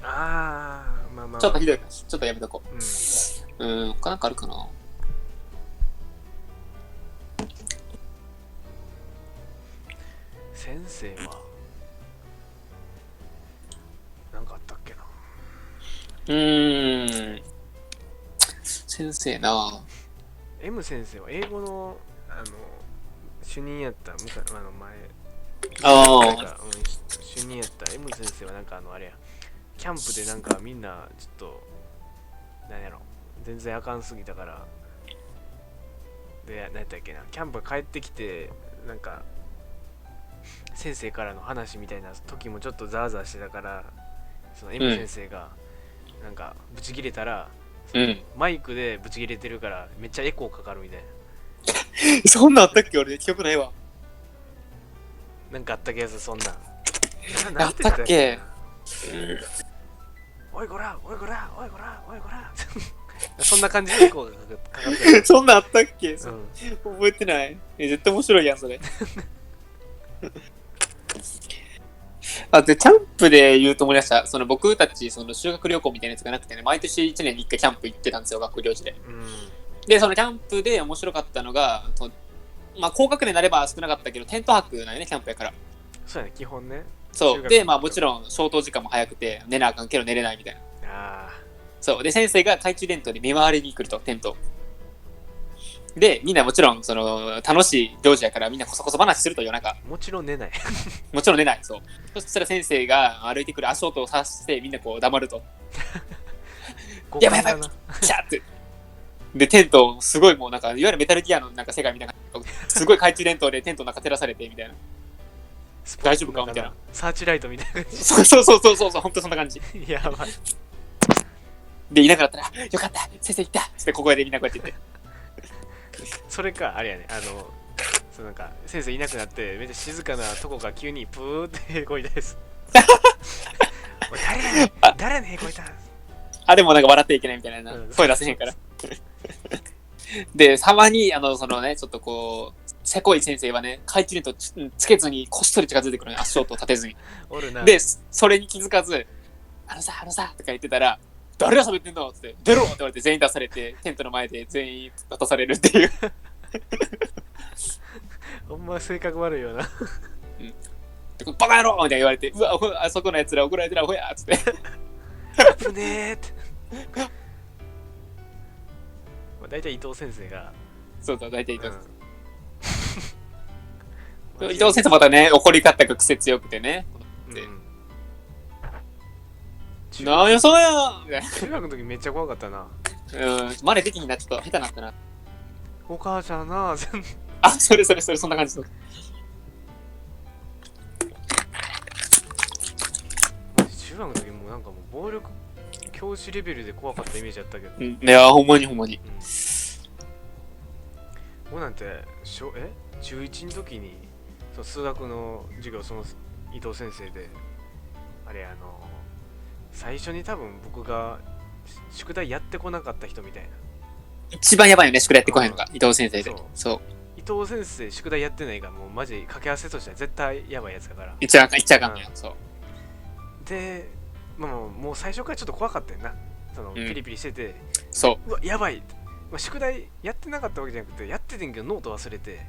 まあ。ちょっとひどいからちょっとやめとこう。他なんかあるかな。先生はなんかあったっけな。先生な。M 先生は英語の主任やった前主任やった M 先生はなんかあれや、キャンプでなんかみんなちょっとなんやろ全然あかんすぎたからで、何やったっけな、キャンプ帰ってきてなんか先生からの話みたいな時もちょっとザーザーしてたから、その M 先生がなんかブチ切れたら、マイクでブチ切れてるからめっちゃエコーかかるみたいな。そんなんあったっけ？俺記憶ないわ。なんかあった気がする。そんなんあったっけ？おいこらそんな感じでエコーがかかってる。そんなんあったっけ？覚えてない。絶対面白いやんそれ。でキャンプで言うと思い出した。僕たち修学旅行みたいなやつがなくてね、毎年1年に1回キャンプ行ってたんですよ、学業時で。でそのキャンプで面白かったのが、高学年になれば少なかったけどテント泊なんよね、キャンプやから。そうやね、基本ね。そうでもちろん消灯時間も早くて寝なあかんけど寝れないみたいな。そうで先生が懐中電灯で見回りに来るとテントでみんなもちろんその楽しい行事やからみんなこそこそ話すると夜中もちろん寝ないもちろん寝ないそうそしたら先生が歩いてくる足音を察してみんなこう黙るとやばいやばいシャーってでテントすごいもうなんかいわゆるメタルギアのなんか世界みたいなすごい懐中電灯でテントの中照らされてみたいな大丈夫かみたいなサーチライトみたいな感じそうほんとそんな感じやばいでいなくなったらよかった先生行ったって小声でみんなこうやって言ってそれかあれやねそうなんか先生いなくなってめっちゃ静かなとこが急にプーってへこいたです誰やねんへこいたあれもなんか笑っていけないみたいな、声出せへんからでたまにそのねちょっとこうせこい先生はね懐中電灯つけずにこっそり近づいてくるね足音を立てずにおるなでそれに気づかずあのさとか言ってたら誰が喋ってんのって出ろって言われて全員出されてテントの前で全員立たされるっていうほんま性格悪いよなバカ野郎みたいな言われてうわあそこのやつら怒られてるアホやっつって危ねーって大体伊藤先生がそう大体伊藤先生、伊藤先生またね怒り方が癖強くてね、なんやそうや中学の時めっちゃ怖かったな真似できになちょっと下手なったなお母ちゃんなあそれそんな感じ中学の時もなんかもう暴力教師レベルで怖かったイメージあったけど、いやほんまに、もうなんて中1の時にその数学の授業その伊藤先生であれ最初に多分僕が宿題やってこなかった人みたいな一番やばいよね宿題やってこないのが伊藤先生でそう伊藤先生宿題やってないからもうマジ掛け合わせとしては絶対やばいやつだから言っちゃあかんのよ、そうで、もう最初からちょっと怖かったよなピリピリしててそうわやばい、宿題やってなかったわけじゃなくてやっててんけどノート忘れて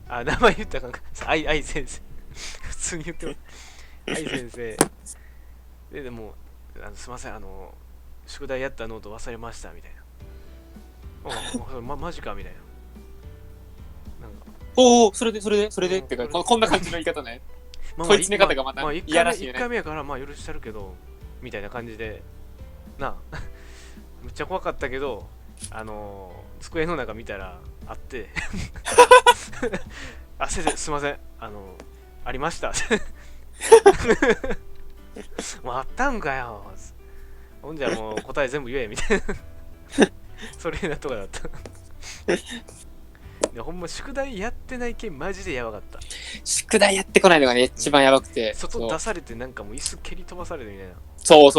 名前言ったらあかんか愛先生普通に言ってます愛先生でもすいません宿題やったノート忘れましたみたいなマジかみたいななんかおおそれでってかこんな感じの言い方ね問い詰め方がまたいやらしいよね1回目やから許してるけどみたいな感じでなめっちゃ怖かったけど机の中見たらあって先生すいませんありましたもうあったんかよほんじゃもう答え全部言えみたいなそれなとかだったほんま宿題やってない系マジでやばかった宿題やってこないのがね一番やばくて、外出されてなんかもう椅子蹴り飛ばされてみたいなそう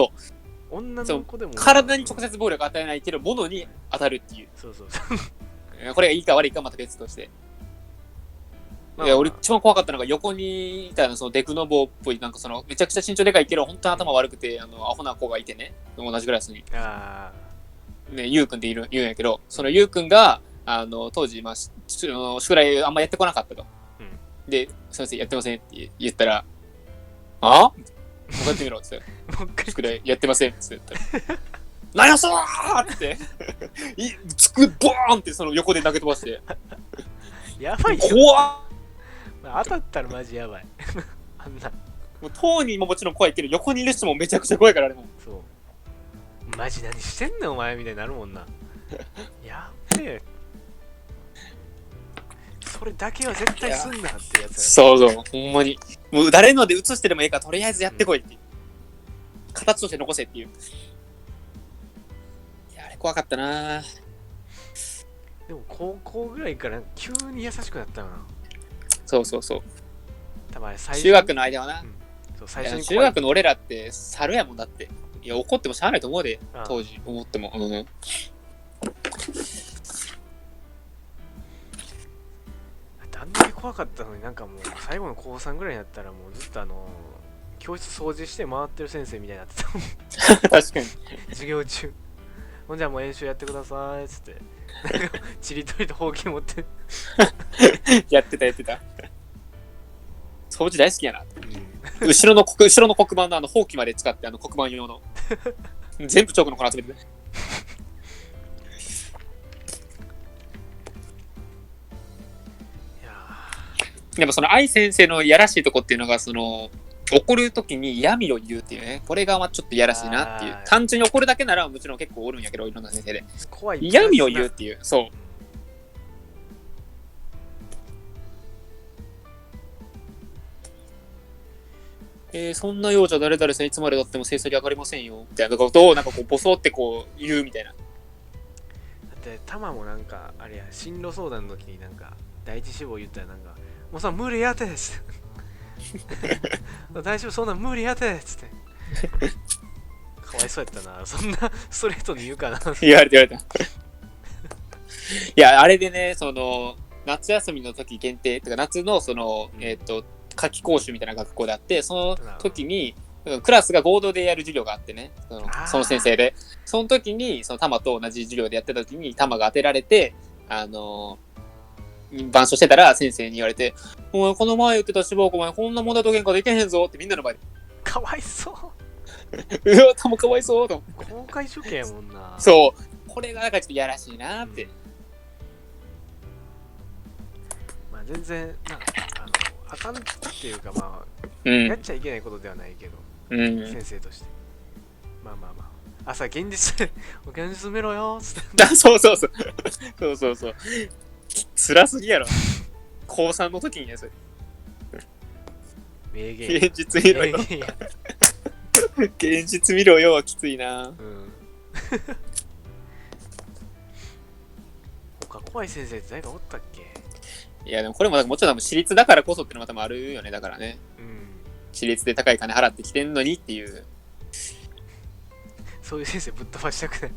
女の子でも体に直接暴力与えないけど物に当たるっていうそうこれがいいか悪いかまた別として、いや俺一番怖かったのが横にいたそのデクノボーっぽいなんかそのめちゃくちゃ身長でかいけど本当に頭悪くてアホな子がいてね同じクラスにねゆうくんって言うんやけどそのゆうくんが当時宿題あんまやってこなかったと、で先生やってませんって言ったらもう一回やってみろって宿題やってませんって言ったら何やそらーってボーンってその横で投げ飛ばしてやばいよ怖っ当たったらマジやばいあんなもう当人ももちろん怖いけど横にいる人もめちゃくちゃ怖いからあれもそうマジ何してんねんお前みたいになるもんなやっべえそれだけは絶対すんなってやつやそうほんまにもう誰ので映してでもいいからとりあえずやってこいっていう、形として残せっていういやあれ怖かったなでも高校ぐらいから急に優しくなったよなそう多分中学の間はな、そう最初に中学の俺らって猿やもんだっていや怒ってもしゃあないと思うで当時思ってもあんなに怖かったのになんかもう最後の高3ぐらいになったらもうずっと教室掃除して回ってる先生みたいになってた確かに授業中ほんじゃもう演習やってくださいっつってちりとりとほうき持ってやってた掃除大好きやな、後ろの黒板のほうきまで使って黒板用の全部チョークの粉集めてた。でもその愛先生のやらしいとこっていうのが、その怒るときに嫌味を言うっていうね、これがまあちょっとやらしいなっていう。単純に怒るだけならもちろん結構おるんやけど、いろんな先生で怖い嫌味を言うっていう。そう、そんなようじゃ誰々さんいつまでだっても成績上がりませんよみたいなことをなんかこうボソってこう言うみたいな。だってタマもなんかあれや、進路相談の時になんか第一志望言ったらなんかもうさ無理やてっつって大丈夫そんな無理やてっつってかわいそうやったな、そんなストレートに言うかな言われたいやあれでね、その夏休みの時限定とか夏のその夏季講習みたいな学校であって、その時にクラスが合同でやる授業があってね、その先生でその時にそのタマと同じ授業でやってた時にタマが当てられて板書してたら先生に言われて、お前この前言ってた志望校お前こんな問題解けんかできへんぞってみんなの前で。かわいそううわタマかわいそうと公開処刑やもんな。そうこれがなんかちょっとやらしいなって、まあ全然あかんっていうかまあ、やっちゃいけないことではないけど、先生としてまあ朝現実見ろよっつってそう辛すぎやろ高3の時にやそれ名言現実見ろよ現実見ろよはきついな。他怖い先生って誰かおったっけ。いやでもこれももちろん私立だからこそっていうのも多分あるよね。だからね、私立で高い金払ってきてんのにっていう、そういう先生ぶっ飛ばしたくない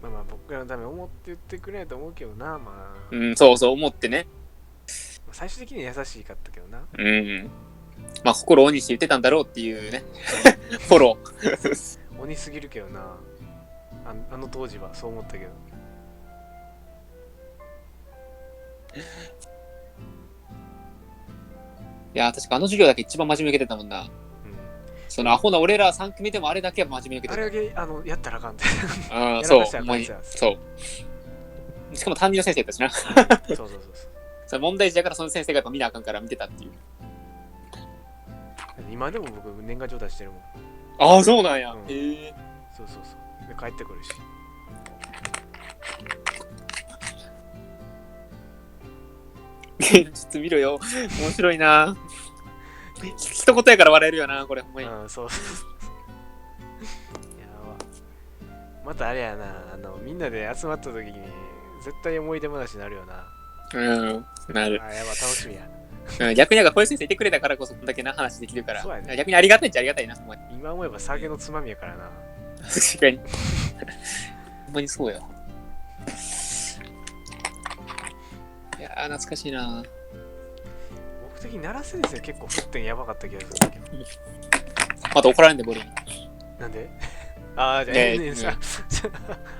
まあ僕らのため思って言ってくれないと思うけどな。まあそう思ってね、最終的には優しかったけどな。まあ心を鬼して言ってたんだろうっていうねフォロー鬼すぎるけどな、あの当時はそう思ったけど。いや確かあの授業だけ一番真面目受けてたもんな。そのアホな俺ら3組でもあれだけは真面目受けてた。あれだけやったらあかんってそうしかも担任の先生やったしなそうそれ問題児だからその先生がやっぱ見なあかんから見てたっていう。今でも僕年賀状出してるもん。ああそうなんや。そうで帰ってくるし。現実見ろよ面白いな一言やから笑えるよなこれほんまに。そうまたあれやな、みんなで集まった時に絶対思い出話になるよな。なる。やば楽しみや。逆にこういう先生いてくれたからこそこんだけな話できるから、ね、逆にありがたいっちゃありがたいな。今思えば酒のつまみやからな。確かにほんまにそうや。いや懐かしいな。僕的に奈良先生結構沸点やばかった気がするけどまた怒られんでボリに。なんでじゃ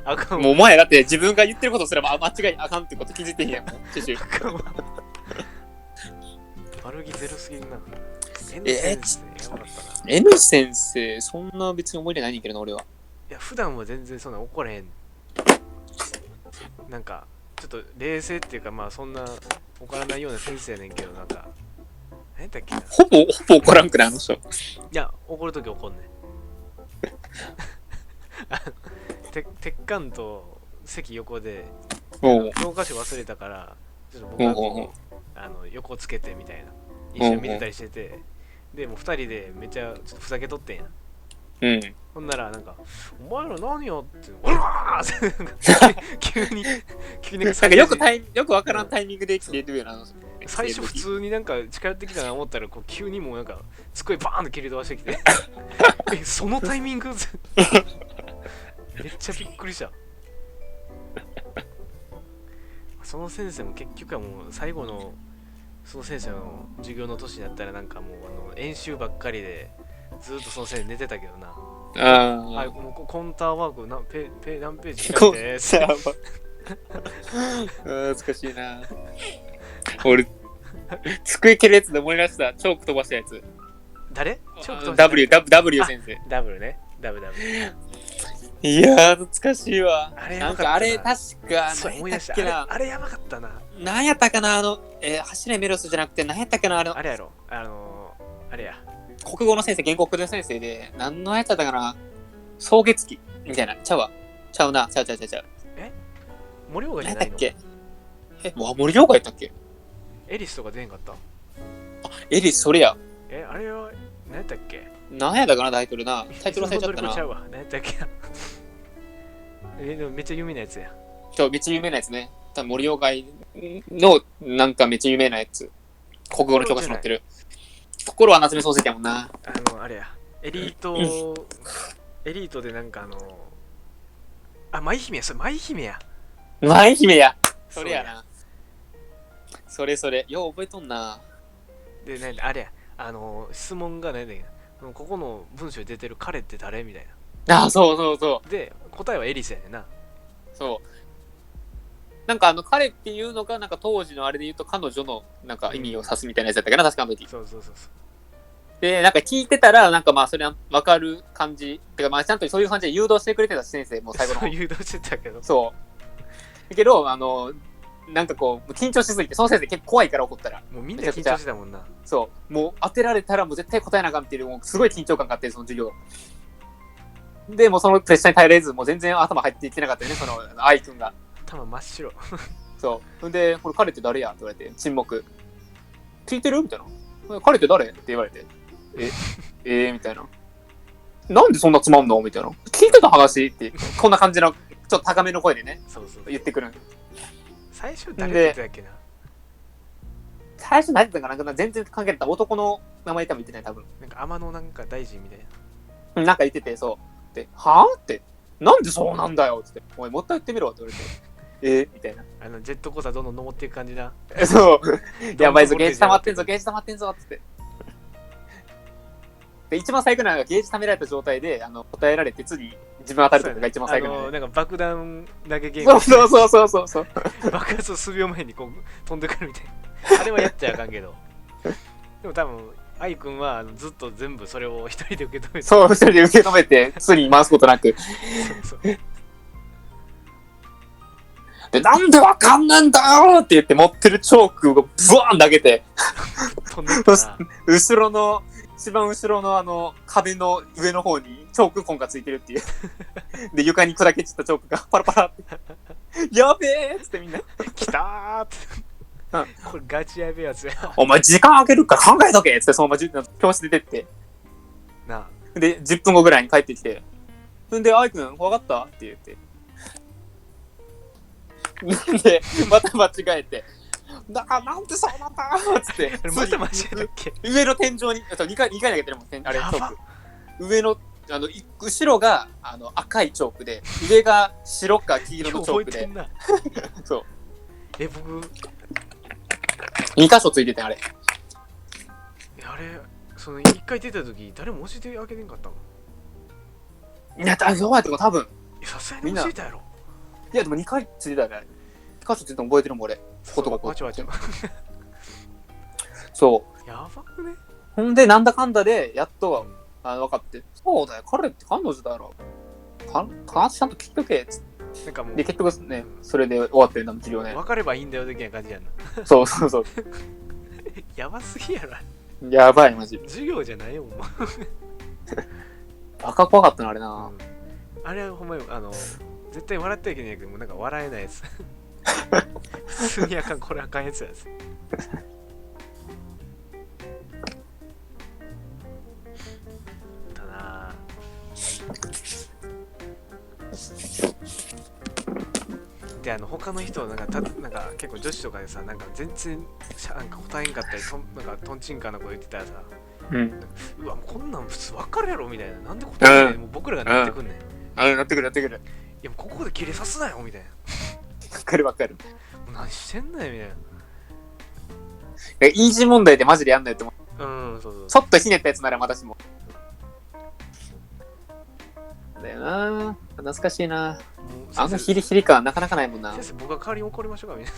ああかん。もうお前だって自分が言ってることすら間違いあかんってこと気づいてんやん。悪気ゼロすぎるな。N 先生やばかったな。N 先生そんな別に思い出ないねんけどな俺は。いや普段は全然そんな怒れへん。なんかちょっと冷静っていうかまあそんな怒らないような先生やねんけど、なんか何だっけな。ほぼ怒らんくないあの人。いや怒るとき怒んねん。鉄管と席横で教科書忘れたからちょっと僕は横つけてみたいな一緒に見てたりしてて、でもう2人でめっちゃちょっとふざけとってんや。ほんならなんか「お前ら何よ」って「おらー!」って急になんかよくわからんタイミングで来てるよな。最初普通になんか近寄ってきたな思ったらこう急にもうなんか机バーンと切り飛ばしてきてそのタイミングめっちゃびっくりした。その先生も結局はもう最後のその先生の授業の年になったらなんかもう演習ばっかりでずっとその先生寝てたけどな。はい、もうコンターワーク何ページ書いて懐かしいな。俺机蹴るやつで思い出した。チョーク飛ばしたやつ誰？W 先生。ダブルね。ダブ。いやー、懐かしいわ。なんかあれ確か、そう思い出した。あれやばかったな。何やったかな走れメロスじゃなくて、何やったかなあれやろ。あれや。国語の先生、原告の先生で、何のやつだったかな草月記みたいな。ちゃうな。森岡じゃないの？何やったっけ？森岡やったっけ？エリスとか出へんかった？エリス、それや。あれは、何やったっけ？何やったかなタイトル忘れちゃったな。何やったっけ？でもめっちゃ有名なやつや。そう、めっちゃ有名なやつね。多分森岡の、なんかめっちゃ有名なやつ。国語の教科書載ってる。心は夏目漱石やもんな。あれや。エリートでなんか舞姫や。舞姫や。舞姫や。それやな。それ。よう覚えとんな。で、あれや。質問がね、ここの文章に出てる彼って誰みたいな。そう。で、答えはエリスやねんな。そう。なんか彼っていうのが、なんか当時のあれで言うと彼女のなんか意味を指すみたいなやつだったかな、確かあの時。そう。で、なんか聞いてたら、なんかまあそれは分かる感じ。てかまあちゃんとそういう感じで誘導してくれてたし、先生も最後の方。誘導してたけど。そう。だけど、なんかこう、緊張しすぎて、その先生結構怖いから怒ったら。もうみんな緊張してたもんな。そう。もう当てられたらもう絶対答えなあかんっていう、もうすごい緊張感があって、その授業。で、もうそのプレッシャーに耐えられず、もう全然頭入っていってなかったよね、その愛くんが。頭真っ白。そう。で、これ彼って誰やって言われて、沈黙。聞いてるみたいな。彼って誰って言われて。みたいな。なんでそんなつまんのみたいな。聞いてた話って、こんな感じの、ちょっと高めの声でね、そう言ってくる。最初誰って言ってたっけな。最初何言ってたかな、全然関係ない。男の名前多分言ってない、多分。なんか天野なんか大臣みたいな。なんか言ってて、そう。で、はぁって、なんでそうなんだよって。お前もったい言ってみろって言われて。みたいな。ジェットコースターどんどん登っていく感じな。そう。やばいぞ、ゲージ溜まってんぞ、ってって。で、一番最後なのがゲージ溜められた状態で、答えられて、次、自分当たるとかが一番最後なの。なんか爆弾投げゲーム。そう。爆発数秒前にこう飛んでくるみたいな。あれはやっちゃあかんけど。でも多分、愛くんはずっと全部それを一人で受け止めて。そう、一人で受け止めて、次に回すことなく。そう。で、なんでわかんないんだよって言って持ってるチョークをブワーン投げて、後ろの、一番後ろの壁の上の方にチョーク痕がついてるっていう。で、床に砕け散ったチョークがパラパラって。やべえっつってみんな。来たーって。これガチやべえやつや。お前時間あげるから考えとけっつってそのまま教室出てって。なあ。で、10分後ぐらいに帰ってきて。んで、愛くん、わかったって言って。で、また間違えて。なんでそうなんだっつって。また間違えたっけ？上の天井に、2回投げてるもん、あれ、チョーク。上の、後ろが赤いチョークで、上が白か黄色のチョークで。そう。僕、2箇所ついてて、あれ。あれ、1回出た時、誰も教えてあげてんかったの？いや、そうやっても多分。さすがに教えたやろ。いや、でも2回ついてたよね。2箇所ついてたの覚えてるもん、俺。わちゃそう。やばくね？ほんで、なんだかんだで、やっと、分かって、そうだよ、彼って彼女だろ。話ちゃんと聞いとけっつって。なんかもうで、結局ね、それで終わってるんだ、授業ね。分かればいいんだよ、的な感じやんな。そう。やばすぎやろ。やばい、マジ。授業じゃないよ、もう。バカ怖かったな、あれな。あれはほんまに、絶対笑ってはいけないけど、もうなんか笑えないやつ。普通にこれあかんやつやつ。だなぁ。で、他の人なんか結構女子とかでさ、なんか全然なんか答えんかったり、なんかトンチンカンなこと言ってたらさ、うわ、もうこんなん普通分かるやろみたいな。なんで答えないの？もう僕らがなってくんねん。なってくる。いや、もうここで切れさすなよみたいな。わかる。もう何してんだよみたいな。イージー問題でマジでやんないと思う。そう。ちょっとひねったやつなら私も。だよな。懐かしいな。ヒリ感なかなかないもんな。先生、僕が代わりに怒りましょうかみたい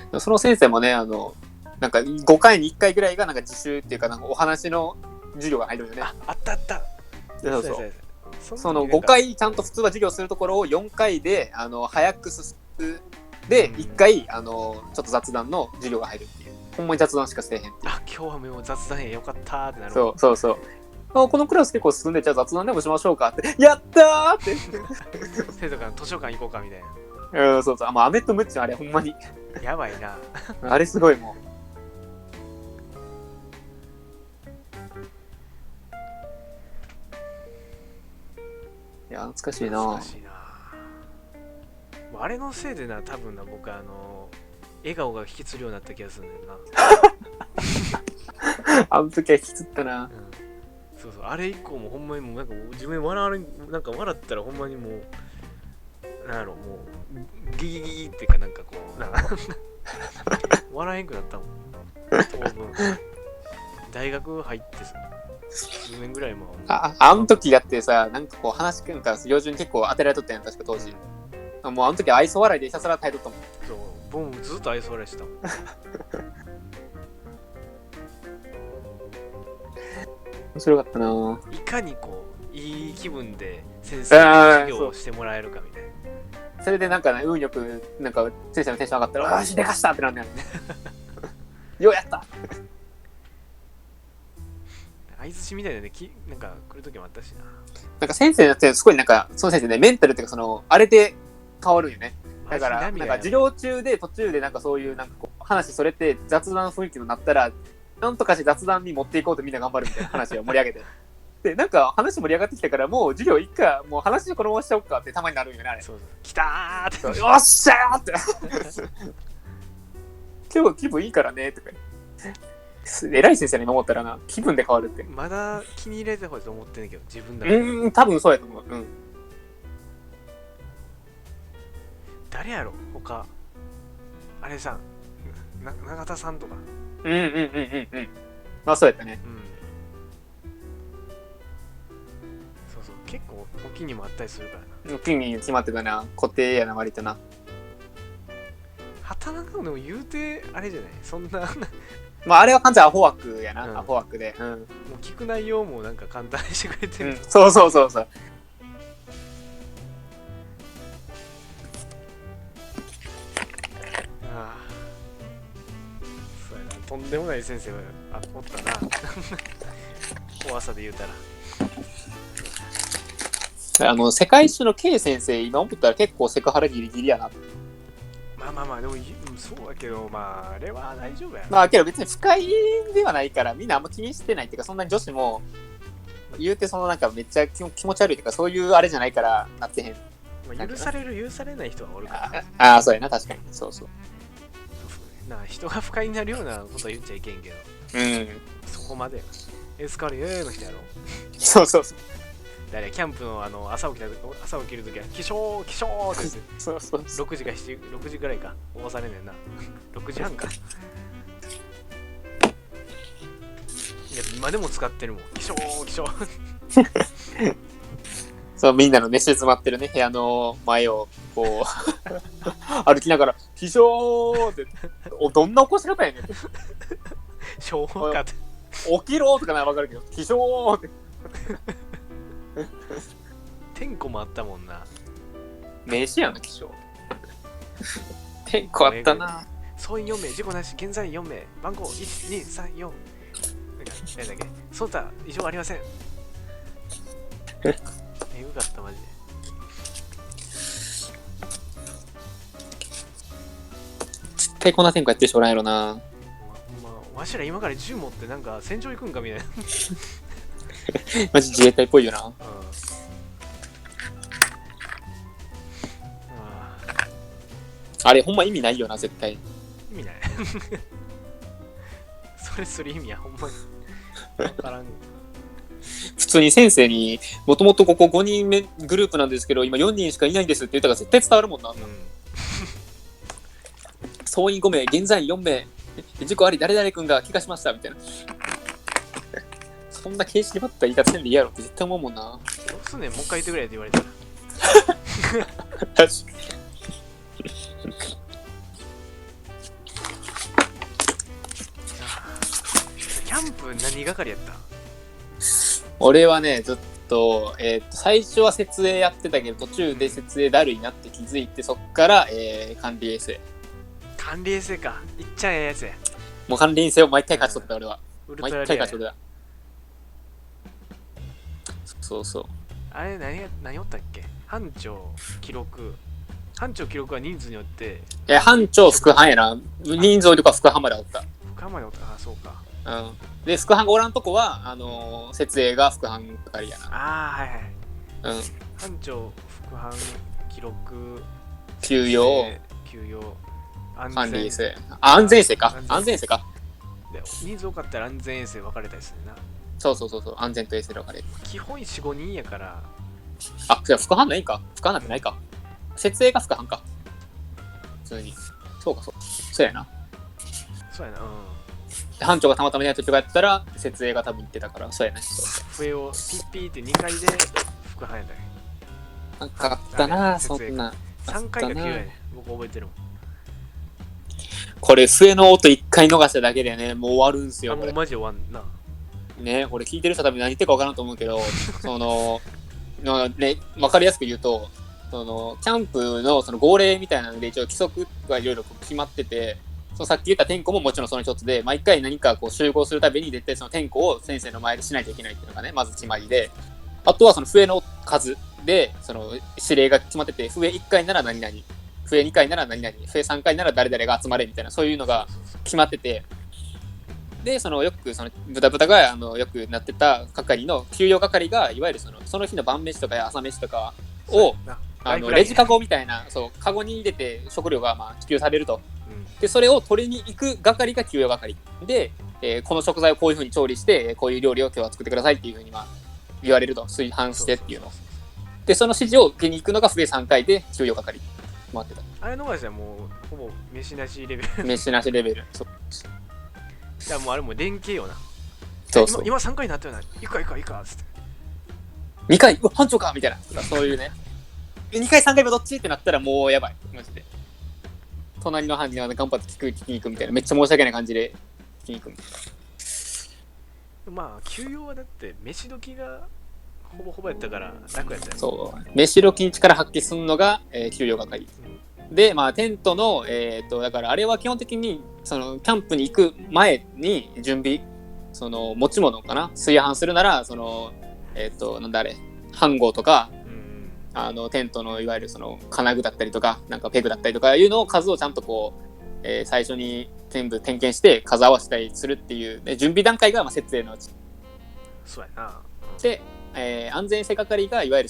な。その先生もね、なんか5回に1回ぐらいがなんか自習っていうか、なんかお話の授業が入るよね。あったあった。そうそう。その5回ちゃんと普通は授業するところを4回で早く進むで1回ちょっと雑談の授業が入るっていう。ほんまに雑談しかしてへんっていう。あ、今日はもう雑談やよかったってなる。そうこのクラス結構進んで、じゃあ雑談でもしましょうかってやったーって生徒から図書館行こうかみたいな。そうアメとムッチのあれほんまにやばいなあれすごいもん。いや懐かしいな。懐かしいな。あれのせいでな、多分な、僕笑顔が引きつるようになった気がするんだよなあの時は引きつったな、そうあれ以降もほんまにもうなんか自分笑ったらほんまにもうなんやろ、もうギギギギっていうかなんかこう笑えんくなったもん当分大学入って数年ぐらいもあの時だってさ、なんかこう話くんから幼児に結構当てられとったやん、確か当時、もうあの時愛想笑いでひたすら耐えとったもん。そう僕もずっと愛想笑いしたもん面白かったな。いかにこういい気分で先生に授業をしてもらえるかみたいな。それでなんか、ね、運よくなんか先生のテンション上がったら、よしでかしたってなんだよねようやった相づちみたいなね、なんか来る時もあったしな。なんか先生によってすごいなんかその先生ね、メンタルっていうかあれで変わるよね。だからなんか授業中で途中でなんかそういうなんかこう話それて雑談雰囲気になったら、なんとかして雑談に持っていこうとみんな頑張るみたいな話を盛り上げてでなんか話盛り上がってきたからもう授業いっか、もう話このまましちゃおうかってたまになるよねあれ。そう来たーってよっしゃーって今日気分いいからねとか偉い先生に守ったらな、気分で変わるって。まだ気に入れてほしいと思ってんねんけど、自分だけ多分そうやと思う。誰やろ他、あれさん、永田さんとか。まあそうやったね。そう結構お気にもあったりするからな。お気に決まってたな、固定やな割とな。畑中でも言うてあれじゃない、そんなまああれは完全アホ枠やな、アホ枠で、もう聞く内容もなんか簡単にしてくれてる、そうそうやな、とんでもない先生がおったな怖さで言うたら世界史の K 先生今思ったら結構セクハラギリギリやな。まあでもそうだけど、まああれは大丈夫やな。まあけど別に不快ではないからみんなあんま気にしてないっていうか、そんなに女子も言うてそのなんかめっちゃ気持ち悪いっていうか、そういうあれじゃないからなってへん。まあ、許される許されない人はおるから。ああそうやな、確かにそうな、人が不快になるようなことは言っちゃいけんけど、そこまでエスカレーの人やろ。そう誰キャンプの朝起きるときは起床って言ってそう6時か6時ぐらいか起こされんねんな6時半か。いや今でも使ってるもん、起床そう、みんなの飯詰まってるね部屋の前をこう歩きながら起床ってどんな起こし方やねん昭和かって起きろとかなら分かるけど起床って天候もあったもんな。名詞やな、起床天候あったな。総員4名、事故なし、現在4名、番号1234。何だっけ、その他異常ありません。えぐかった、マジで。絶対こんな天候やってる人おらんやろな。わしら今から銃持ってなんか戦場行くんかみたいな。マジ自衛隊っぽいよな。あれほんま意味ないよな、絶対。意味ない。それする意味や、ほんまに。わからん。普通に先生にもともとここ5人目グループなんですけど今4人しかいないんですって言ったら絶対伝わるもんな。総員5名、現在4名、事故あり誰々君が怪我しましたみたいな。そんな形式ばった言い方せんでいいやろって絶対思うもんな。どうすんねん、もう一回言ってくれって言われたら。確かに。プ何係やった？俺はね、ずっと、最初は設営やってたけど、途中で設営だるいなって気づいて、そっから、管理衛星。管理衛星か。いっちゃええやつや。もう管理衛星を毎回勝ち取った、俺は。毎回勝ち取った。そうそう。あれ何おったっけ？班長記録は人数によって。班長副班やな。人数よりか副班までおった。副班までおった。あ、そうか。うん。で、副班がおらんとこは、設営が副班係やな。ああ、はいはい。うん。班長、副班、記録、休養、管理衛星。安全衛星か。安全衛星か。で、人数多かったら安全衛星分かれたりするな。そう。安全と衛星で分かれる。基本4、5人やから。あ、じゃあ副班ないか。副班なんてないか。設営が副班か。普通に。そうやな。そうやな。うん。班長がたまたまいない時とかやったら、設営が多分行ってたから、そうやね。笛をピッピーって2回で副班やったね。なんかあったな、そんな。3回が9やね。僕覚えてるもん。これ、笛の音1回逃しただけでね、もう終わるんすよ。もうマジ終わんな。ね、これ聞いてる人多分何言ってるか分からんと思うけど、ね、分かりやすく言うと、キャンプのその号令みたいなので一応規則がいろいろ決まってて、さっき言った点呼ももちろんその一つで、毎回何かこう集合するたびに絶対その点呼を先生の前でしないといけないっていうのがね、まず決まりで、あとはその笛の数で、その指令が決まってて、笛1回なら何々、笛2回なら何々、笛3回なら誰々が集まれみたいな、そういうのが決まってて、で、よくそのブタがよくなってた係の給与係が、いわゆるその日の晩飯とか朝飯とかを、レジカゴみたいな、カゴに入れて食料が支給されると。で、それを取りに行く係が給与係。で、この食材をこういう風に調理して、こういう料理を今日は作ってくださいっていう風に言われると、炊飯してっていうの。で、その指示を受けに行くのが笛3回で給与係。回ってた。あれのがじゃもう、ほぼ飯なしレベル。飯なしレベル。そう。いやもうあれも連携よな。そう。今3回になったよな。行くかつって。2回班長かみたいな。そういうね。2回3回もどっちってなったらもうやばい。マジで。隣の班に頑張って聞きに行くみたいな。めっちゃ申し訳ない感じで聞きに行くみたいな。まあ、休養はだって飯時がほぼやったから楽やったよ。そう。飯時に力発揮するのが、休養係。で、テントの、だからあれは基本的に、キャンプに行く前に準備、持ち物かな炊飯するなら、なんだあれ、飯盒とか、テントのいわゆる金具だったりとか、なんかペグだったりとかいうのを数をちゃんとこう、最初に全部点検して数合わせたりするっていう、ね、準備段階が設営のうち。そうやな。で、安全性係がいわゆる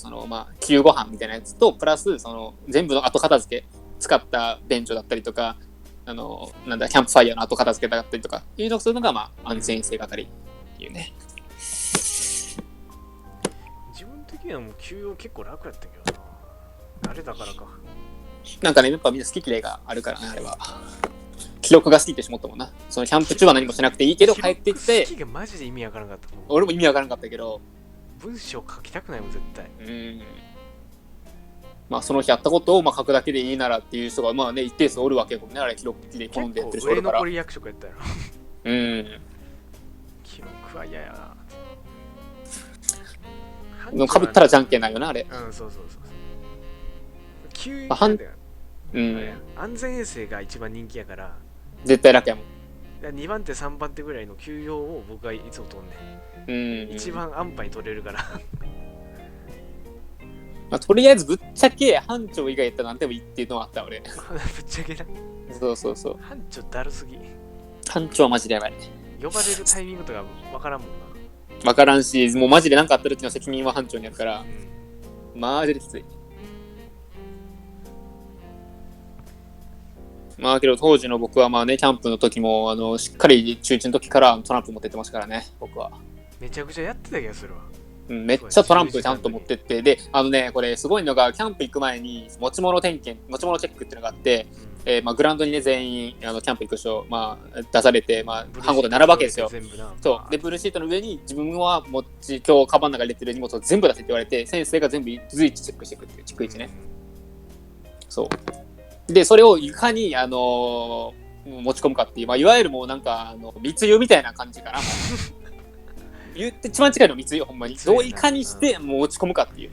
給ご飯みたいなやつと、プラス全部の後片付け、使った便所だったりとか、キャンプファイヤーの後片付けだったりとかいうのをするのが安全性係っていうね。自分的にはもう休養結構楽やったけどな。慣れたからか。なんかね、やっぱみんな好き嫌いがあるからね、あれは。記録が好きってしもったもんな。キャンプ中は何もしなくていいけど帰ってきて。好きがマジで意味わからんかった。俺も意味わからんかったけど。文章書きたくないもん絶対。その日やったことを書くだけでいいならっていう人が一定数おるわけよね。あれ記録的で好んでやってる人おるから。結構上残り役職やったよ。記録は嫌やな。かぶったらじゃんけんないよなあれ。そう。急に安全衛生が一番人気やから。絶対楽やもん。2番手3番手ぐらいの休養を僕はいつも取んねん。一番安牌に取れるから。とりあえずぶっちゃけ班長以外やったら何でもいいっていうのはあった俺。ぶっちゃけな。そう。班長だるすぎ。班長はマジでやばい。呼ばれるタイミングとか分からんもんな。分からんし、もうマジで何かあった時の責任は班長にあるから、マジできつい。けど当時の僕はキャンプの時もしっかり中1の時からトランプ持ってってましたからね、僕は。めちゃくちゃやってた気がするわ。めっちゃトランプちゃんと持ってって、で、これすごいのが、キャンプ行く前に持ち物チェックっていうのがあって、グラウンドにね、全員、キャンプ行く人、出されて、班ごとに並ぶわけですよ。そう。で、ブルーシートの上に自分は今日カバンの中に入れてる荷物を全部出せって言われて、先生が全部随一チェックしていくっていう、逐一ね。そう。で、それをいかに、持ち込むかっていう、いわゆるもうなんか、密輸みたいな感じかな。言って一番近いのは三井よ、ほんまに。どういかにしてもう落ち込むかっていう。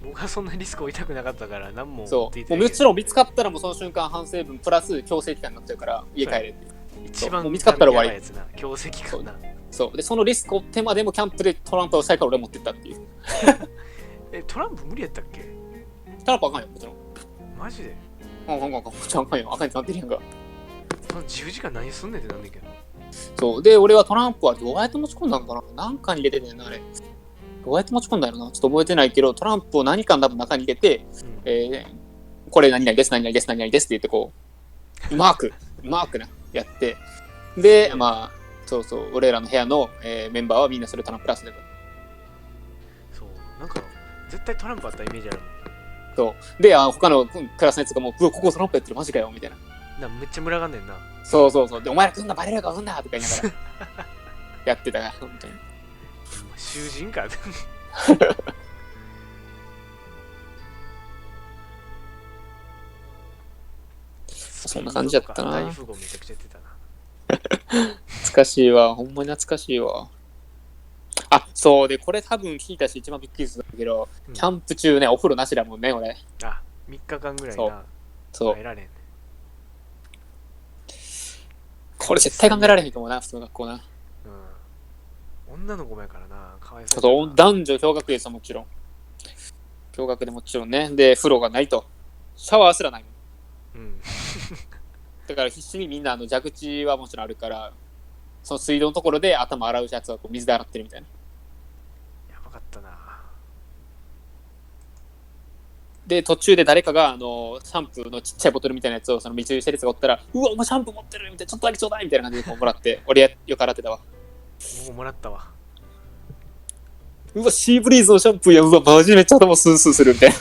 僕はそんなリスクを負いたくなかったから何もそう。もうもちろん見つかったらもうその瞬間反省文プラス強制期間になっちゃうから家帰れって。一番もう見つかったら終わり。やつな強制期間な。そう。で、そのリスクを負ってまでもキャンプでトランプをしたいから俺持ってったっていう。トランプ無理やったっけ？トランプあかんよ、もちろん。マジで？あかんよ。あかんになってるやんか。その10時間何すんねんってなんだけど。そう。で、俺はトランプはどうやって持ち込んだのかな、なんかに入れてんねんな、あれ。どうやって持ち込んだのな、ちょっと覚えてないけど、トランプを何かの多分中に入れて、これ何々です、何々です、何々ですって言ってこう、マークな、やって、で、まあ、そうそう、俺らの部屋の、メンバーはみんなそれトランプラスで。そう、なんか、絶対トランプあったイメージある。そう。で、他のクラスのやつがもう、ここトランプやってる、マジかよ、みたいな。めっちゃ群がんねんな。そう。で、お前ら来んな、バレるか、来んな、とか言いながら、やってたから、本当に。囚人か。そんな感じやったな。大富豪めちゃくちゃやってたな。懐かしいわ、ほんまに懐かしいわ。あ、そうで、これ多分聞いたし、一番びっくりするんだけど、キャンプ中ね、お風呂なしだもんね、俺。あ、3日間ぐらいな。そう。入られんね。これ絶対考えられへんと思うな、普通の学校な。女の子もやからな、かわいそう。そう、男女共学ですよ、もちろん。共学でもちろんね。で、風呂がないと。シャワーすらないもん。だから必死にみんな蛇口はもちろんあるから、その水道のところで頭洗うやつはこう水で洗ってるみたいな。やばかったな。で、途中で誰かがシャンプーのちっちゃいボトルみたいなやつをその密輸してるやつがおったら、うわ、お前シャンプー持ってるみたいな、ちょっとだけちょうだいみたいな感じでこうもらって、俺よく洗ってたわ。僕もらったわ。うわ、シーブリーズのシャンプーや、うわ、マジでめっちゃ頭スースーするみたいな。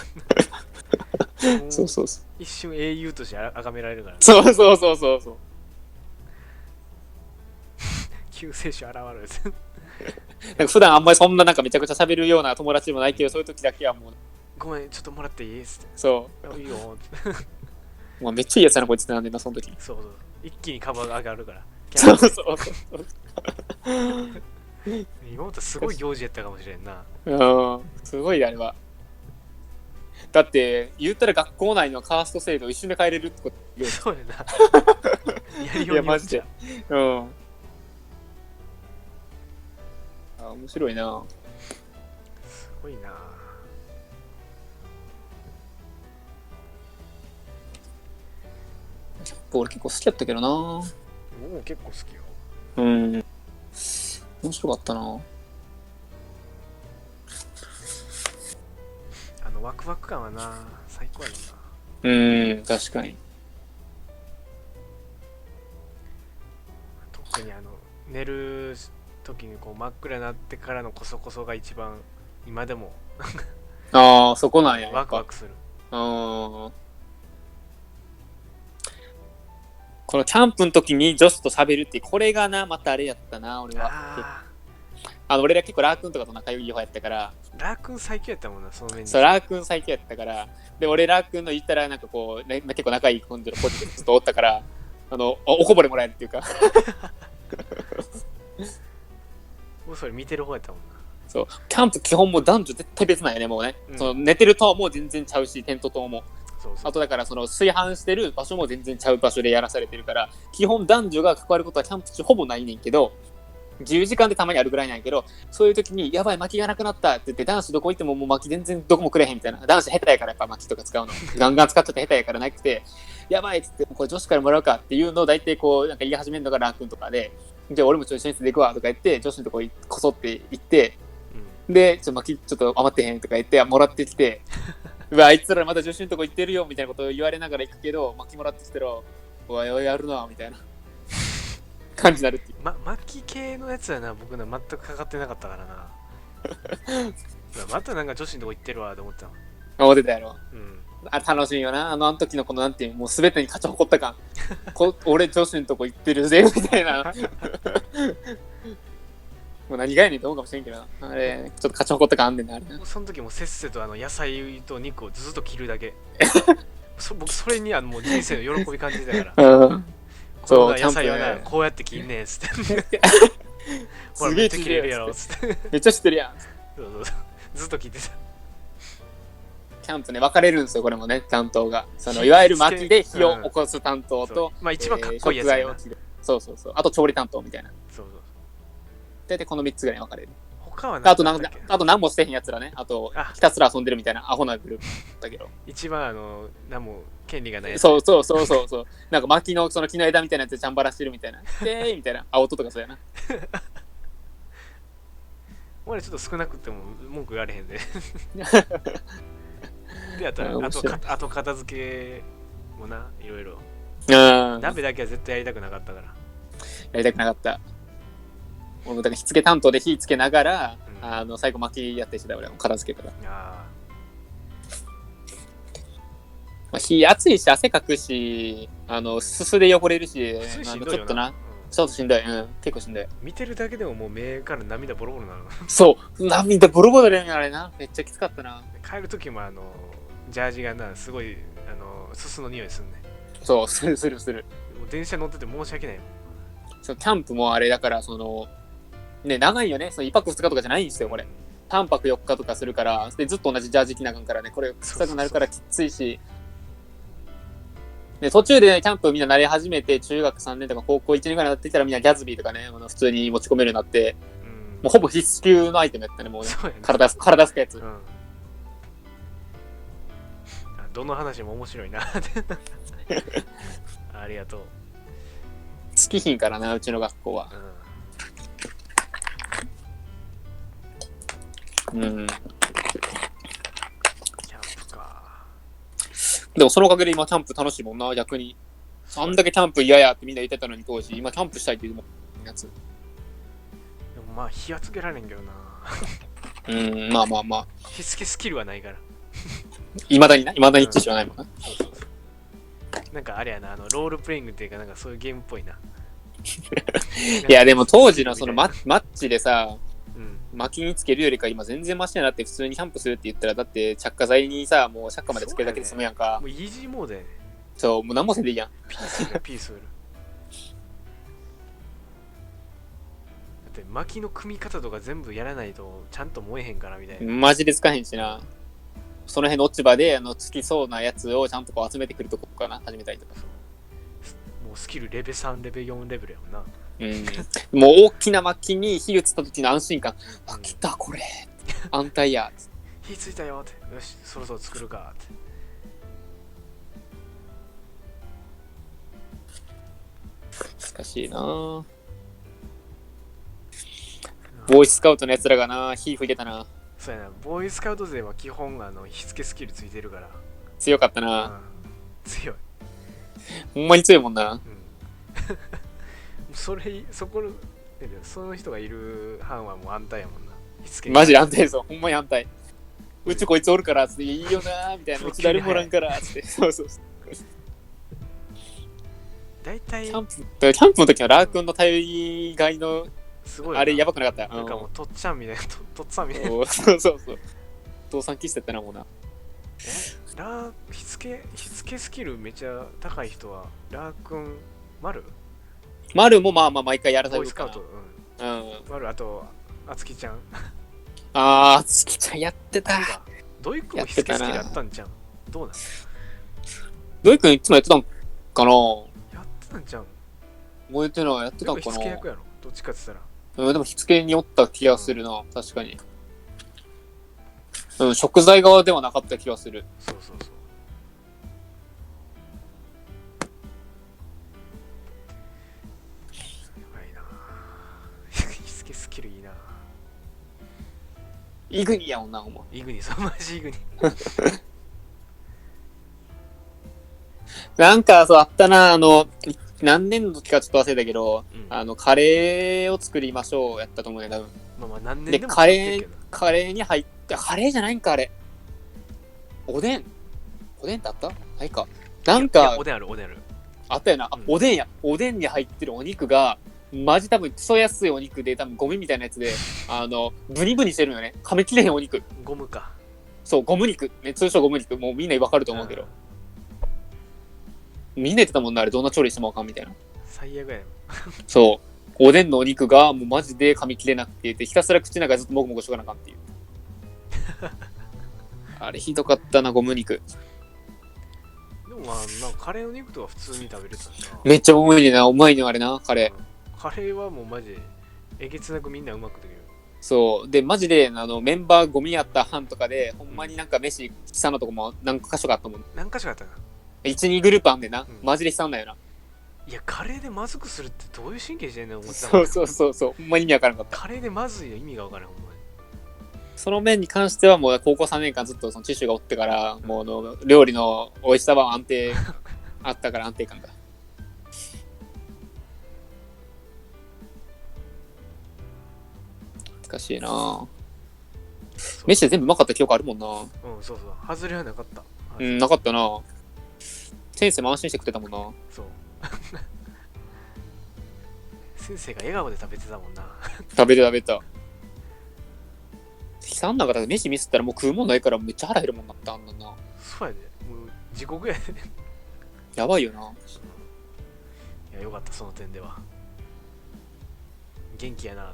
そう。一瞬英雄として崇められるから、ね。そう。救世主現れる。なんか普段あんまりそんななんかめちゃくちゃ喋るような友達でもないけど、そういう時だけはもう。ごめん、ちょっともらっていい？そう。いいよ。まあめっちゃいいやつやな、こいつってなんでな、その時。そう。一気にカバーが上がるから。そう。今まですごい行事やったかもしれんな。すごいあれは。だって言ったら学校内のカースト制度一瞬で変えれるってこと。そうやな。やりようによっちゃ。面白いな。すごいな。俺結構好きやったけどな。僕も結構好きよ。面白かったな。ワクワク感はな、最高やもんな。確かに。特に寝る時にこう真っ暗になってからのコソコソが一番今でもああ、そこなんや。ワクワクする。このキャンプの時に女子と喋るってこれがな、またあれやったな、俺は。俺ら結構ラー君とかと仲良い方やったから。ラー君最強やったもんな、その面に。そう、ラー君最強やったから。で、俺ラー君の言ったらなんかこう、ね、結構仲いい感じのポジティブずっとおったから、おこぼれもらえるっていうか。もうそれ見てる方やったもんな。そう、キャンプ基本もう男女絶対別なんやね、もうね。その寝てる塔も全然ちゃうし、テント塔も。あとだからその炊飯してる場所も全然ちゃう場所でやらされてるから、基本男女が関わることはキャンプ中ほぼないねんけど、自由時間でたまにあるぐらいなんやけど、そういう時にやばい薪がなくなったって言って、男子どこ行ってももう薪全然どこもくれへんみたいな。男子下手やからやっぱ薪とか使うのガンガン使っちゃって下手やからなくて、やばいっつってこれ女子からもらうかっていうのを大体こうなんか言い始めるのがラー君とかで、じゃあ俺もちょっと一緒に行くわとか言って女子のとここそって行って、で薪ちょっと余ってへんとか言ってもらってきてうわあいつらまだ女子のとこ行ってるよみたいなことを言われながら行くけど、薪もらってきたらおいおいやるなみたいな感じになるっていう。薪系のやつはな、僕な全くかかってなかったからな。またなんか女子のとこ行ってるわと思ったの。思ってたやろ。あれ楽しいよな。あの時のこのなんていう、もう全てに勝ち誇った感。俺女子のとこ行ってるぜみたいな。もう何がやねんと思うかもしれんけど、あれちょっと勝ち誇った感あんねんな、あれな。その時もせっせと野菜と肉をずっと切るだけ。僕それにもう人生の喜び感じたから。そう、野菜はな、こうやって切んねんっつって。すげえ切れるやろっつって。めっちゃ知ってるやん。そうそうそう。ずっと聞いてた。キャンプね、分かれるんですよ、これもね、担当が。いわゆる薪で火を起こす担当と、まあ一番かっこいいやつやな。そうそうそう。あと調理担当みたいな。そうそう。大体この3つぐらい分かれる。他はあと何もしてへんやつらね。あと、ひたすら遊んでるみたいなアホなグループだけど。一番何も権利がないやつ。そう。なんか薪の木の枝みたいなやつでチャンバラしてるみたいな。みたいな。音とかそうやな。俺ちょっと少なくても文句言われへんで。で、あと片付けもな、いろいろ。鍋だけは絶対やりたくなかったから。やりたくなかった。もうだから火付け担当で火つけながら、最後薪やってしてた俺も片付けたら。火暑いし汗かくし、すすで汚れるし、ちょっとな。ちょっとしんどい。結構しんどい。見てるだけでももう目から涙ボロボロなの。そう、涙ボロボロ出るんやあれな。めっちゃきつかったな。帰るときもジャージがな、すごい、すすの匂いすんね。そう、する。もう電車乗ってて申し訳ないもん。キャンプもあれだから、ね、長いよね。1泊2日とかじゃないんですよ、これ。3泊4日とかするから、でずっと同じジャージ着なあかんからね、これ臭くなるからきついし。で、途中で、ね、キャンプみんな慣れ始めて、中学3年とか高校1年ぐらいになってきたらみんなギャズビーとかね、普通に持ち込めるようになって、もうほぼ必須級のアイテムやったね、もうね。体拭くやつ。どの話も面白いな。ありがとう。月日からな、うちの学校は。キャンプか。でもそのおかげで今キャンプ楽しいもんな、逆に。あんだけキャンプ嫌やってみんな言ってたのに当時、今キャンプしたいって言うやつ。でもまあ火はつけられんけどな。まあ。火付けスキルはないから。いまだに知識はないもんな。なんかあれやな、ロールプレイングっていうかなんかそういうゲームっぽいな。いやでも当時のマッチでさ、薪につけるよりか今全然マシやなって普通にキャンプするって言ったらだって着火剤にさもう着火までつけるだけで済むやんか。もうイージーモードやね。そうもう何もせんでいいやん。ピースフル。だって薪の組み方とか全部やらないとちゃんと燃えへんからみたいな。マジでつかへんしな。その辺の落ち葉でつきそうなやつをちゃんとこう集めてくるとこかな始めたりとか。もうスキルレベル3レベル4レベルやもんな。もう大きな薪に火移った時の安心感。あ、来たこれ。安泰や。火ついたよって。よし、そろそろ作るかって。難しいなぁ。ボーイスカウトのやつらがな火吹いてたな。そうやな、ボーイスカウト勢は基本火付けスキルついてるから。強かったな。強い。ほんまに強いもんな。その人がいる班はもう安泰やもんな。マジで安泰ですよ。ほんまに安泰。うちこいつおるからっつっていいよなみたいな。うち誰もおらんからっつって。そう。大体キャンプの時のラー君の頼りがいのすごいあれやばくなかった。なんかもうとっちゃんみたいな。とっつぁんみたいな。そう。父さんキスだったなもうな。火付けスキルめちゃ高い人はラー君丸もまあ毎回やらされるかな。ボーイスカウト。丸あとあつきちゃん。あつきちゃんやってた。ドイ君も火付けスキルやったんじゃん。どうなん？ドイ君いつもやってたんかな。やってたんじゃん。覚えてない。やってたんかな。火付け役やろ。どっちかって言ったら。でも火付けにおった気がするな。確かに。食材側ではなかった気がする。そう。やばいな。火付けスキルいいな。イグニやもんな、お前。イグニ、そうマジイグニ。なんかそうあったな、何年の時かちょっと忘れたけど、カレーを作りましょうやったと思うね、多分。まあ何年でもカレーに入って、カレーじゃないんか、あれ。おでんってあった？ないか。なんか、おでんある。あったよな。おでんや。おでんに入ってるお肉が、マジ多分クソ安いお肉で、多分ゴミみたいなやつで、ブニブニしてるのよね。噛み切れへんお肉。ゴムか。そう、ゴム肉。ね、通称ゴム肉。もうみんなわかると思うけど。みんな言ってたもんな、あれどんな調理してもあかんみたいな。最悪やよ。そう。おでんのお肉がもうマジで噛み切れなくて、ひたすら口の中でずっともぐもぐしとかなあかんっていう。あれひどかったな、ゴム肉。でもまあ、なんかカレーの肉とか普通に食べれたな。めっちゃ重いねな、うまいねあれな、カレー。カレーはもうマジで、えげつなくみんなうまくできる。そう。で、マジで、メンバーゴミやった班とかで、ほんまになんか飯したのとかも何箇所かあったもん。何箇所かあったな。1、2グループあんねんな。マジで悲惨だよな。いや、カレーでまずくするってどういう神経してんの思ってたもん。そう。ほんまに意味わからんかった。カレーでまずいの意味がわからん、ほんまに。その面に関してはもう高校3年間ずっとその知識がおってから、もう料理の美味しさは安定あったから安定感が。難しいな。飯で全部うまかった記憶あるもんな。うん、そう。外れはなかった。うん、なかったな。先生も安心して食ってたもんな。そう。先生が笑顔で食べてたもんな。食べた。悲惨な方、飯ミスったらもう食うもんないからめっちゃ腹減るもんなった、あんなんな。そうやで。もう地獄やで。やばいよな。いや、よかった、その点では。元気やな。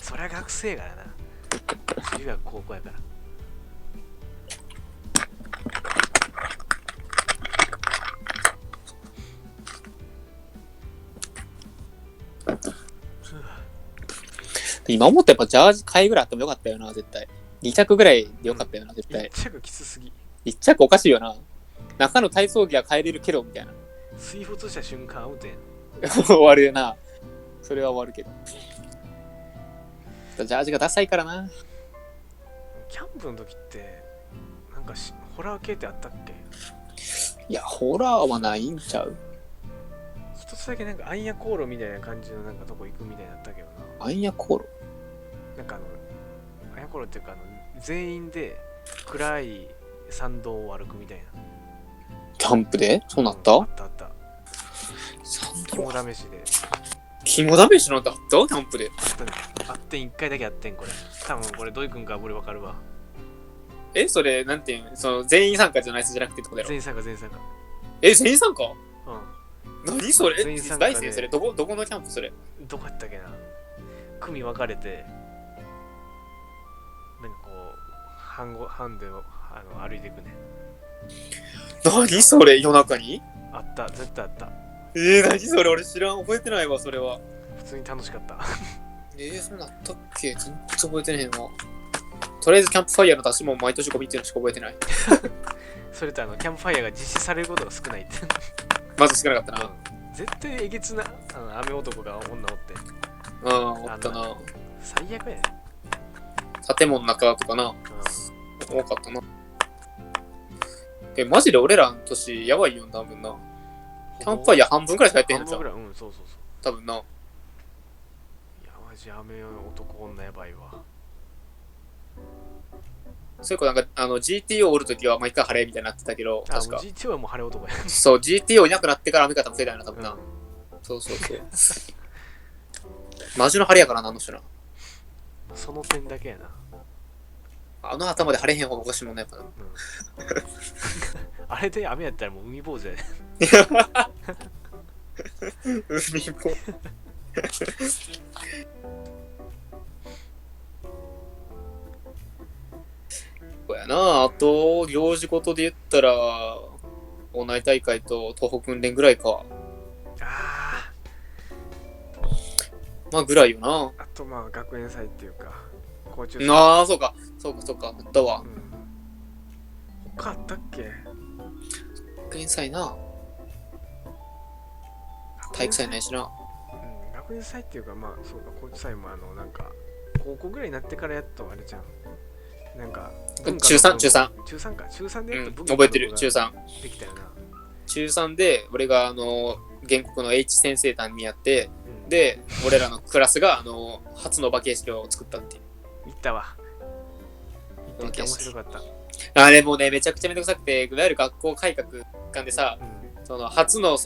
そりゃ学生やからな。中学高校やから。今思ったらやっぱジャージ買いぐらいあってもよかったよな、絶対。2着ぐらいでよかったよな、絶対。1着きつすぎ。1着おかしいよな。中の体操着は変えれるけど、みたいな。水没した瞬間アウトやん。終わるよな。それは終わるけど。ジャージがダサいからな。キャンプの時って、なんかホラー系ってあったっけ？いや、ホラーはないんちゃう？一つだけなんかアンヤコーロみたいな感じのなんかとこ行くみたいになったけどな。アンヤコーロ？なんかアンヤコーロっていうか全員で暗い参道を歩くみたいな。キャンプでそうなった？あった。肝試しで。肝試しなんてあった？キャンプで。あって1回だけあってん、これ。多分これどういくんか俺わかるわ。それ、なんていうの、その全員参加じゃないじゃなくてってことやろ？全員参加。全員参加？何それ？全員参加で。大生それどこのキャンプそれ？どこやったっけな。組分かれて、なんかこう、半で歩いていくね。何それ？夜中に？あった、絶対あった。何それ？俺知らん、覚えてないわ、それは。普通に楽しかった。そんなあったっけ？全然覚えてねえわ。とりあえずキャンプファイヤーの出しも毎年ゴミっていうのしか覚えてない。それとキャンプファイヤーが実施されることが少ないって。まず少なかったな。絶対えげつな雨男が女おって。おったな。最悪やね。建物の中とかな。多かったな。マジで俺らの年やばいよ、多分な。キャンプファイヤー半分くらいしかやってへんやつやん。そう。多分な。いや、マジ雨男女やばいわ。そういう子なんかGTO おるときは毎回晴れみたいになってたけど、確か。GTO はもう晴れ男や。そう、GTO いなくなってから雨方も増えたよな、多分な。そう。マジの晴れやからな、あの人な。その点だけやな。あの頭で晴れへん方がおかしいもんね、やっぱな。あれで雨やったらもう海坊主やで。海坊主。そうやな。あと、行事事で言ったら、校内大会と東北訓練ぐらいか。まあぐらいよな。あと学園祭っていうか、校中祭。そうか。あったわ。他あったっけ？学園祭な。体育祭ないしな。学園祭っていうか、そうか、校中祭もなんか、高校ぐらいになってからやっとあれじゃん。なんか、中3か。中3でやっと覚えてる、中3。できたよな。中3で、俺が原告の H 先生担にやって、で、俺らのクラスが初のお化け屋敷を作ったっていう。行ったわ。行って面白かった。あれもね、めちゃくちゃめんどくさくて、いわゆる学校改革館でさ、その初の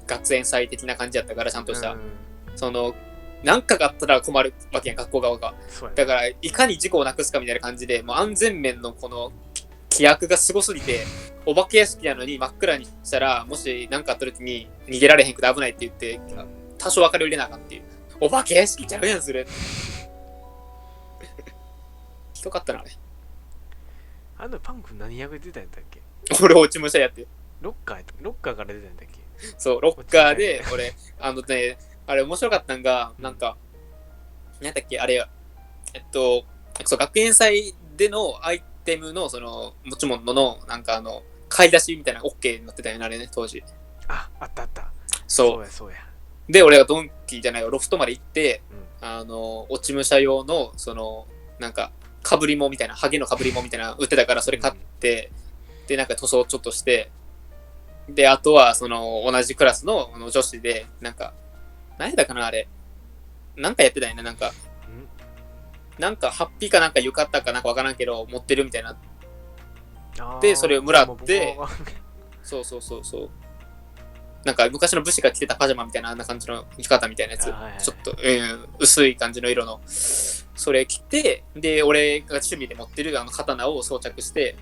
学園祭的な感じやったから、ちゃんとした。何かがあったら困るわけやん、学校側が。だから、いかに事故をなくすかみたいな感じで、もう安全面のこの規約がすごすぎて、お化け屋敷なのに真っ暗にしたら、もし何かあった時に逃げられへんくて危ないって言って、多少分かりを入れなあかんっていう。お化け屋敷ちゃうやん、それ。ひどかったな、あれ。あのパンク何役出たんだっけ？俺、落ち武者やって。ロッカーから出たんだっけ？そう、ロッカーで、俺、あれ面白かったんが、なんか、なんだっけ、あれ、そう、学園祭でのアイテムの、その、持ち物の、なんか買い出しみたいな OK になってたよね、あれね、当時。あったあった。そう。そうや。で、俺がドンキじゃないよ、ロフトまで行って、落ち武者用の、その、なんか、かぶりもみたいな、ハゲのかぶりもみたいな売ってたから、それ買って、で、なんか塗装ちょっとして、で、あとは、その、同じクラスの女子で、なんか、何やったかな、あれ。なんかやってたよね、なんか。なんか、ハッピーかなんか浴衣かなんかわからんけど、持ってるみたいな。で、それをもらって、そう。なんか、昔の武士が着てたパジャマみたいな、あんな感じの浴衣みたいなやつ。ちょっと、薄い感じの色の。それ着て、で、俺が趣味で持ってる刀を装着して、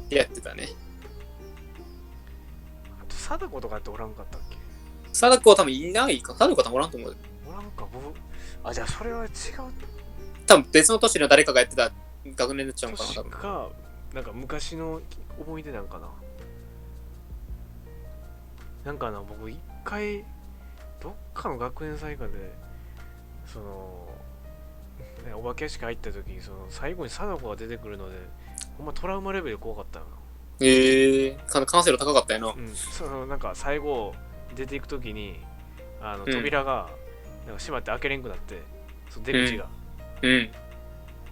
やってたね。あと、貞子とかっておらんかったっけ？貞子は多分いないか。貞子は多分おらんと思う。おらんか、僕。じゃあそれは違う。多分別の年の誰かがやってた学年になっちゃうのかな、多分。か、なんか昔の思い出なんかな。なんか僕一回、どっかの学園祭かで、その、お化け屋敷入った時に、その最後に貞子が出てくるので、ほんまトラウマレベル怖かったよな。完成度高かったよな。そのなんか最後出ていく時に扉がなんか閉まって開けれんくなって、その出口が、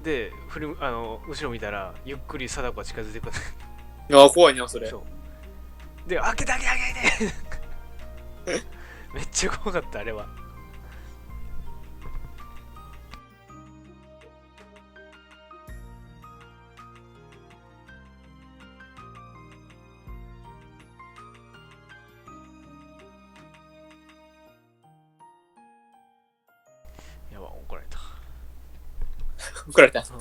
で後ろ見たらゆっくり貞子が近づいてくる。怖いなそれ。そうで、開けてめっちゃ怖かった、あれは。やば、怒られた。怒られた。じゃあ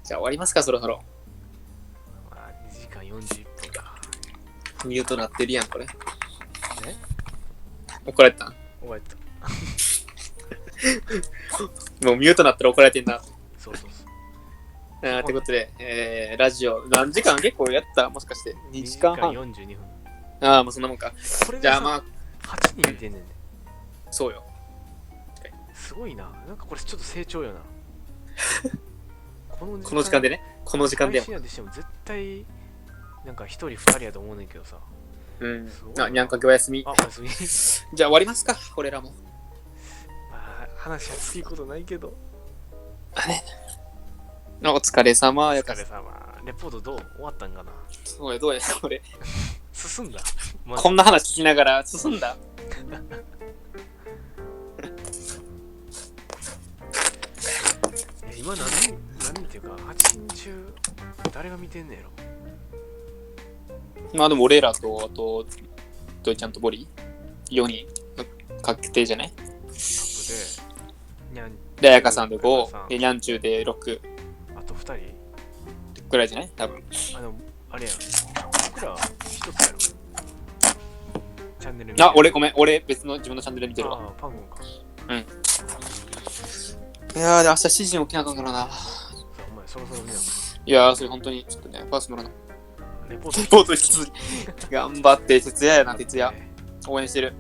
終わりますか、そろそろ。2時間41分か。ミュートなってるやん、これ。怒られた？怒られた。もうミュートなったら怒られてんな。そう。ってことで、ラジオ、何時間結構やったもしかして。2時間半。2時間42分。もうそんなもんか。じゃあまあ。8人見てんねんね。そうよ。すごいな。なんかこれちょっと成長よな。この時間でね。この時間でも。配信やでしても絶対、なんか1人2人やと思うねんけどさ。にゃんかけお休み。お休み。じゃあ終わりますか、俺らも。話はついことないけど。お疲れ様。お疲れ様。レポートどう？終わったんかな？どうや、これ。進んだ。こんな話聞きながら進んだ。今何っていうか、8人中誰が見てんねやろ。まあでも俺らと、あと、ドイちゃんとボリー4人確定じゃない？アップで、で、あやかさんで5、で、にゃんちゅうで6。あと2人ぐらいじゃない多分。あれやん。僕ら1つやろ。チャンネル見てる。俺ごめん。俺別の自分のチャンネル見てるわ。パンゴンか。いやー、で明日7時に起きなあかんからな。お前そろそろ見よ。いやー、それ本当にちょっとね、パーソナルな。レポート引き続き。頑張って、徹夜やな、徹夜。応援してる。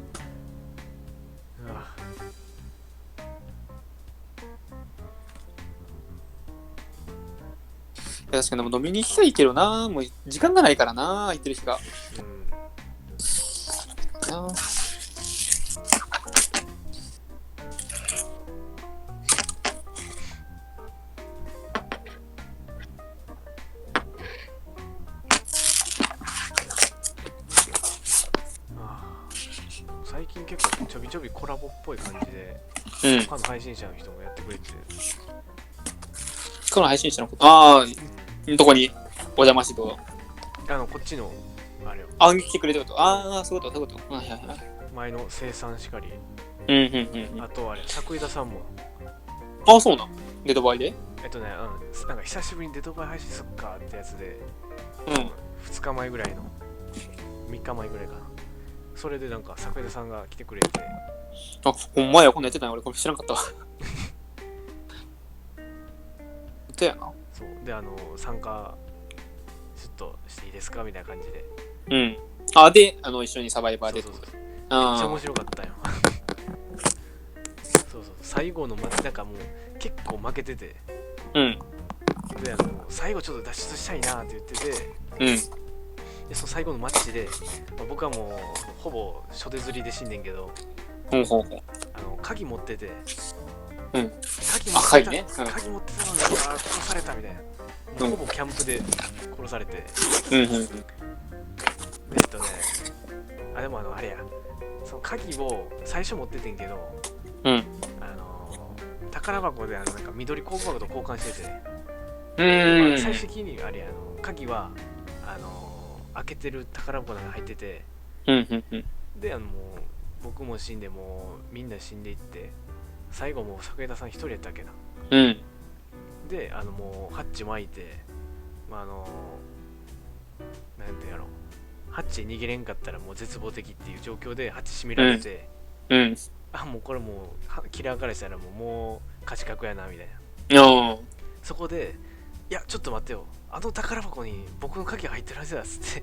確かに飲みに行きたいけどな、もう時間がないからな、行ってる日が。最近結構ちょびちょびコラボっぽい感じで、他の配信者の人もやってくれてる。他の配信者のこと、どこにお邪魔してと。こっちのあれを。来てくれたこと。そういうこと。はいはいはい。前の生産しかり。あとあれ、作枝さんも。そうなん。デドバイでなんか久しぶりにデドバイ配信すっかってやつで、2日前ぐらいの、3日前ぐらいかな。それでなんか桜田さんが来てくれて、あ、ほんまや、こんなんやってたんや。俺これ知らんかったわ。そうやな。そうで参加ちょっとしていいですかみたいな感じで。うん。あ、で、一緒にサバイバーで。そうそうそうめっちゃ面白かったよ。そうそう、最後のなんかもう結構負けてて、うん。で最後ちょっと脱出したいなって言ってて、うん。でその最後のマッチで、僕はもうほぼ初手釣りで死んでんけど、ほうほうほう。鍵持ってて、うん。鍵ね。鍵持ってたのに殺されたみたいな。ほぼキャンプで殺されて。うんうんうん。でもあれや、その鍵を最初持っててんけど、うん。宝箱でなんか緑工具箱と交換してて、最終的にあれや、鍵は開けてる宝箱の中に入ってて、でもう僕も死んで、もうみんな死んでいって、最後もう桜田さん一人やったっけな。うん。でもうハッチ巻いて、なんてやろう、ハッチ逃げれんかったらもう絶望的っていう状況でハッチ閉められて、うん。もうこれもうキラーからしたらもう勝ち確やなみたいな。そこで、いやちょっと待ってよ、宝箱に僕の鍵入ってるはずだっつって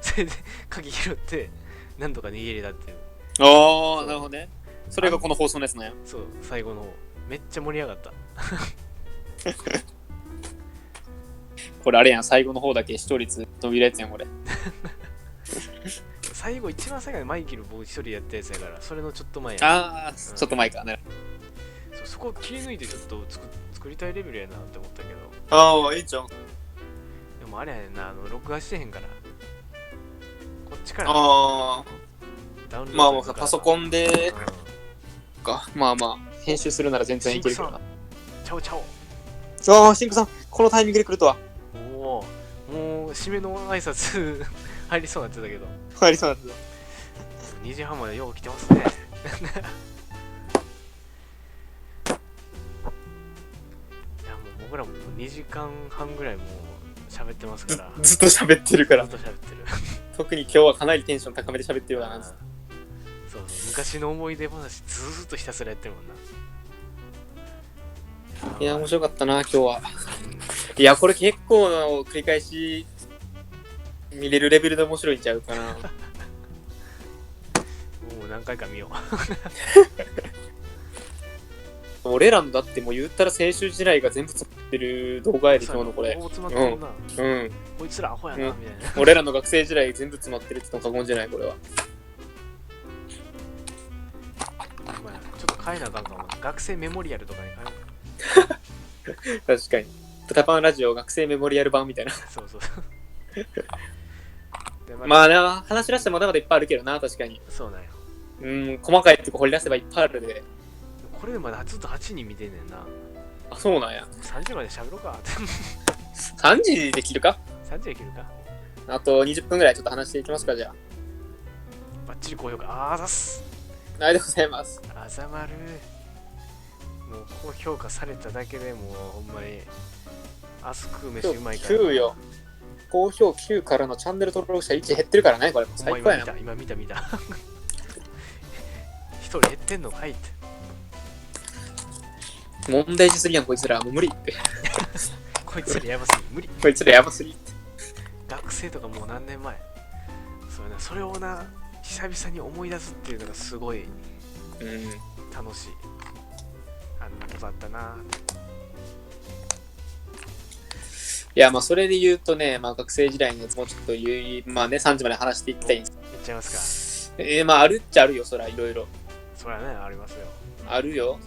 それで鍵拾ってなんとか逃げれたっていう。ああ、なるほどね。それがこの放送のやつなんや。そう、最後のめっちゃ盛り上がったこれあれやん、最後の方だけ視聴率伸びるやつやん、これ。最後、一番最後にマイケル僕一人やったやつやから、それのちょっと前や。ああ、ちょっと前かね。そこを切り抜いてちょっと作りたいレベルやなって思ったけど。ああ、いいじゃん。でもあれやねんな、録画してへんから。こっちから。ダウンロード。まあもうパソコンで、か。まあまあ、編集するなら全然いけるけどな。チャオチャオ。ああ、シンクさん、このタイミングで来るとは。おお、もう締めの挨拶入りそうになってたけど。入りそうになってた。2時半までよう来てますね。いやもう僕らも2時間半ぐらいもう喋ってますから。ずっと喋ってるから。ずっと喋ってる。特に今日はかなりテンション高めで喋ってるわな。そうそう、昔の思い出話ずーっとひたすらやってるもんな。いや、面白かったな、今日は。いや、これ結構の繰り返し見れるレベルで面白いんちゃうかな。もう何回か見よう。俺らのだってもう言ったら青春時代が全部詰まってる動画やで、今日のこれ。詰まってるな。うん。こいつらアホやな、みたいな。俺らの学生時代全部詰まってるって言っても過言じゃない、これは。ちょっと変えなあかんかも。学生メモリアルとかに変えよう。確かに。豚パンラジオ学生メモリアル版みたいな。そうそう。まあな、話し出してまだまだいっぱいあるけどな、確かに。そうなんよ。細かいとこ掘り出せばいっぱいあるで。これでまだずっと8人見てんねんな。あ、そうなんや。3時まで喋ろうか。3時で切るか ?3 時で切るか。あと20分ぐらいちょっと話していきますか、じゃあ。バッチリ高評価。ざっす。ありがとうございます。あざまる。もう高評価されただけでもうほんまにアスク飯うまいから。9よ。高評9からのチャンネル登録者1減ってるからね、これ。最高やな。今見た。1人減ってんのかいって。問題児すぎやん、こいつら。もう無理って。こいつらやばすぎ。無理。こいつらやばすぎって。学生とかもう何年前。それをな、久々に思い出すっていうのがすごい楽しい。あんなことあったな。いや、まあそれで言うとね、まあ学生時代のやつもちょっとまあね、3時まで話していきたいんです。言っちゃいますか。まああるっちゃあるよ、そら、いろいろ。そらね、ありますよ。あるよ。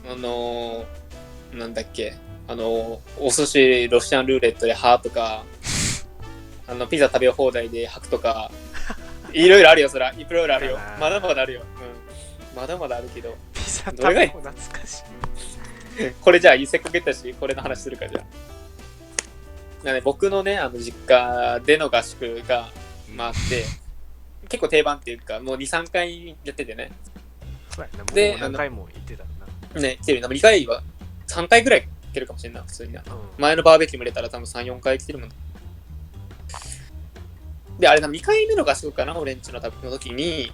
なんだっけ。お寿司ロシアンルーレットで歯とか、ピザ食べ放題で吐くとか、いろいろあるよ、そら。いろいろあるよ。まだまだあるよ。まだまだあるけど。ピザ食べ放題懐かしい。これじゃあ、せっかく言ったし、これの話するか、じゃあ。僕のね、実家での合宿が、あって、結構定番っていうか、もう2、3回やっててね。で、何回も行ってたんだ。ね、来てる。2回は、3回ぐらい来てるかもしれんな、普通にな。前のバーベキューも入れたら多分3、4回来てるもん。で、あれな、2回目の合宿かな、俺んちの旅の時に、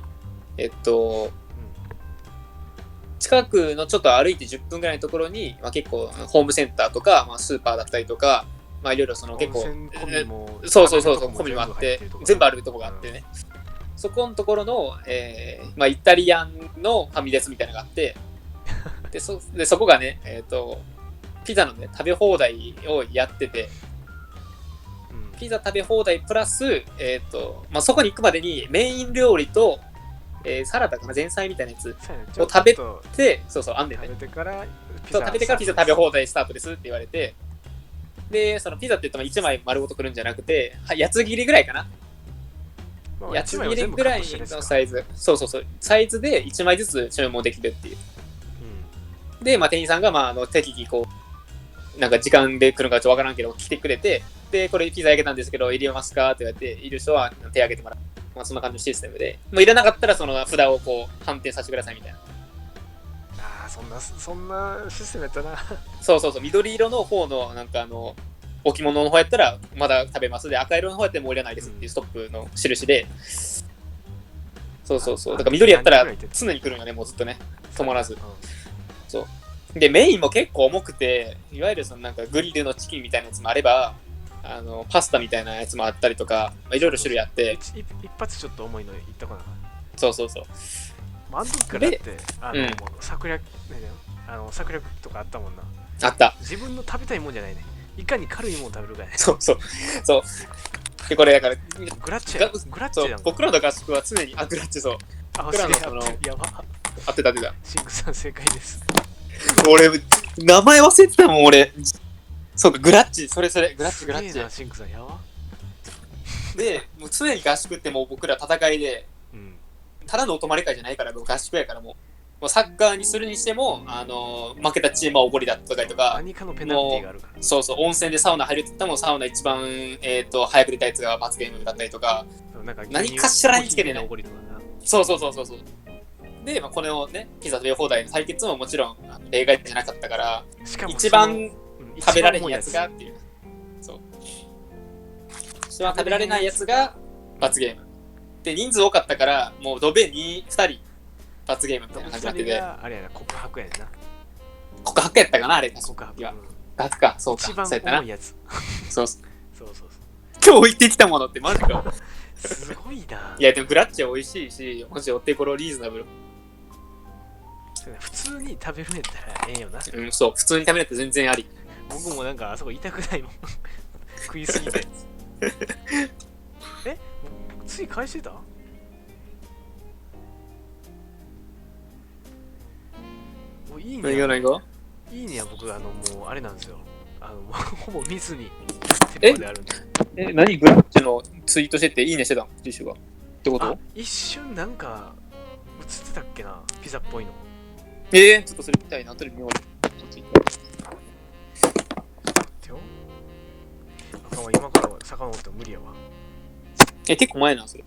近くのちょっと歩いて10分ぐらいのところに、まあ、結構ホームセンターとか、まあ、スーパーだったりとか、まあいろいろその結構、そう込みもあって、全部あるとこがあってね。そこのところの、まあ、イタリアンのファミレスみたいなのがあって、でそこがね、ピザのね、食べ放題をやってて、ピザ食べ放題プラス、まあ、そこに行くまでにメイン料理と、サラダかな、前菜みたいなやつを食べて、あんねんね。食べてからピザ食べ放題スタートですって言われて、で、そのピザって言っても1枚丸ごとくるんじゃなくて、やつ切りぐらいかな。やつ切りぐらいのサイズ。サイズで1枚ずつ注文できるっていう。で、まあ、店員さんが、まあ、適宜こう、なんか時間で来るかちょっとわからんけど、来てくれて、で、これピザ焼けたんですけど、入れますかって言われて、いる人は手挙げてもらう。まあ、そんな感じのシステムで、もういらなかったらその札をこう判定させてくださいみたいな。ああ、そんなシステムやったな。緑色の方のなんか置物の方やったらまだ食べますで、赤色の方やったらもういらないですっていうストップの印で、だから緑やったら常に来るんよね、もうずっとね、止まらず。で、メインも結構重くて、いわゆるそのなんかグリルのチキンみたいなやつもあれば、パスタみたいなやつもあったりとか、いろいろ種類あって、一発ちょっと重いのいったかな。あの時からだって策略とかあったもんな。あった。自分の食べたいもんじゃないね。いかに軽いもん食べるかね。で、これだから、グラッチェ僕らの合宿は常に、グラッチェ僕らのやば。合ってた。シンクさん正解です。俺、名前忘れてたもん、俺。そうか、グラッチ、グラッチ。シンクさんやば。で、もう常に合宿ってもう僕ら戦いで、ただのお泊まり会じゃないから、合宿やからもうサッカーにするにしても、負けたチームはおごりだったりとか、何かのペナルティーがあるから。温泉でサウナ入るって言ったらもうサウナ一番、早く出たやつが罰ゲームだったりとか、何かしらにつけてね。で、まあ、このね、ピザ食べ放題の対決ももちろん例外じゃなかったから、一番食べられへんやつがっていう。一番食べられないやつが罰ゲーム。で、人数多かったから、もうドベ2人罰ゲームみたいな感じになってて。あれやな、告白やねんな。告白やったかな、あれ。告白。罰か、そうか。一番重いやつ。そう。今日置いてきたものってマジか。すごいな。いや、でもグラッチは美味しいし、マジお手頃リーズナブル。普通に食べるんやったらええよな。普通に食べるんやったら全然あり。僕もなんかあそこ痛くないもん。食いすぎて。つい返してた？いいね。何がいいねや、僕、もう、あれなんですよ。ほぼ見ずに、手まであるんで。何グラッチのツイートしてていいねしてたの自主が。ってこと？一瞬なんか、映ってたっけな、ピザっぽいの。ちょっとそれ見たいな、後で見よう。今から遡っても無理やわ。結構前なんそれ。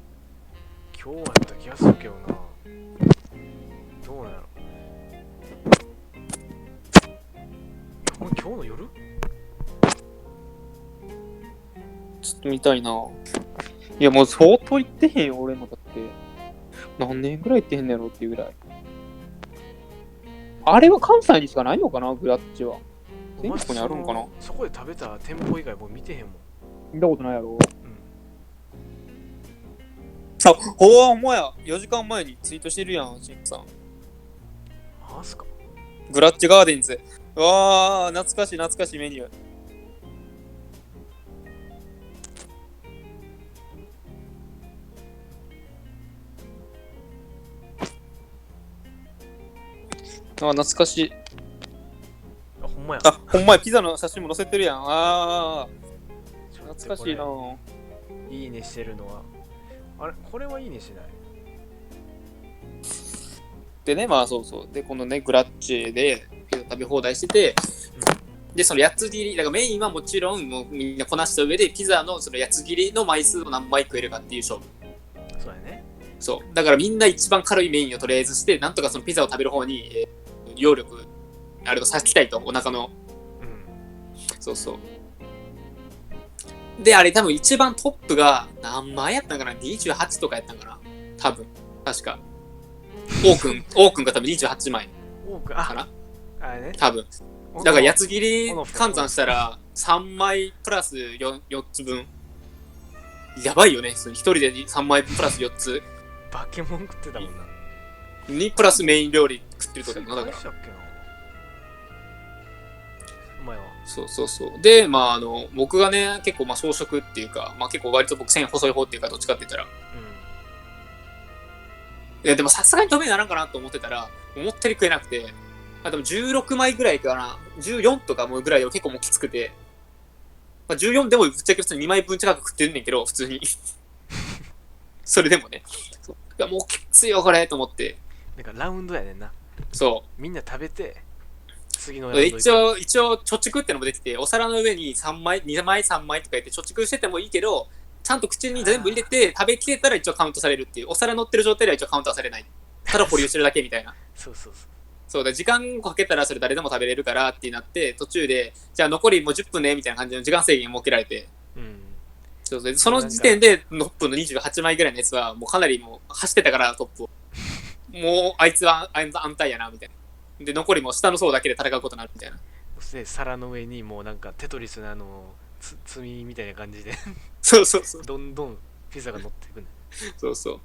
今日はやった気がするけどな。どうなんやろ。これ今日の夜？ちょっと見たいな。いやもう相当行ってへんよ、俺のだって。何年ぐらい行ってへんねやろっていうぐらい。あれは関西にしかないのかな、グラッチは。全国にあるんかな。そこで食べた店舗以外もう見てへんもん。見たことないやろ。ほんまや。4時間前にツイートしてるやん、シンクさん。マジか。グラッチガーデンズ。うわー、懐かしいメニュー。懐かしい。ほんまや。ほんまや、ピザの写真も載せてるやん。懐かしいな。いいねしてるのは。あれこれはいいねしない。でね、で、このね、グラッチェでピザ食べ放題してて、で、そのやつ切り、だからメインはもちろんもうみんなこなした上で、ピザのそのやつ切りの枚数を何枚食えるかっていう勝負。そうやね。だからみんな一番軽いメインをとりあえずして、なんとかそのピザを食べる方に、揚力、あれをさせたいと、お腹の。で、あれ多分一番トップが何枚やったんかな？ 28 とかやったんかな多分。確か。オーくんが多分28枚かなあれね。多分。だから、やつ切り換算したら3枚プラス 4つ分。やばいよね。1人で3枚プラス4つ。バケモン食ってたもんな。にプラスメイン料理食ってるとかだから。お前は。そうそうそう。で、まあ僕がね、結構小食っていうか、結構割と僕線細い方っていうか、どっちかって言ったら。いや、でもさすがに止めにならんかなと思ってたら、思ったより食えなくて、でも16枚ぐらいかな、14とかもぐらいは結構もうきつくて、14でもぶっちゃけ普通に2枚分近く食ってんねんけど、普通に。それでもね。いや、もうきついよ、これ、と思って。なんかラウンドやねんな。そう。みんな食べて、次の一応、貯蓄ってのも出てて、お皿の上に3枚、2枚、3枚とか言って貯蓄しててもいいけど、ちゃんと口に全部入れて食べきれたら一応カウントされるっていう。お皿乗ってる状態では一応カウントはされない。ただ保留してるだけみたいな。そうそうそう。そうだ、時間かけたらそれ誰でも食べれるからってなって、途中で、じゃあ残りもう10分ねみたいな感じの時間制限設けられて、そうそう、その時点でトップの28枚ぐらいのやつは、もうかなりもう走ってたから、トップを。もうあいつは安泰やな、みたいな。で、残りも下の層だけで戦うことになるみたいな。で、皿の上にもうなんかテトリスの積みみたいな感じでそうそうそう。どんどんピザが乗っていくね。そうそう。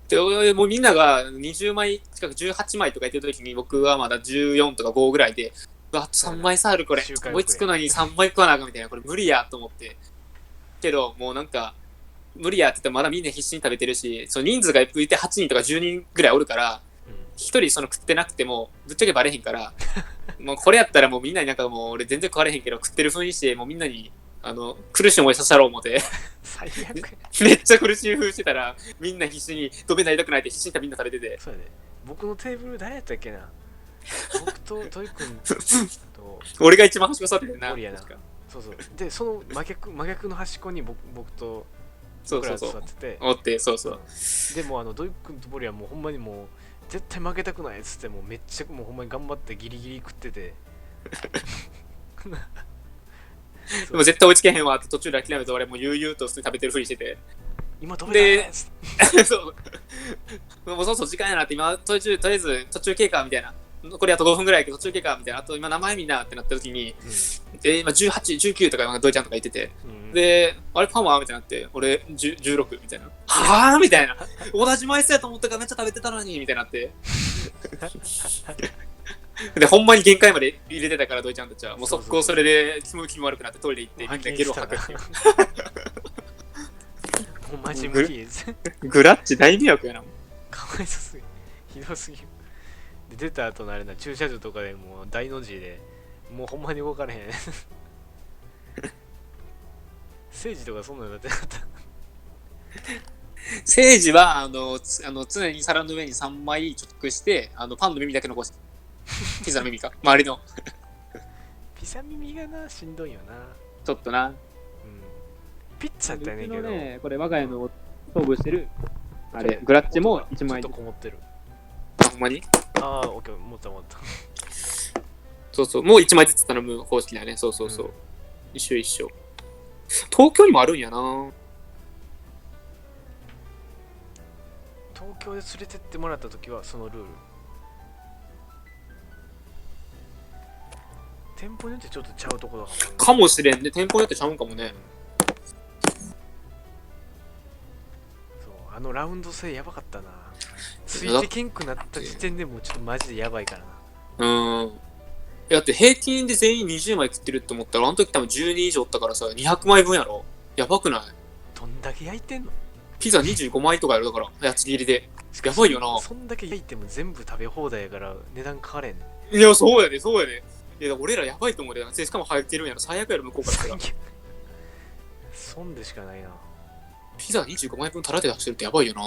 で、もうみんなが20枚近く18枚とか言ってる時に僕はまだ14とか5ぐらいで、あと3枚差あるこれ。追いつくのに3枚食わなあかんみたいな。これ無理やと思って。けど、もうなんか、無理やって言ってもまだみんな必死に食べてるし、その人数がいて8人とか10人ぐらいおるから、1人その食ってなくてもぶっちゃけバレへんから、もうこれやったらもうみんなになんかもう俺全然食われへんけど食ってる風にして、もうみんなに苦しい思いさせたろう思って最悪めっちゃ苦しい風してたらみんな必死に止めないたくないって必死にみんな食べてて、そうやね。僕のテーブル誰やったっけな。僕とトイ君と俺が一番端っこ座っててな。そうそう。でその真逆の端っこに僕と僕ら座ってて、おってそうそう。でもドイ君とボリはもうほんまにもう絶対負けたくないっつってもうめっちゃもうほんまに頑張ってギリギリ食っててでも絶対追いつけへんわって途中で諦めて俺もう悠々と食べてるふりしてて、今食べたっつってそうもうそろそろ時間やなって今とりあえず途中経過みたいな、これあと5分ぐらいやけど途中経過みたいな、あと今名前みんなってなった時に、今18、19とかドイちゃんとか言ってて、で、あれパンはみたいになって、俺16みたいな。はぁみたいな。同じ枚数やと思ったからめっちゃ食べてたのにみたいになって。で、ほんまに限界まで入れてたから、ドイちゃんたちは。もう速攻それで気も悪くなってトイレ行って、みんなゲロ吐くっていう。もうマジ無理です。グラッチ大迷惑やな。かわいそすぎ。ひどすぎる。で、出た後のあれな、駐車場とかでもう大の字で、もうほんまに動かれへん。セイジとかそんなのなってなかった。セイジは常に皿の上に3枚貯蓄して、パンの耳だけ残して。ピザの耳か周りのピザ耳がなしんどいよな、ちょっとな。ピッツァやったよねんけどね、これ我が家の勝負してるあれグラッチも1枚ちょっとこもってる。ほんまにああ、オッケー、持ったそうそう、もう1枚ずつ頼む方式だね。そうそうそう、一緒。東京にもあるんやな。東京で連れてってもらった時はそのルール。店舗によってちょっとちゃうところかもしれんね。店舗によってちゃうんかもね。そう、ラウンド制やばかったな。ついてけんくなった時点でもうちょっとマジでやばいからな。だって平均で全員20枚食ってるって思ったら、あの時多分12以上おったからさ、200枚分やろ。やばくない？どんだけ焼いてんの？ピザ25枚とかやるだから、やつ切りで。やばいよな。そんだけ焼いても全部食べ放題やから値段変われんねん。いや、そうやで。いや、俺らやばいと思うで。しかも入ってるんやろ。最悪やろ、向こうからしたら。損でしかないな。ピザ25枚分タダで出してるってやばいよな。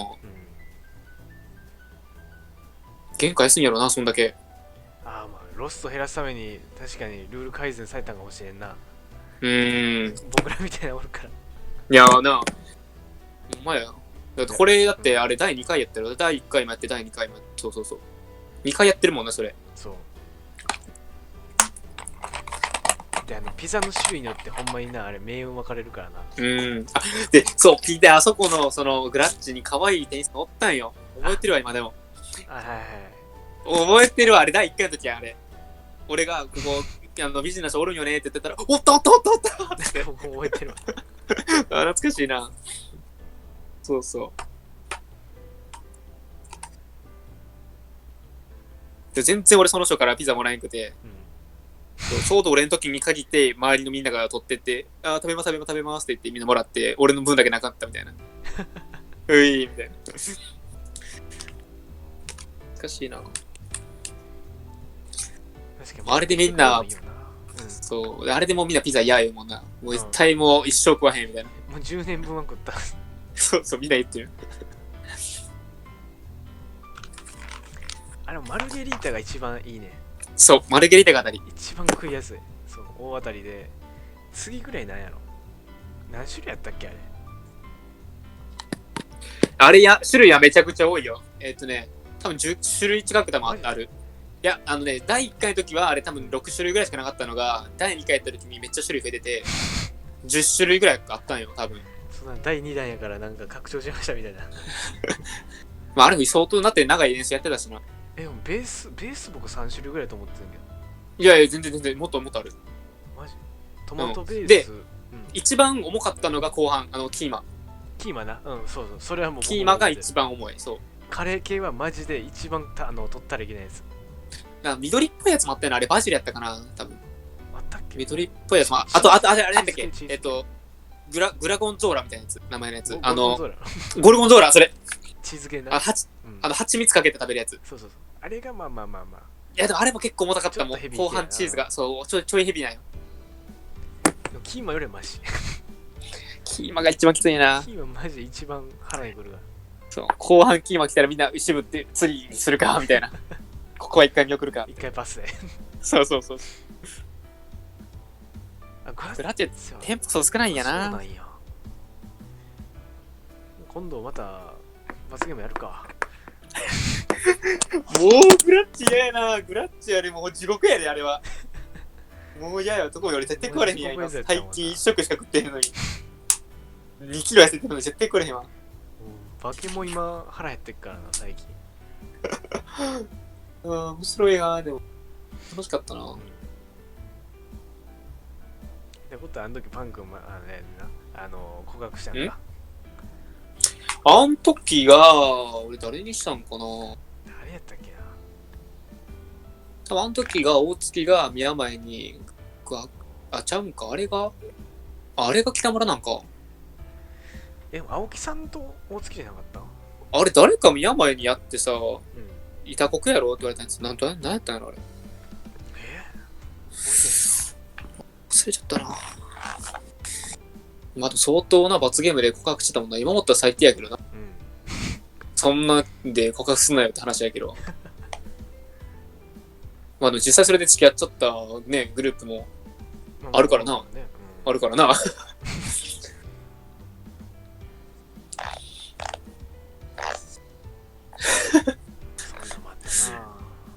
原価安いんやろな、そんだけ。ああ、まあ、ロスト減らすために確かにルール改善されたんかもしれんな。僕らみたいなおるから。いやーな。ほんまや。だってこれだってあれ第2回やったら、第1回もやって第2回もやって、そう。2回やってるもんな、それ。そう。でピザの種類によってほんまにな、あれ命運分かれるからな。で、そう、聞いて、あそこの、グラッチに可愛い店員さんおったんよ。覚えてるわ、今でも。はいはいはい。覚えてるわ、あれ、第1回の時や、あれ。俺が、ここ、ビジネスおるんよねって言ってたら、おったおったおったおったって。覚えてるわ。懐かしいな。そうそう。で全然俺その人からピザもらえんくて、ちょうど俺の時に限って周りのみんなが取ってって、あ、食べます食べます食べますって言ってみんなもらって、俺の分だけなかったみたいな。ういみたいな。難しいな。あれでみんな、そう、あれでもうみんなピザ嫌やもんな。もう絶対もう一生食わへんみたいな。もう10年分は食った。そうそう、みんな言ってる。マルゲリータが一番いいね。そう、マルゲリータが当たり。一番食いやすい。そう、大当たりで。次ぐらいなんやろ。何種類やったっけあれ。あれや、種類はめちゃくちゃ多いよ。多分10種類近く多分ある。いや、第1回の時はあれ多分6種類ぐらいしかなかったのが、第2回やった時にめっちゃ種類増えてて、10種類ぐらいあったんよ、多分。そんな第2弾やからなんか拡張しましたみたいな。まあ、ある意味相当なって長い練習やってたしな。でもベース僕3種類ぐらいと思ってるけど。いやいや、全然、もっとある。マジトマトベース、で、一番重かったのが後半、キーマ。キーマな。そうそう。それはもうキーマが一番重い。そう。カレー系はマジで一番取ったらいけないやつ。緑っぽいやつもあったよな。あれバジルやったかな多分。あったっけ緑っぽいやつもあと、あれなんだっけグラゴンゾーラみたいなやつ。名前のやつ。ゴルゴンゾーラ、それ。チーズ系な。蜂蜜かけて食べるやつ。そう。あれがまあ。いや、でもあれも結構重たかったもん。後半チーズが。そう、ちょいヘビーなんよ。キーマよりマシ。キーマが一番きついな。キーママジで一番腹にくるが。そう、後半キーマ来たらみんな渋って次するか、みたいな。ここは一回見送るか。一回パスで。そう。グラテ店舗数少ないんやな。そうなんや。今度また罰ゲームやるか。もうグラッチ嫌やな。グラッチあれもう地獄やで、あれは。もう嫌や、男より絶対食われへんやん。今最近1食しか食ってへんのに。2キロ痩せてるのに絶対食われへんわ。バケも今腹減ってっからな、最近。面白いな。でも楽しかったな。ってことはあの時パン君告白したんか。あん時が俺誰にしたんかな。誰やったっけな。多分あの時が大月が宮前にちゃうんか。あれが北村なんか。でも青木さんと大月じゃなかった。あれ誰か宮前にやってさ、板国やろって言われたやつ。何やったんやろあれ。忘れちゃったな。まあ、相当な罰ゲームで告白してたもんな。今思ったら最低やけどな。そんなで告白すんなよって話やけど。まあ、実際それで付き合っちゃったね、グループもあるからな。あるからな。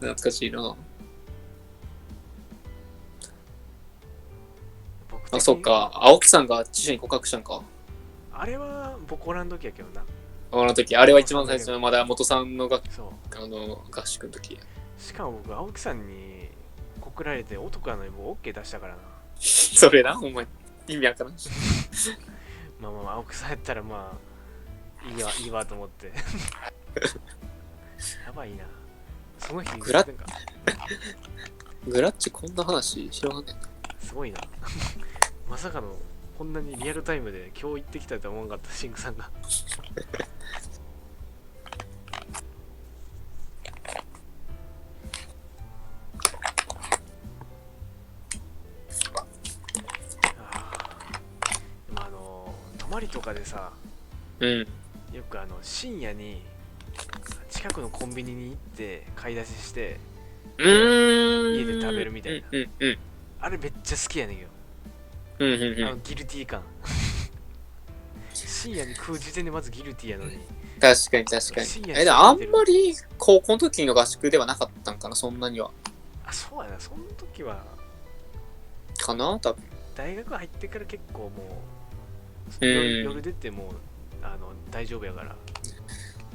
懐かしいな。あ、そっか。青木さんが知事に告白したんか。あれは僕おらん時やけどな。あの時、あれは一番最初のまだ元さんの合宿の時。しかも僕、青木さんに告られて男なのにもう OK 出したからな。それな、お前。意味わからん。まあ、青木さんやったらまあ、いいわと思って。やばいな。その日、グラッチこんな話知らんねん。すごいな。まさかのこんなにリアルタイムで今日行ってきたとは思わなかったシンクさんが。泊まりとかでさ、よく深夜に近くのコンビニに行って買い出しして家で食べるみたいな、あれめっちゃ好きやねんけど、ギルティー感。深夜に食う時点でまずギルティーやのに。確かに。でもあんまり高校の時の合宿ではなかったんかな、そんなには。あ、そうやな、その時は。かな多分。大学入ってから結構もう、夜出ても大丈夫やから。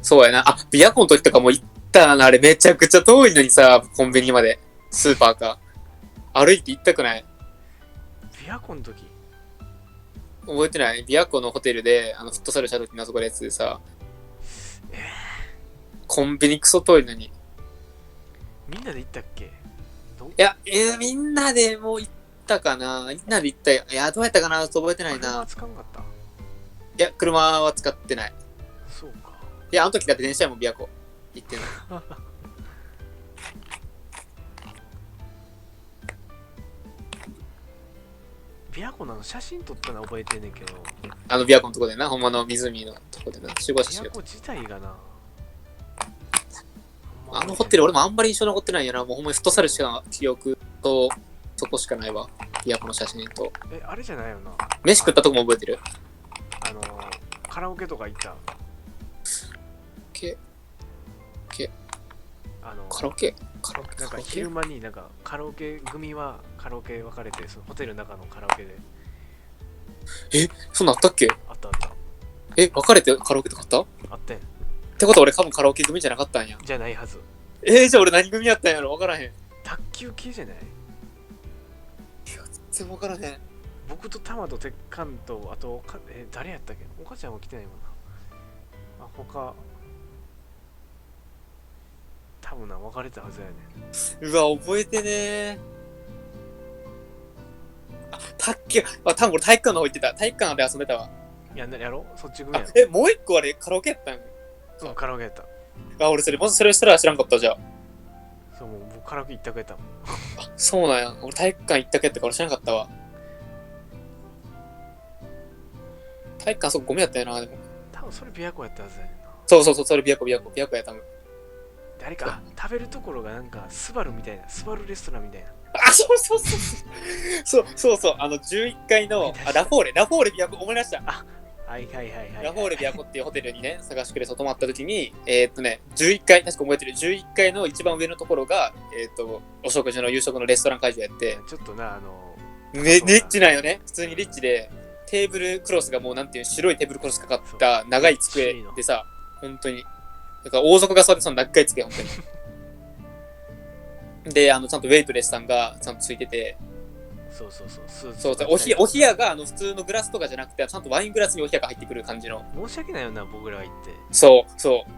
そうやな。あ、ビアコンの時とかも行ったな。あれめちゃくちゃ遠いのにさ、コンビニまで。スーパーか。歩いて行ったくない？ビアコンの時覚えてない？ビアコンのホテルで、フットサルした時のあそこのやつでさ、コンビニクソ遠いのに。みんなで行ったっけ？いや、みんなでもう行ったかな。みんなで行ったよ。いや、どうやったかなちょっと覚えてないな。車使わんかった？いや、車は使ってない。そうか。いや、あの時だって電車もビアコ行ってない。ビアコンの写真撮ったのは覚えてんねんけど。ビアコンのとこでな、ほんまの湖のとこでな、集合写真。ビアコン自体がな。あのホテル俺もあんまり印象残ってないやな。もうほんまにフットサルしか記憶と、そこしかないわ。ビアコンの写真と。あれじゃないよな。飯食ったとこも覚えてる？カラオケとか行った。カラオケなんか昼間になんかカラオケ組はカラオケ分かれて、そのホテルの中のカラオケで。そんなんあったっけ？あったあった。分かれてカラオケとかあった？あってん。ってことは俺多分カラオケ組じゃなかったんや。じゃないはず。じゃあ俺何組やったんやろ？分からへん。卓球系じゃない？全然分からへん。僕とタマと鉄管と、あと誰やったっけ？お母ちゃんは来てないもんな。他多分な、分かれたはずやね。うわ、覚えてねー。多分俺体育館の方行ってた。体育館で遊んでたわ。やろ？そっち組やろ。もう一個あれカラオケやったん？そう、カラオケやった。俺それしたら知らんかったじゃん。そう、もう僕カラオケ行ったくやったもん。そうなんや。俺体育館行ったくやったから知らんかったわ。体育館そこゴミやったよな、でも。多分それビアコやったはずやねんな。そう、それビアコや多分。誰か、食べるところがなんかスバルみたいな、スバルレストランみたいな。そう、11階のラフォーレビアコ思い出した。はい。ラフォーレビアコっていうホテルにね、探してくれそう泊まった時に、11階、確か覚えてる、11階の一番上のところが、お食事の夕食のレストラン会場やって、ちょっとな、リッチなんよね。普通にリッチで、テーブルクロスがもうなんていう白いテーブルクロスかかった長い机でさ、本当に。だから王族が座ってその長い机、本当に。で、ちゃんとウェイトレスさんがちゃんとついてて、そう、お冷やが普通のグラスとかじゃなくて、ちゃんとワイングラスにお冷やが入ってくる感じの。申し訳ないよな、僕らは行って。そう。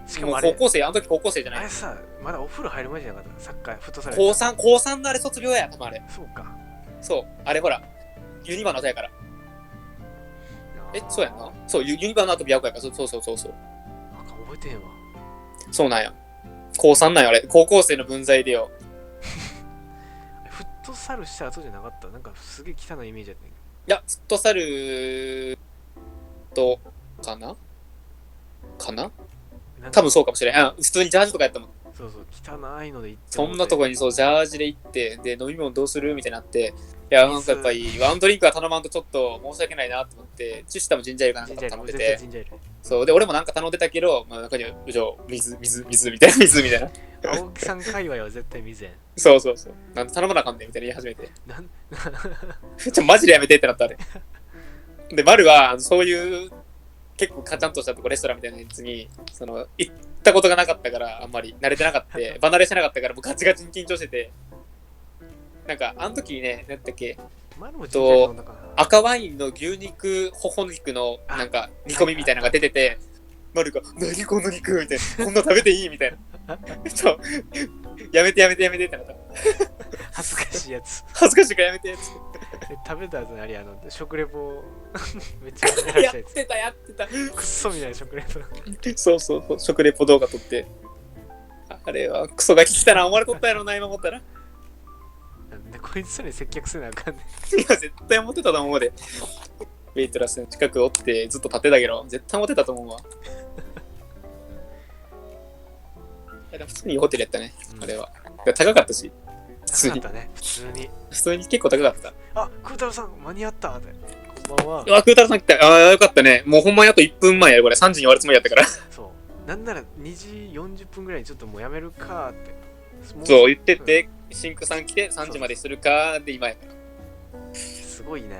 しかもあれ、あの時高校生じゃない。あれさ、まだお風呂入る前じゃなかった、サッカー、フットサル。高3のあれ卒業や、多分あれ。そうか。そう、あれほら、ユニバの後やから。そうやんな。そう、ユニバの後ビアコやから、そう。なんか覚えてへんわ。そうなんや。高3なんや、あれ。高校生の分際でよ。フットサルした後じゃなかった？なんかすげえ汚いイメージやったん。いや、フットサルと、かな多分そうかもしれん。普通にジャージとかやったもん。そう、汚いので行って。そんなとこにそう、ジャージで行って、で、飲み物どうするみたいになって、いや、なんかやっぱり、ワンドリンクは頼まんとちょっと申し訳ないなと思って、チュシタもジンジャーエールかなんか頼んでて、そう、で、俺もなんか頼んでたけど、まあ、中には、水みたいな、水みたいな。青木さん界隈は絶対水やん。そう。なんで頼まなあかんねんみたいな言い始めて。マジでやめてってなったあれ。で、丸は、そういう、結構カチャンとしたとこレストランみたいなやつに、行ったことがなかったから、あんまり慣れてなかった、離れしてなかったから、もうガチガチに緊張してて、なんか、あの時ね、なんだっけ、赤ワインの牛肉、ほほ肉の、なんか、煮込みみたいなのが出てて、丸が、何この肉みたいな、こんな食べていいみたいな。そう、やめてってなった。恥ずかしいやつ。恥ずかしいからやめてやつ。食べた後にあれ食レポめっちゃやってた。クソみたいな食レポ。そう、食レポ動画撮って。あれはクソが聞きたな、思われとったやろな、今思ったら。でこいつに接客せなあかんねん。いや、絶対思ってたと思うで。ウェイトラスの近くおってずっと立ってたけど、絶対思ってたと思うわ。普通にいいホテルやったね、あれは。高かったし。普通に結構高かった。クータロさん、間に合ったって。こんばんは。クータロさん来た。よかったね。もうほんまにあと1分前やる、これ。3時に終わるつもりやったから。そう。なんなら2時40分ぐらいにちょっともうやめるかって。そう、言ってて、シンクさん来て3時までするかで今やから。ごいな。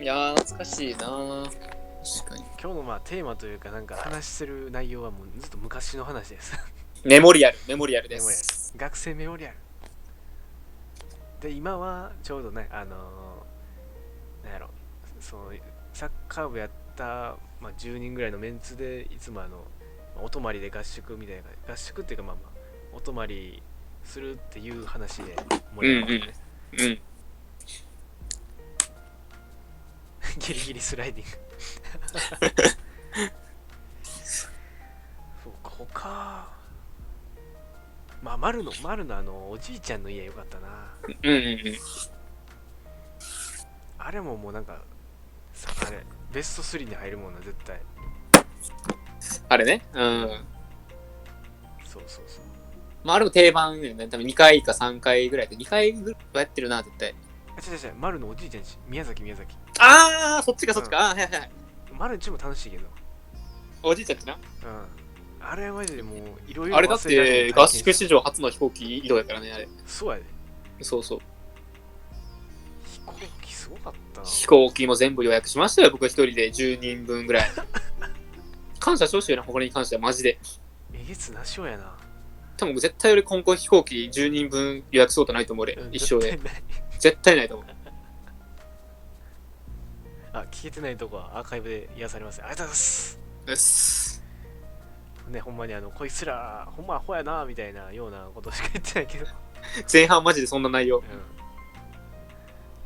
いやー懐かしいな。確かに。今日のまあテーマというかなんか話してる内容はもうずっと昔の話です。メモリアルです。学生メモリアル。で今はちょうどねなんやろ、そのサッカー部やった、まあ、10人ぐらいのメンツでいつもお泊まりで合宿みたいな、合宿っていうかまあまあお泊まりするっていう話で盛り上がってね、うん。ギリギリスライディング。そうか、他まあ丸のおじいちゃんの家よかったな。あれももうなんかあれベスト3に入るもんな絶対。あれね。そうそうそう。まああれも定番よね。多分2回か3回ぐらいで2回ぐらいやってるな絶対。違う丸のおじいちゃんち宮崎。ああそっちか。はいはい。丸んちも楽しいけど。おじいちゃんちな。あれはマジでもういろいろ。あれだって合宿史上初の飛行機移動やからねあれ。そうやで。そう。飛行機すごかったな。飛行機も全部予約しましたよ僕一人で10人分ぐらい。感謝してほしいなこれに関してはマジで。えげつなしょやな。多分絶対俺今後飛行機10人分予約することないと思う俺、一生で。絶対ないと思う。聞けてないとこはアーカイブで癒されます。ありがとうございます。です。ね、ほんまにこいつらほんまアホやなみたいなようなことしか言ってないけど。前半マジでそんな内容。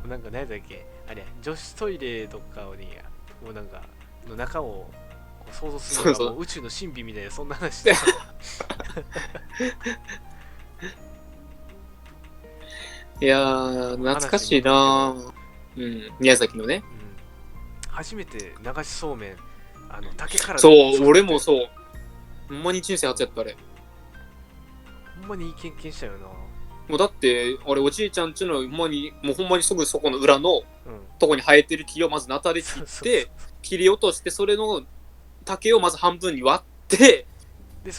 なんか何だっけあれ、女子トイレとかにもうなんかの中を想像するのがもう宇宙の神秘みたいなそんな話してた。いやー懐かしいなー。宮崎のね、初めて流しそうめん竹から。そう俺もそう。ほんまに人生初やったあれ。ほんまにいい経験したよな。もうだってあれおじいちゃんちのほんまにすぐそこの裏のとこに生えてる木をまずナタで切って切り落として、それの竹をまず半分に割ってで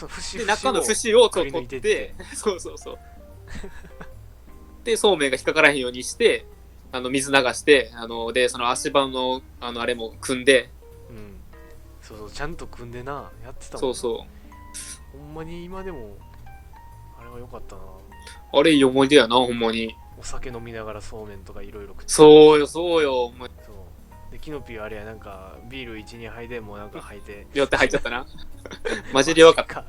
中の節を取って、そうでそうめんが引っかからへんようにして水流してでその足場のあれも組んで、そうちゃんと組んでなやってたもん。そうほんまに今でもあれは良かったな。あれいい思い出やなほんまに。お酒飲みながらそうめんとかいろいろ食って。そうよお前。そうでキノピーあれやなんかビール 1,2 杯でもうなんか吐いて酔って入っちゃったな。マジで弱かった。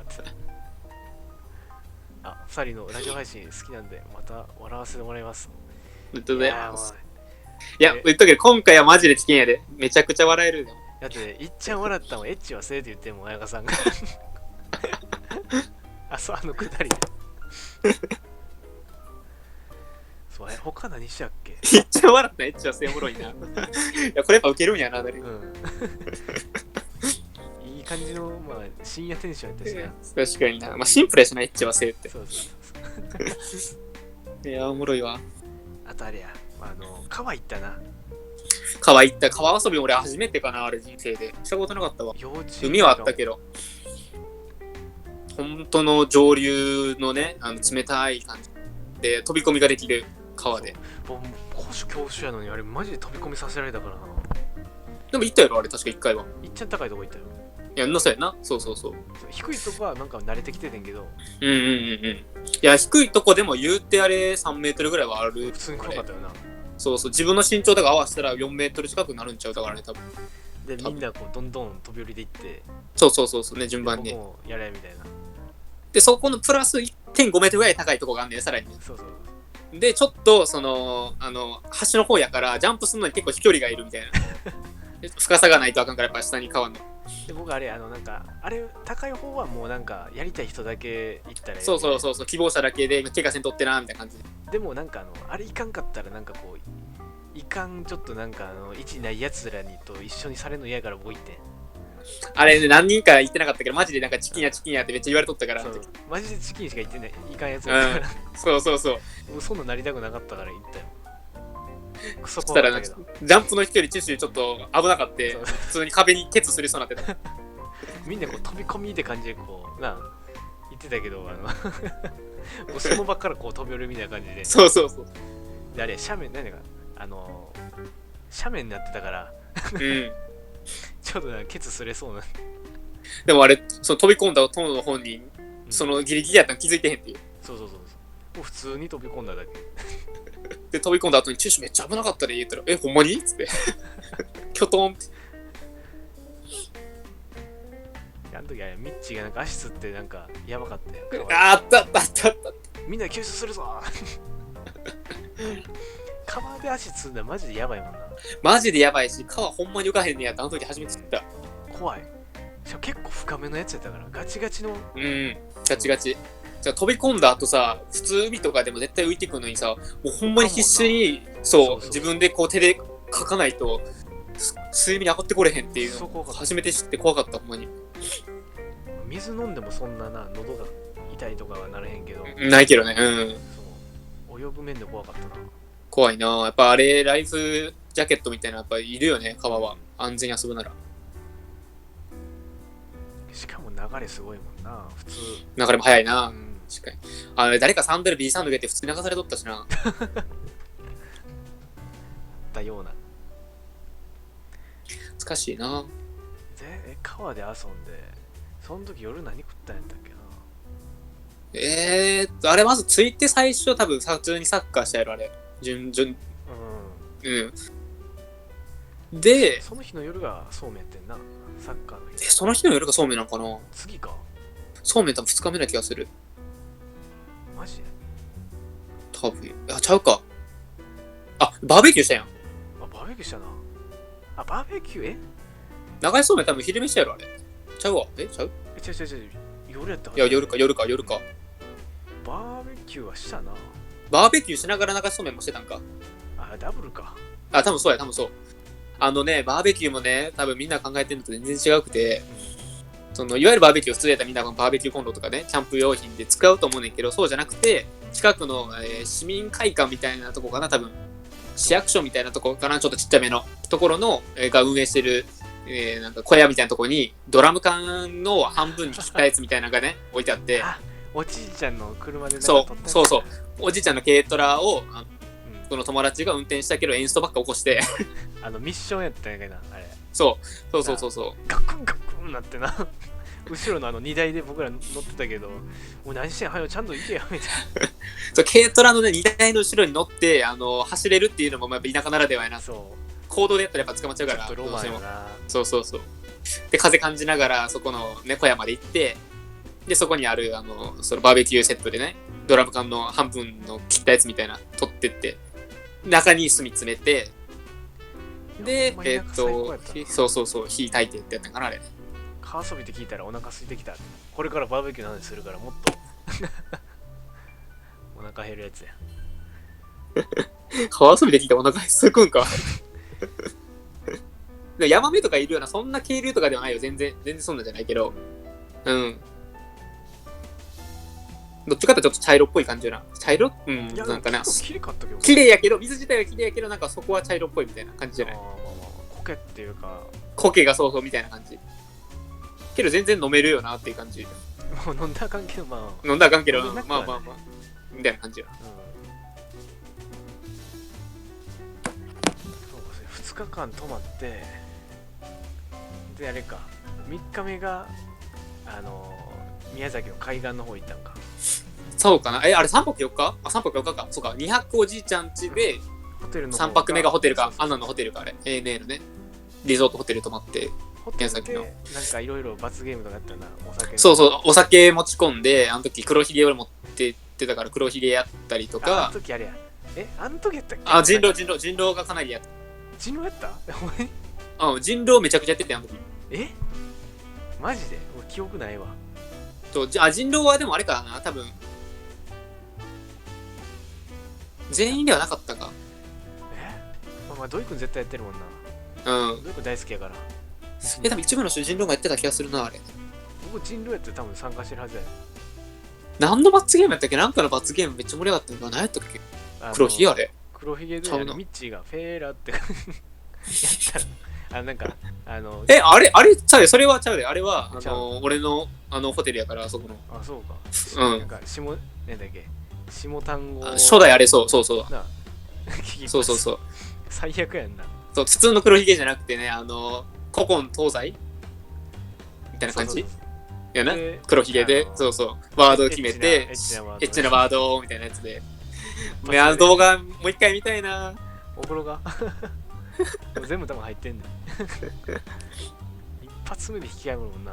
2人のラジオ配信好きなんでまた笑わせてもらいます。いや言っとくけど今回はマジでチキンやで。めちゃくちゃ笑える。だっていっちゃん笑ったもんエッチはせえって言っても彩香さんが。そうくだりで。そう他何したっけ。いっちゃん笑ったエッチはせえおもろいな。いやこれやっぱウケるんやな誰。いい感じのまあ深夜テンションやったしな。確かにな。まあシンプルやしなエッチはせえって。そういやおもろいわ。あとあれや川行ったな。川行った。川遊び俺初めてかなあれ人生で。したことなかったわ。海はあったけど。本当の上流のね冷たい感じで飛び込みができる川で。高所恐怖症やのにあれマジで飛び込みさせられたからな。でも行ったやろあれ確か1回は。いっちゃん高いとこ行ったよ。いやんなそうやな。そう低いとこはなんか慣れてきててんけど。いや低いとこでも言うてあれ3メートルぐらいはある。普通に怖かったよな。そう自分の身長とか合わせたら4メートル近くなるんちゃうだからね多分。でみんなどんどん飛び降りでいって。そうね順番に。もうやれみたいな。でそこのプラス 1.5 メートルぐらい高いとこがあんねんさらに。そうでちょっとその端の方やからジャンプするのに結構飛距離がいるみたいな。深さがないとあかんからやっぱ下に川の。で僕あれなんかあれ高い方はもうなんかやりたい人だけ行ったら。そう希望者だけで怪我せんとってなみたいな感じでもなんかあれいかんかったらなんかこういかんちょっとなんか位置ないやつらにと一緒にされるの嫌やから僕行って。あれね何人か言ってなかったけどマジでなんかチキンやってめっちゃ言われとったから。マジでチキンしか言ってないいかんやつらから。そうもうそんななりたくなかったから行ったよ。クソそしたらジャンプの飛距離チュシュちょっと危なかった。普通に壁にケツすりそうになってた。みんなこう飛び込みって感じでこう言ってたけどもうその場からこう飛び降りるみたいな感じで。そうであれ斜面何だか斜面になってたからうん。ちょっとケツすれそうな。でもあれ、その飛び込んだ友の本人、そのギリギリやったの気づいてへんっていう。そうそうそうそう。もう普通に飛び込んだだけ。で、飛び込んだ後に、チューシュめっちゃ危なかったね、言ったら、ほんまにっつって。キョトンって。あの時ミッチーがなんか足つってなんかやばかったよ。あった。みんな救出するぞ川で足つんだらマジでやばいもんな。マジでやばいし、川ほんまに浮かへんねやってあの時初めて知った。怖い。しかも結構深めのやつやったからガチガチの。ガチガチ。じゃあ飛び込んだ後さ、普通海とかでも絶対浮いてくるのにさ、もうほんまに必死に、そう自分でこう手でかかないと水面に上がってこれへんっていうのを初めて知って怖かった、ほんまに。水飲んでもそんなな、喉が痛いとかはなれへんけど。ないけどね、そう。泳ぐ面で怖かったな。怖いな。やっぱあれ、ライフジャケットみたいなやっぱいるよね、川は。安全に遊ぶなら。しかも流れすごいもんな、普通。流れも早いな。確かに。あれ、誰かサンダル B サンドル入れて普通に流されとったしな。だような。難しいな。川で遊んで、その時夜何食ったんやったっけな。あれまず着いて最初多分普通にサッカーしたやろ、あれ。で、その日の夜がそうめんやってんな、サッカーの日。その日の夜がそうめんなんかな。次か。そうめん多分2日目な気がする。マジで多分。ちゃうか。バーベキューしたやん。バーベキューしたな。バーベキュー長いそうめん多分昼飯やろ、あれ。ちゃうわ。ちゃう違う。夜やったはず。いや、夜か。バーベキューはしたな。バーベキューしながら流しそうめんもしてたんか。ダブルか。多分そう。バーベキューもね、多分みんな考えてるのと全然違くて、いわゆるバーベキュー普通やったらみんなバーベキューコンロとかね、キャンプ用品で使うと思うねんけど、そうじゃなくて、近くの、市民会館みたいなとこかな、多分。市役所みたいなとこかな、ちょっとちっちゃめのところの、が運営してる、なんか小屋みたいなところに、ドラム缶の半分に切ったやつみたいなのがね、置いてあって。おじいちゃんの車でそう。おじいちゃんの軽トラを、その友達が運転したけどエンストばっか起こしてミッションやったんやけどな、あれ。そう。ガクンなってな。後ろの荷台で僕ら乗ってたけど、もう何してんはよ、ちゃんと行けよみたいな。そう、軽トラのね、荷台の後ろに乗って、走れるっていうのもやっぱ田舎ならではやな。そう。行動でやったらやっぱ捕まっちゃうから。ちょっとロマンやな。そう。で、風感じながら、そこのね、小屋まで行って、で、そこにある、そのバーベキューセットでね、ドラム缶の半分の切ったやつみたいな、取ってって、中に炭詰めて、で、そう、火焚いてってやったんかな、あれ。川遊びって聞いたらお腹空いてきた。これからバーベキューの話するからもっとお腹減るやつや。川遊びで聞いたらお腹すくんか。ヤマメとかいるような、そんな渓流とかではないよ。全然そんなんじゃないけど。どっちかってちょっと茶色っぽい感じよな。茶色なんかな。綺麗やけど、水自体は綺麗やけど、なんかそこは茶色っぽいみたいな感じじゃない。苔っていうか。苔がそうみたいな感じ。けど全然飲めるよなっていう感じ。もう飲んだらあかんけど、飲んだらあかんけど、まあ。みたいな感じよ。2日間泊まって、で、あれか、3日目が、宮崎の海岸の方行ったんか。そうかな。あれ3泊4日？3泊4日か。そうか。2泊おじいちゃん家で、3泊目がホテルか。アンナのホテルか、あれ。ANA のね。リゾートホテル泊まって。宮崎の。なんかいろいろ罰ゲームとかやったな、お酒。そう、お酒持ち込んで、あの時黒ひげを持ってってたから黒ひげやったりとか。あの時あれや。あの時やったっけ？人狼がかなりやった。人狼やった人狼めちゃくちゃやってて、あの時。マジで？俺記憶ないわ。人狼はでもあれかな、多分。全員ではなかったか。土井くん絶対やってるもんな。土井くん大好きやから。多分一部の人人狼もやってた気がするな、あれ。僕人狼やって多分参加してるはずや。何の罰ゲームやったっけ？なんかの罰ゲームめっちゃ盛り上がったのか。何やったっけ？黒ひげあれ。黒ひげでミッチーがフェーラってやったら、なんか、あれそれはちゃうで。あれは、俺の、ホテルやから、あそこの。そうか。なんか、なんだっけ、下単語。初代あれ、そう。なそう。最悪やんな。そう、普通の黒ひげじゃなくてね、古今東西みたいな感じやな。黒ひげで、そうそう、ワードを決めて、エッチなワードみたいなやつで。動画もう一回見たいな。お風呂が全部多分入ってんねん。一発目で引き合うもんな。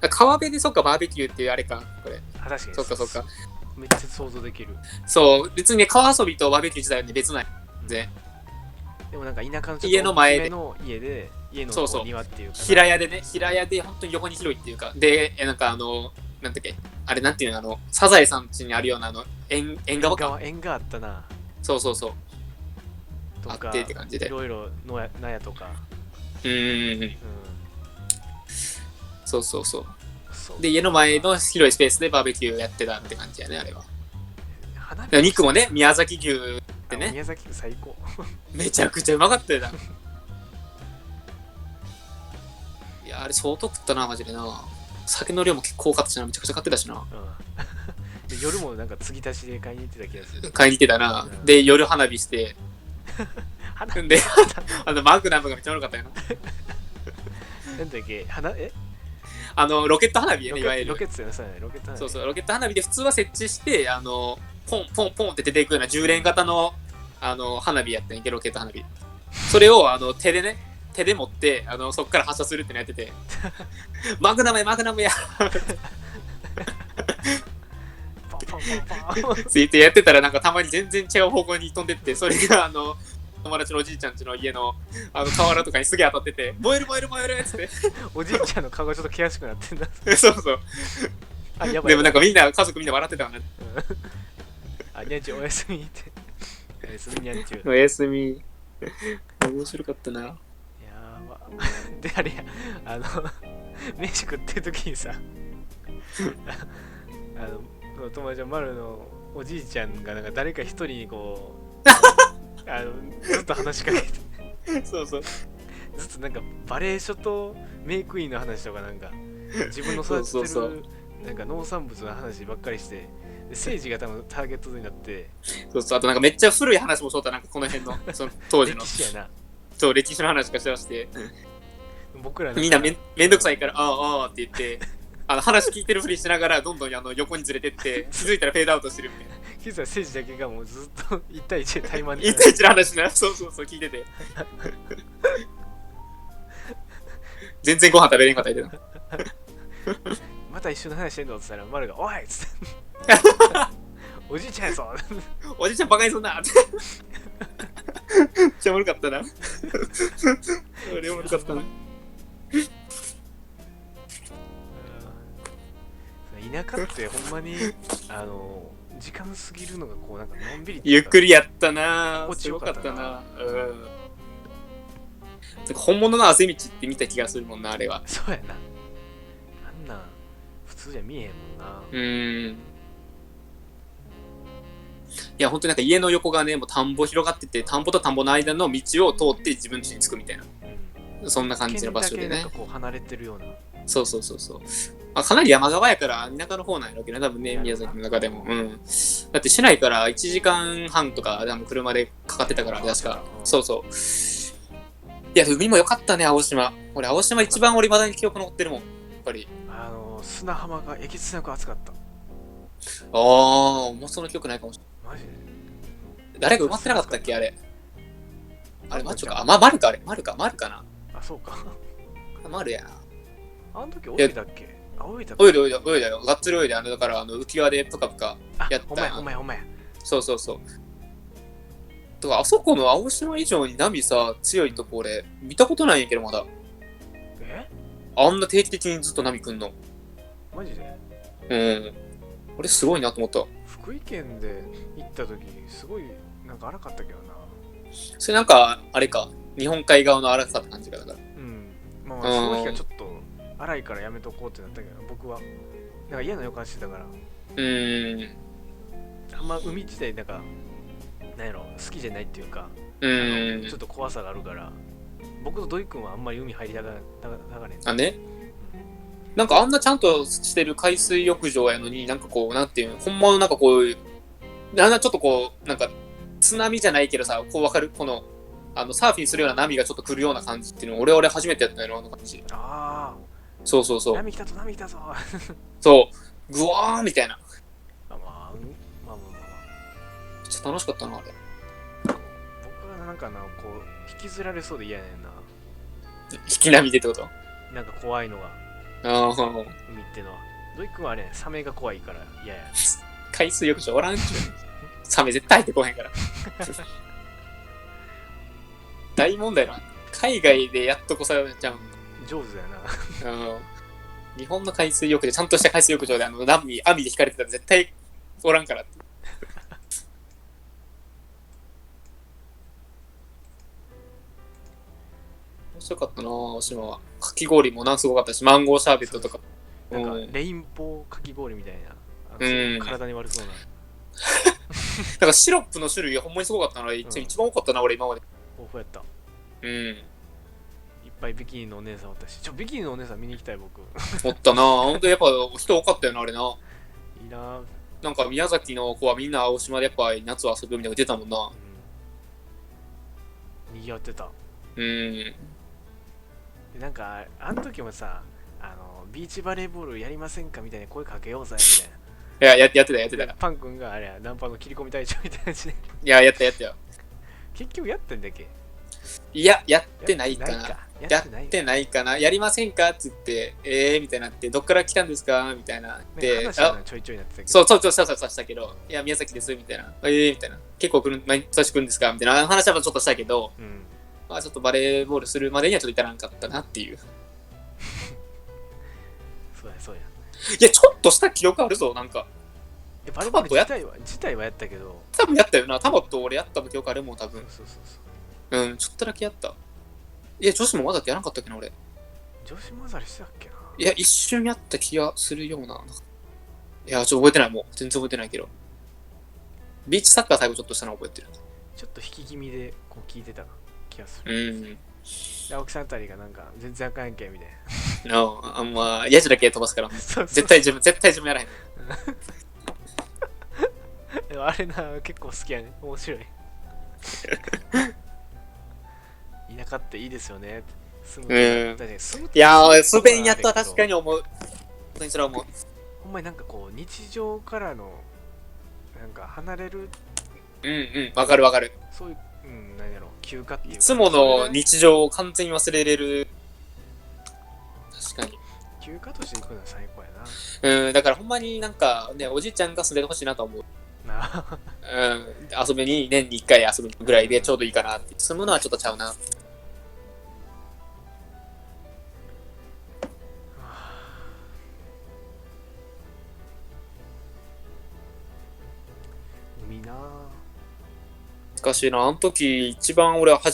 川辺でそっかバーベキューっていうあれか、これ。確かに。そっかそっか。めっちゃ想像できる。そう、別にね、川遊びとバーベキュー自体はね、別ない。でもなんか田舎の家の前での家で、家の庭っていうか。平屋でね、平屋で本当に横に広いっていうか、で、なんかなんだっけ、あれなんていうの、サザエさん家にあるような縁側か。縁側あったな。そうそうそう。とかあってって感じで。いろいろ納屋とか。そうそうそう。で、家の前の広いスペースでバーベキューやってたって感じやね、あれは。肉もね、宮崎牛ってね。宮崎牛最高。めちゃくちゃうまかったよな。いや、あれ相当食ったな、マジでな。酒の量も結構多かったしな、めちゃくちゃ買ってたしな。で夜もなんか継ぎ足しで買いに行ってた気がする。買いに行ってたな。で、夜花火して。で、マグナムがめっちゃ悪かったよな。なんだっけ、ロケット花火やね、いわゆる。ロケットやな、そうやね、ロケット花火。そうそう、ロケット花火で普通は設置して、ポンポンポンって出ていくような10連型の、花火やったんやけど、ロケット花火。それを、手で持って、そっから発射するってのやってて、マグナムや、マグナムやついてやってたら、なんかたまに全然違う方向に飛んでって、それが、友達のおじいちゃん家の家の河原とかにすげえ当たってて、燃える燃える燃えるっつって。おじいちゃんの顔がちょっと険しくなってんだ。そうそう。でもなんかみんな、家族みんな笑ってたわね。にゃんちゅうおやすみって。おやすみにゃんちゅう。おやすみ。面白かったな。やば。で、あれや、飯食ってる時にさ、友達の丸のおじいちゃんがなんか誰か一人にこう、ずっと話しかけてそうそう。ずっとなんかバレーショとメイクインの話とかなんか自分の育ててるなんか農産物の話ばっかりして、政治が多分ターゲットになって、そうそう、あとなんかめっちゃ古い話もそうだ、なんかこの辺のその当時の歴史やな。そう、歴史の話しかしだして、僕らみんなめんどくさいからああって言って話聞いてるふりしながらどんどん横にずれてって気づいたらフェードアウトしてるみたいな。気づいたら政治だけがもうずっと1対1で対マンで1対1の話な。そうそうそう、聞いてて全然ご飯食べれんかった言ってた。また一緒の話してんのって言ったら丸がおいっつっておじいちゃんやぞおじいちゃんバカにすんなってめっちゃおもろかったな。それおもろかったな。田舎ってほんまに時間過ぎるのがこうなんかのんびりゆっくりやったな。すごかったな。本物の汗道って見た気がするもんな、あれは。そうやな。あんな普通じゃ見えへんもんな。いや、ほんとなんか家の横がね、もう田んぼ広がってて、田んぼと田んぼの間の道を通って自分家に着くみたいな。そんな感じの場所でね。なんかこう離れてるような。そうそうそうそう。かなり山側やから田舎の方なんやろうけどね、多分ね、宮崎の中でも。だって市内から1時間半とか車でかかってたから、確か。そうそう。いや、海も良かったね、青島。俺、青島一番俺まだに記憶残ってるもん。やっぱり。砂浜がえげつなく暑かった。もうその記憶ないかもしれない。マジで誰か埋まってなかったっけ、あれ。あれ、マッチョか。丸か、あれ。丸かな。あ、そうか。丸やな。あの時泳いだっけ？泳いだよ。がっつり泳いで、だから浮き輪でプカプカやった。お前。そうそうそう。だからあそこの青島以上に波さ、強いとこ俺、見たことないんやけど、まだ。あんな定期的にずっと波くんの。マジで？俺すごいなと思った。福井県で行った時、すごいなんか荒かったけどな。それなんか、あれか、日本海側の荒さって感じがだから。まあその日がちょっと荒いからやめとこうってなったけど、僕はなんか嫌な予感してたから。あんま海自体なんかなんやろ好きじゃないっていうか、ちょっと怖さがあるから、僕と土井くんはあんまり海入りたがれん。あね、なんかあんなちゃんとしてる海水浴場やのに、なんかこうなんていうの、ほんまのなんかこういうちょっとこうなんか津波じゃないけどさ、こうわかるこのサーフィンするような波がちょっと来るような感じっていうのを俺初めてやったよ、あの感じ。ああ。そうそうそう。波来たぞ、波来たぞ。そう。ぐわーみたいな。まあまあ。めっちゃ楽しかったな、あれ。僕はなんかな、こう、引きずられそうで嫌やねんな。引き波でってこと？なんか怖いのが。ああ。海ってのは。土井くんはあれ、サメが怖いから嫌や。海水浴場おらんちゅう。サメ絶対入ってこへんから。大問題な。海外でやっとこさちゃうん。上手だよな。日本の海水浴場、ちゃんとした海水浴場で網で引かれてたら絶対おらんから。面白かったなぁ、大島は。かき氷もすごかったし、マンゴーシャーベットとか。なんか、レインボーかき氷みたいな。体に悪そうな。なんかシロップの種類ほんまにすごかったな。一番多かったな、俺今まで。豊富やった。うん。いっぱいビキニのお姉さんおったし。ビキニのお姉さん見に行きたい僕。おったなぁ。ほんとやっぱ人多かったよな、あれな。いいなぁ。なんか宮崎の子はみんな青島でやっぱ夏遊ぶみたいなの出たもんな。にぎわってた。でなんかあの時もさ、ビーチバレーボールやりませんかみたいな声かけようぜみたいな。いや、やってた。パン君があれや、ナンパの切り込み隊長みたいな感じで。いや、やったよ。結局やってんだっけ？いや、やってないかな。やってないかな。やりませんかって言って、みたいになって、どっから来たんですかみたいな。で、話はちょいちょいなってたけど。そうしたけど、いや、宮崎ですみたいな。みたいな。結構毎年来るんですかみたいな話はちょっとしたけど、まあちょっとバレーボールするまでにはちょっと至らんかったなっていう。そうや。いや、ちょっとした記憶あるぞ、なんか。バレーボール自体はやったけど。多分やったよな。タマと俺やった記憶あるもん、多分。そう。ちょっとだけやった。いや、女子もまだってやらなかったっけな、俺。女子混ざりしてたっけな。いや、一瞬やった気がするような。いや、ちょっと覚えてない、もう。全然覚えてないけど。ビーチサッカー最後ちょっとしたの覚えてる。ちょっと引き気味でこう聞いてた気がする。青木さんあたりがなんか全然あかんやんけみたいな。あんま、ヤジだけ飛ばすから。絶対自分やらへん。あれな、結構好きやね。面白い。田舎っていいですよね。いやー、スペインやったら確かに思う。本当にそれは思う。ほんまになんかこう、日常からの、なんか離れる。わかる。そういう、何やろう、休暇っていうか。いつもの日常を完全に忘れれる。確かに。休暇として行くのは最高やな。だからほんまになんかね、おじいちゃんが住んでてほしいなと思う。遊びに年に1回遊ぶぐらいでちょうどいいかなって。住むのはちょっとちゃうな。海なぁ。難しいな。あの時一番俺は人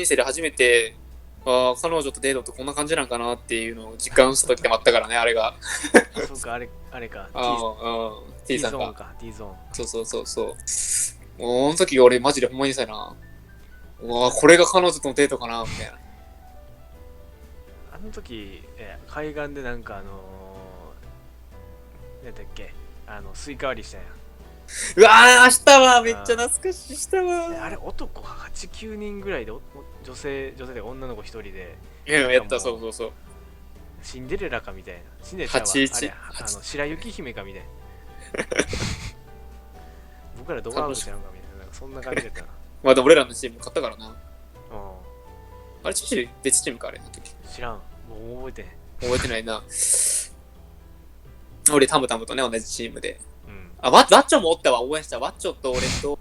生で初めて、彼女とデートってこんな感じなんかなっていうのを実感した時でもあったからね、あれが。そうか、あれか。T さんが。T ゾーン。そう。もう、あの時俺マジでほんまにさな。これが彼女とのデートかなみたいな。あの時、海岸でなんかなんだっけ、スイカ割りしたやん。うわー、したわ。めっちゃ懐かしい。したわ。あれ、男8、9人ぐらいで、女性で女の子1人で。やった、そう。シンデレラかみたいな。シンデレラは白雪姫かみたいな。僕らドワーフちゃうかみたいな。なんかそんな感じだったな。まあでも俺らのチーム勝ったからな。あれ、別チームか、あれの時。知らん。もう覚えてへん。覚えてないな。俺、タムとね、同じチームで。ワッチョもおったわ、応援した。ワッチョと俺と、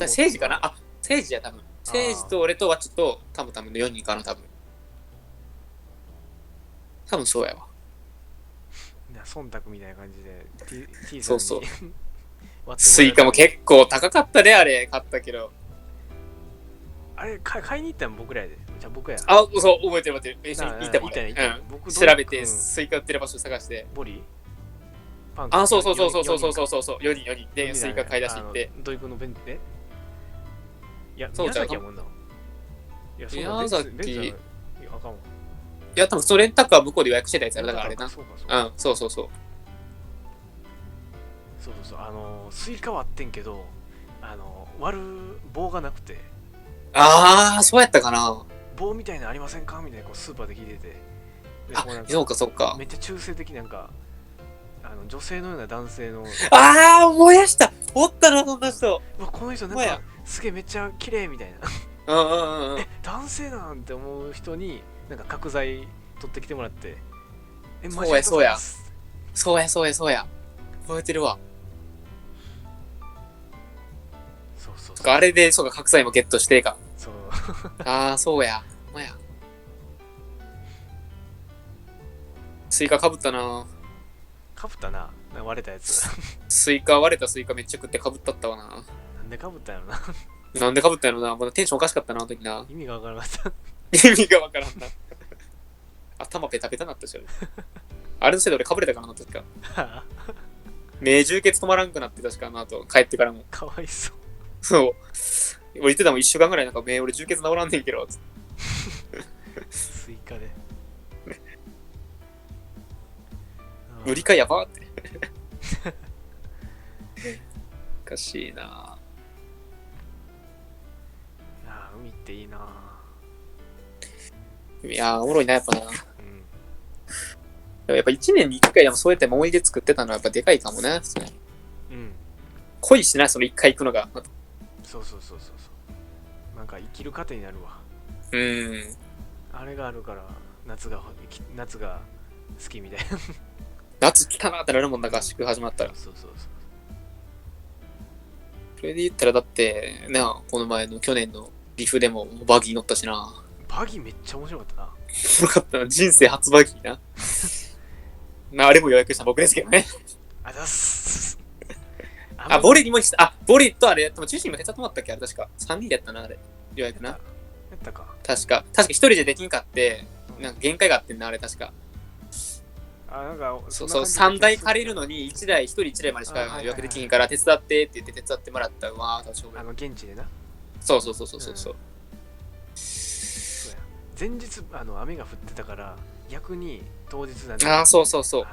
セイジかな。セイジや、多分。セイジと俺とワッチョとタムの4人かな、多分。多分そうやわ。忖度みたいな感じで、T さんに。そう。スイカも結構高かったね、あれ。買ったけど。あれ、買いに行ったの僕らやで。じゃあ僕や。そう、覚えてる。一緒に行ったもんね。調べて、スイカ売ってる場所探して。ボリそう。4人でスイカ買い出し行って。どういうの弁で？いや、そうじゃん。宮崎。いや、多分それレンタカー向こうで予約してたやつやろ、だからあれな。そう。スイカ割ってんけど、割る棒がなくて。ああ、そうやったかな。棒みたいなのありませんかみたいなこうスーパーで聞いてて。であ、そうかそうか。めっちゃ中性的なんか、女性のような男性の。ああ、思い出した。おったな、そんな人。うわ、この人なんか、すげえめっちゃ綺麗みたいな。うんうんうん。男性なんて思う人に、なんか角材取ってきてもらって、そうやそうや。そうやそうやそうや。覚えてるわ。そうそうそう。あれで、そうか、角材もゲットしてか。そう。ああ、そうや。まや。スイカかぶったな。かぶったな、割れたやつ。スイカ、割れたスイカめっちゃ食ってかぶったったわな。なんでかぶったんやろな。なんでかぶったんやろな。まだテンションおかしかったな、あの時な。意味がわからなかった。意味がわからんな。頭ペタペタなったし。あれのせいで俺かぶれたからな、確か。目充血止まらんくなって、確かあの後、帰ってからも。かわいそう。そう。俺言ってたもん、1週間ぐらいなんか目俺充血治らんねんけど。スイカで。無理かやばって。おかしいな。ああ、海っていいな。いやー、おもろいな、やっぱな。うん。やっぱ1年に1回でもそうやって思い出作ってたのはやっぱでかいかもね、普通に。うん。恋しない、その1回行くのが。そうそうそうそうそう。なんか生きる糧になるわ。あれがあるから夏が好きみたいな。夏来たなってなるもんな、合宿始まったら。そうそうそう。それで言ったらだってな、この前の去年のリフでもバギー乗ったしな。バギーめっちゃ面白かったな。面白かったな、人生初バギーな。あれも予約した僕ですけどね。あざっす。あ、ボリにもした。あ、ボリとあれ、でも中心も手伝ってもらったっけあれ確か。3人でやったな、あれ。予約な。やったか。確か1人でできんかって、なんか限界があってんな、あれ確か。あ、なんか、そうそう、3台借りるのに1台、1人1台までしか予約できんから手伝ってって言って手伝ってもらったわ、確か。現地でな。そうそうそうそうそう。そうや。前日、雨が降ってたから、逆に当日なんで。ああ、そうそうそう。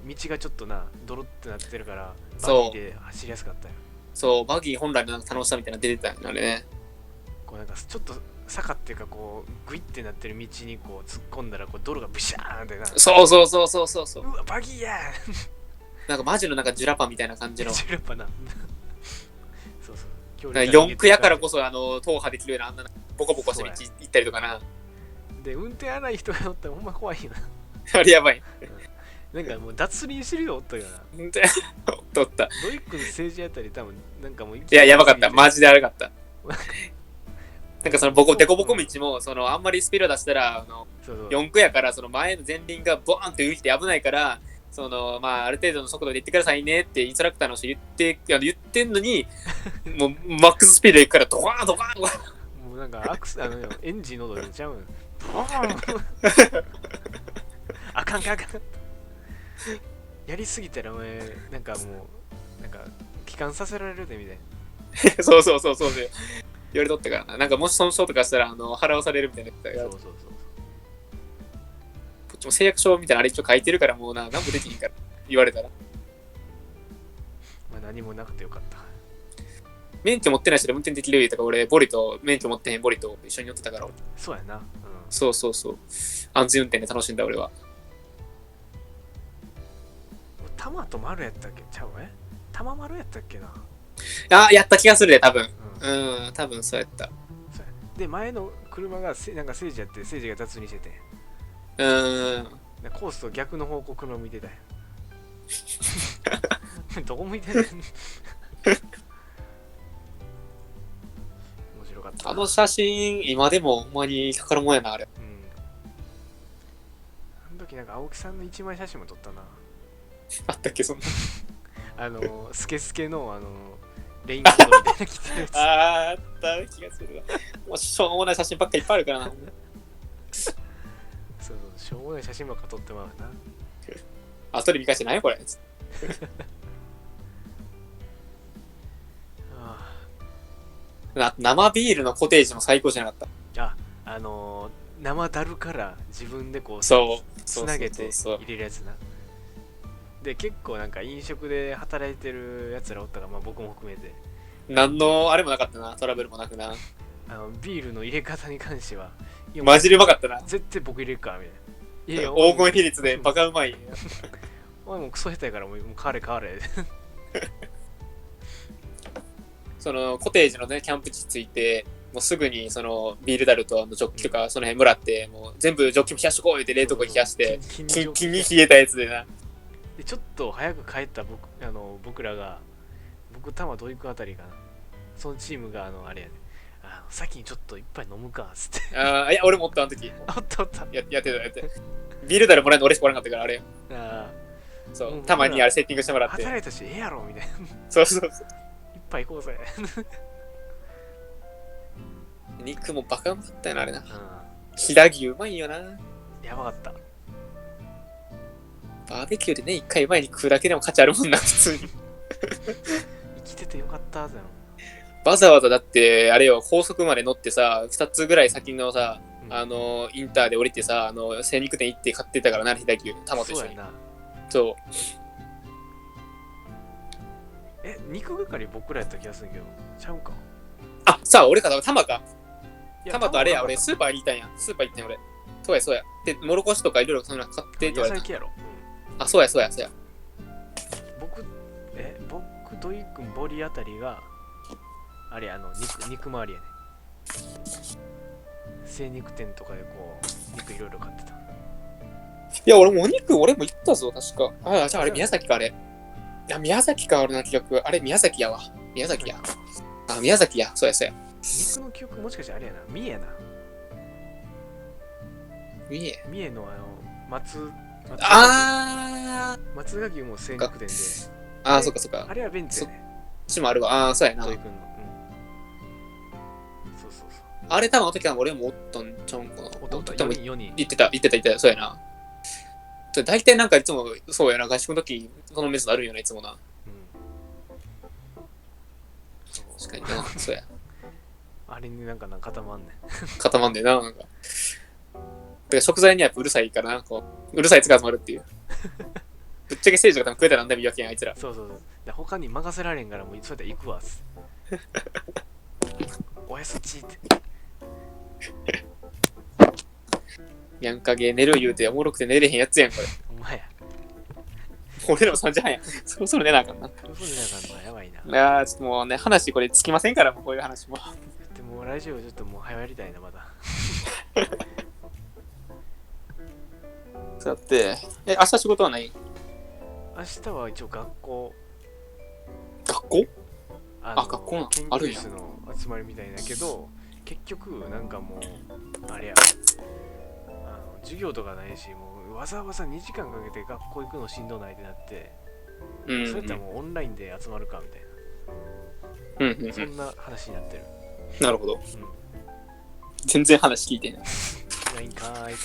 道がちょっとな、ドロってなってるから、バギーで走りやすかったよ。そう、バギー本来のなんか楽しさみたいなの出てたよね、あれね。こうなんかちょっと坂っていうかこうグイってなってる道にこう突っ込んだらこう泥がブシャーンってな。そうそうそうそうそうそう。うわバギーやなんかマジのなんかジュラパみたいな感じの。ジュラパな。そうそう。4区やからこそ踏破できるようなあんなボコボコして道行ったりとかな。で運転荒い人が乗ったらほんま怖いよな。あれやばい。なんかもう脱輪してるよおったよな。おったおった。ドイックの政治あたり多分なんかもういややばかった。マジで悪かった。なんかそのデコボコ道もあんまりスピード出したら4区やからその前の前輪がボーンって浮いて危ないからまあある程度の速度で行ってくださいねってインストラクターの人言ってんのにもうマックススピードで行くからドカーンドカーン。もうなんかエンジンの音出ちゃうん。ボーンあかんかんかん。やりすぎたらお前なんかもうなんか帰還させられるでみたいな。そうそうそうそう言われとったからな。なんかもし損傷とかしたら払わされるみたいな。そうそうそう。こっちも誓約書みたいなあれ一応書いてるからもう何もできへんから言われたら。まあ何もなくてよかった。免許持ってない人で運転できるとか俺ボリと免許持ってへんボリと一緒に乗ってたから。そうやな。うん、そうそうそう。安全運転で楽しんだ俺は。タマと丸やったっけちゃうタマ丸やったっけな。あ、やった気がするで多分。多分そうやった。で前の車がなんか政治やって政治が雑にしてて。コースと逆の方向車向いてたよ。どこ向いてんねん。面白かった。あの写真今でもほんまに宝物やなあれ。あの時なんか青木さんの一枚写真も撮ったな。あったっけそんな。スケスケのレインコードみたいな着てるやつ。あった気がするわ。もうしょうもない写真ばっかりいっぱいあるからな。そうしょうもない写真ばっか撮ってまうな。後で見返してないこれ。生ビールのコテージも最高じゃなかった。生だるから自分でこうつなげて入れるやつな。で結構なんか飲食で働いてるやつらおったから、まあ僕も含めて何のあれもなかったな、トラブルもなくな。ビールの入れ方に関してはマジでうまかったな。絶対僕入れるかみたいな。いや黄金比率でバカうまい。お前もうクソ下手やからもう変われそのコテージのねキャンプ地着いて、もうすぐにそのビールダルとジョッキとかその辺もらって、もう全部ジョッキも冷やしとこうって冷凍庫に冷やして、キンキンに冷えたやつでな。でちょっと早く帰った僕らが、僕多摩どう行くあたりかな、そのチームがあれやね、先にちょっと一杯飲むかっつって。いや俺もおったあの時。おったやってた。ビールダルもらえるの俺しかおらなかったからあれ。そうたまにあれセッティングしてもらって。働いたしええやろみたいな。そう。一杯行こうぜ。肉もバカうまかったよなあれな。飛騨牛うまいよな。やばかった。バーベキューでね、一回前に食うだけでも価値あるもんな、普通に。生きててよかったぜ。わざわざだって、あれよ、高速まで乗ってさ、2つぐらい先のさ、インターで降りてさ、精肉店行って買ってたからな、飛騨牛、玉と一緒に。そう。肉係僕らやった気がするけど、ちゃうか。さあ、俺か、玉か。玉とあれや、俺、スーパーにいたんや。スーパー行ってん、俺。そうや。で、もろこしとかいろいろそういうの買ってとか。野菜系やろ。そうや。僕、土井くん、ボリあたりが、あれ、肉回りやね。精肉店とかでこう、肉いろいろ買ってた。いや、俺もお肉、俺も行ったぞ、確か。じゃああれ、宮崎か、あれ。いや、宮崎か、俺の記憶。あれ、宮崎やわ。宮崎や。そうや。肉の記憶、もしかしてあれやな。三重やな。三重の松ヶ牛も精肉店で。そっか。あれはベンツやね。そっちもあるわ。そうやな。土井くんの。そう。あれ多分あの時は俺もおったんちゃうんかな。4人。言ってた。そうやな。大体なんかいつもそうやな。合宿の時、そのメスあるよな、いつもな。確かにな。そうや。あれになんか固まんねん。固まんねんな、なんか。食材にはやっぱうるさいからな、こう。うるさいやつが集まるっていう。ぶっちゃけ聖女が多分食えたらなんだ見分けん、あいつら。そう。他に任せられんからもうそうやったら行くわっす。おやすちって。やんかげ寝る言うておもろくて寝れへんやつやん、これ。お前や。俺らも3時半や。そろそろ寝なあかんな。やばいな。ちょっともうね、話これつきませんから、もうこういう話も。でもラジオちょっともう早やりたいな、まだ。だって、明日仕事はない？明日は一応学校。学校学校な研究室の集まりみたいだけど、結局なんかもうあれや、授業とかないし、もうわざわざ2時間かけて学校行くのしんどないってなって、そうやったらもうオンラインで集まるかみたいな、そんな話になってる。なるほど、全然話聞いてない。ないんかーい。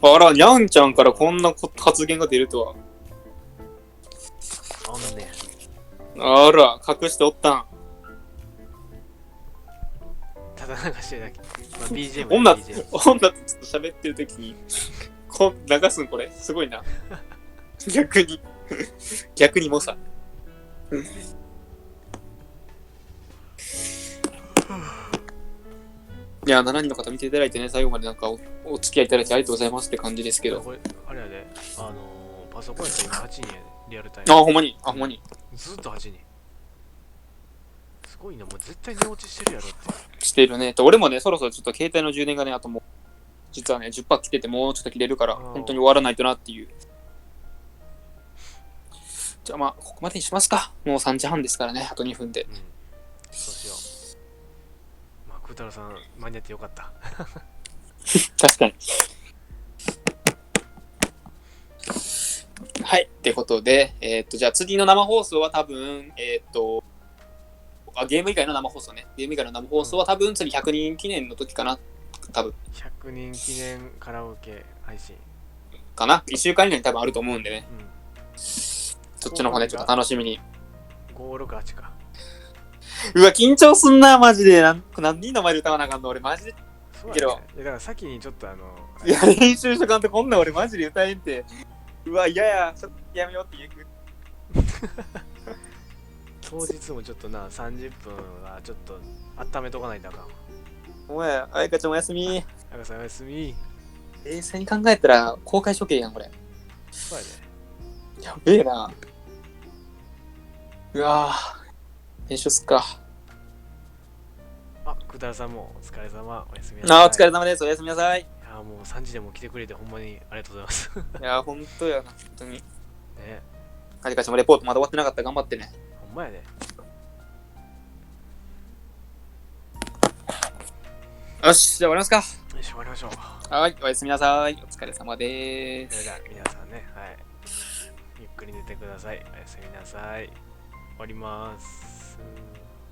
あら、にゃんちゃんからこんな発言が出るとは。あら、隠しておったん。ただ流してるだけ。BGM 女とちょっと喋ってるときに流すんこれすごいな。逆にもさ。いや、7人の方見ていただいてね、最後までなんか お付き合いいただいてありがとうございますって感じですけど。これあれやで、パソコンやったら8人やで、リアルタイム。ほんまに。ずっと8人。すごいな、もう絶対寝落ちしてるやろって。してるね。俺もね、そろそろちょっと携帯の充電がね、あともう、実はね、10%来てて、もうちょっと切れるから、本当に終わらないとなっていう。じゃあここまでにしますか。もう3時半ですからね、あと2分で。そうしよう。空太郎さん、間に合ってよかった。確かに。はい。ってことで、じゃあ次の生放送は多分、ゲーム以外の生放送ね。ゲーム以外の生放送は多分次100人記念の時かな。多分。100人記念カラオケ配信。かな。1週間以内に多分あると思うんでね。そっちの方ね、ちょっと楽しみに。568か。うわ、緊張すんな、マジで。何人の前で歌わなあかんの俺、マジで。そうだね。だから先にちょっといや、練習しとかんとこんな俺マジで歌えんて。うわ、嫌や。ちょっとやめようって言う。当日もちょっとな、30分はちょっと温めとかないとあかん。お前、あやかちゃんおやすみ。あかさんおやすみ。冷静に考えたら公開処刑やん、これ。そうやで。やべえな。うわぁ。編集すっか。あ、くだらさんもお疲れ様。おやすみなさい。お疲れ様です。おやすみなさい。いや、もう3時でも来てくれてほんまにありがとうございます。いや、ほんとやな、本当に。ね。あやかちゃんもレポートまだ終わってなかったら頑張ってね。ほんまやで。よし、じゃあ終わりますか。よし、終わりましょう。はい、おやすみなさい。お疲れ様でそれす。では皆さんね、はい。ゆっくり寝てください。おやすみなさい。終わります。